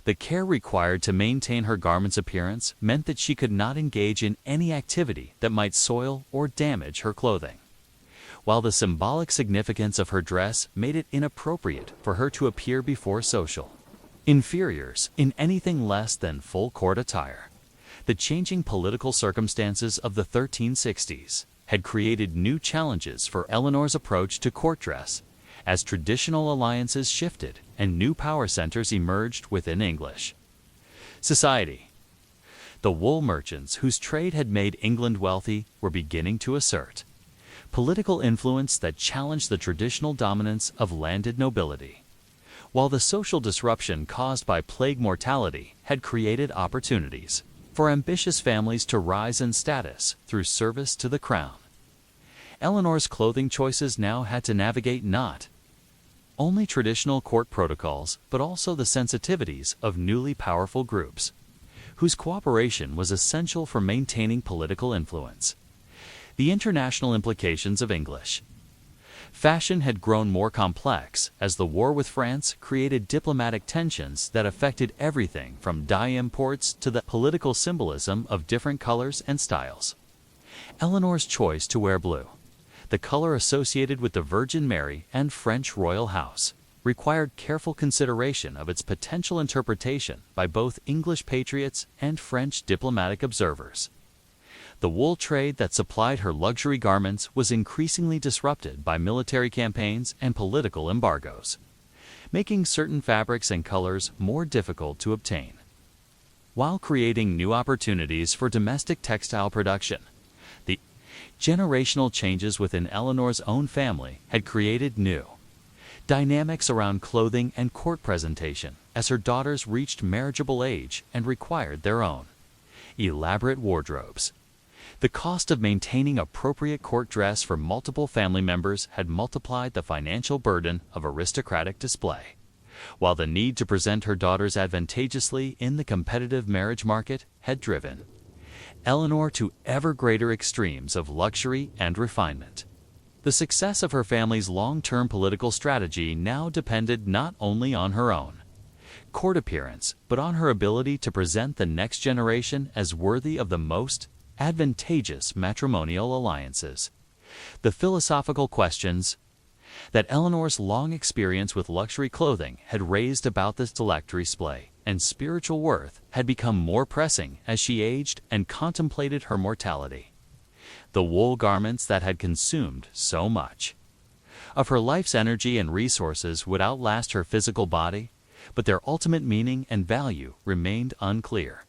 The care required to maintain her garment's appearance meant that she could not engage in any activity that might soil or damage her clothing, while the symbolic significance of her dress made it inappropriate for her to appear before social inferiors in anything less than full court attire. The changing political circumstances of the 1360s had created new challenges for Eleanor's approach to court dress, as traditional alliances shifted and new power centers emerged within English society. The wool merchants whose trade had made England wealthy were beginning to assert political influence that challenged the traditional dominance of landed nobility, while the social disruption caused by plague mortality had created opportunities for ambitious families to rise in status through service to the crown. Eleanor's clothing choices now had to navigate not only traditional court protocols, but also the sensitivities of newly powerful groups, whose cooperation was essential for maintaining political influence. The international implications of English fashion had grown more complex as the war with France created diplomatic tensions that affected everything from dye imports to the political symbolism of different colors and styles. Eleanor's choice to wear blue, the color associated with the Virgin Mary and French royal house, required careful consideration of its potential interpretation by both English patriots and French diplomatic observers. The wool trade that supplied her luxury garments was increasingly disrupted by military campaigns and political embargoes, making certain fabrics and colors more difficult to obtain. While creating new opportunities for domestic textile production, the generational changes within Eleanor's own family had created new dynamics around clothing and court presentation as her daughters reached marriageable age and required their own elaborate wardrobes. The cost of maintaining appropriate court dress for multiple family members had multiplied the financial burden of aristocratic display, while the need to present her daughters advantageously in the competitive marriage market had driven Eleanor to ever greater extremes of luxury and refinement. The success of her family's long-term political strategy now depended not only on her own court appearance, but on her ability to present the next generation as worthy of the most advantageous matrimonial alliances. The philosophical questions that Eleanor's long experience with luxury clothing had raised about this select display and spiritual worth had become more pressing as she aged and contemplated her mortality. The wool garments that had consumed so much of her life's energy and resources would outlast her physical body, but their ultimate meaning and value remained unclear.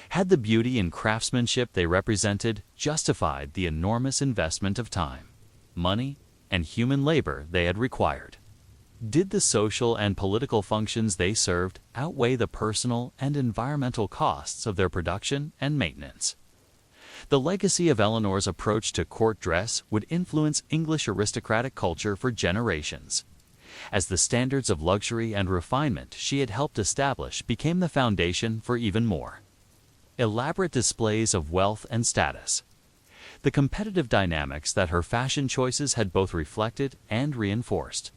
Had the beauty and craftsmanship they represented justified the enormous investment of time, money, and human labor they had required? Did the social and political functions they served outweigh the personal and environmental costs of their production and maintenance? The legacy of Eleanor's approach to court dress would influence English aristocratic culture for generations, as the standards of luxury and refinement she had helped establish became the foundation for even more elaborate displays of wealth and status. The competitive dynamics that her fashion choices had both reflected and reinforced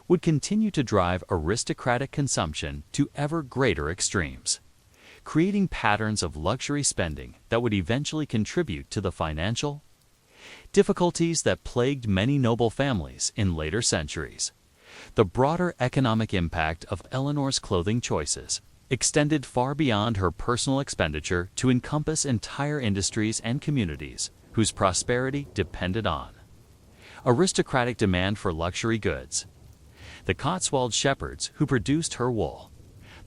would continue to drive aristocratic consumption to ever greater extremes, creating patterns of luxury spending that would eventually contribute to the financial difficulties that plagued many noble families in later centuries. The broader economic impact of Eleanor's clothing choices extended far beyond her personal expenditure to encompass entire industries and communities whose prosperity depended on aristocratic demand for luxury goods. The Cotswold shepherds who produced her wool,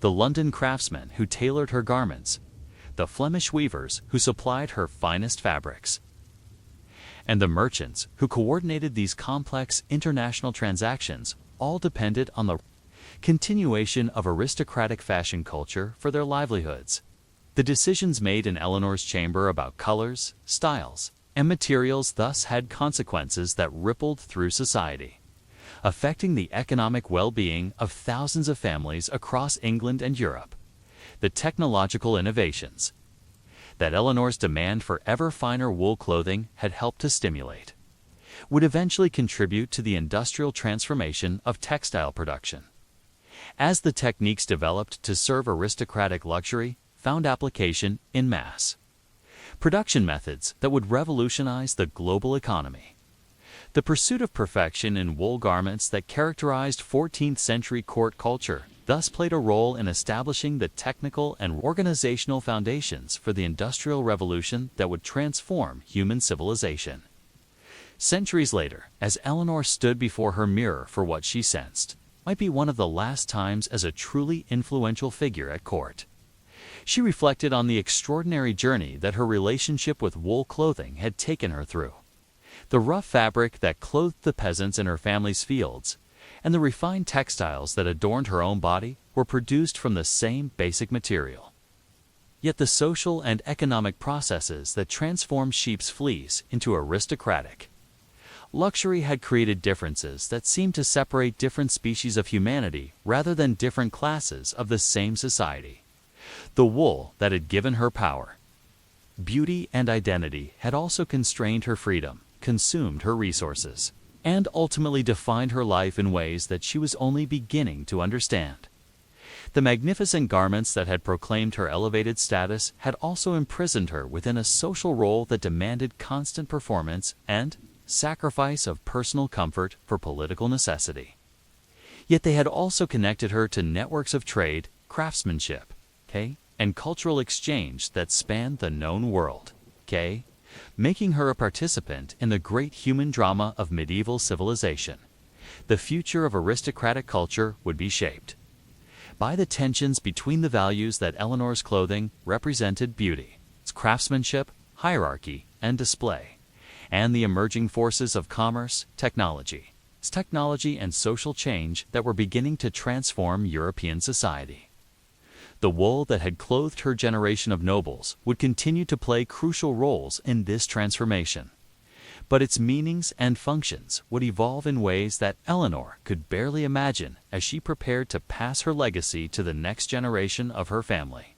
the London craftsmen who tailored her garments, the Flemish weavers who supplied her finest fabrics, and the merchants who coordinated these complex international transactions all depended on the continuation of aristocratic fashion culture for their livelihoods. The decisions made in Eleanor's chamber about colors, styles, and materials thus had consequences that rippled through society, affecting the economic well-being of thousands of families across England and Europe. The technological innovations that Eleanor's demand for ever finer wool clothing had helped to stimulate would eventually contribute to the industrial transformation of textile production. As the techniques developed to serve aristocratic luxury found application in mass production methods that would revolutionize the global economy. The pursuit of perfection in wool garments that characterized 14th century court culture thus played a role in establishing the technical and organizational foundations for the Industrial Revolution that would transform human civilization. Centuries later, as Eleanor stood before her mirror for what she sensed might be one of the last times as a truly influential figure at court, she reflected on the extraordinary journey that her relationship with wool clothing had taken her through. The rough fabric that clothed the peasants in her family's fields and the refined textiles that adorned her own body were produced from the same basic material. Yet the social and economic processes that transformed sheep's fleece into aristocratic luxury had created differences that seemed to separate different species of humanity rather than different classes of the same society. The wool that had given her power, beauty, and identity had also constrained her freedom, consumed her resources, and ultimately defined her life in ways that she was only beginning to understand. The magnificent garments that had proclaimed her elevated status had also imprisoned her within a social role that demanded constant performance and sacrifice of personal comfort for political necessity. Yet they had also connected her to networks of trade, craftsmanship, and cultural exchange that spanned the known world. making her a participant in the great human drama of medieval civilization. The future of aristocratic culture would be shaped by the tensions between the values that Eleanor's clothing represented: beauty, its craftsmanship, hierarchy, and display, and the emerging forces of commerce, technology and social change that were beginning to transform European society. The wool that had clothed her generation of nobles would continue to play crucial roles in this transformation, but its meanings and functions would evolve in ways that Eleanor could barely imagine as she prepared to pass her legacy to the next generation of her family.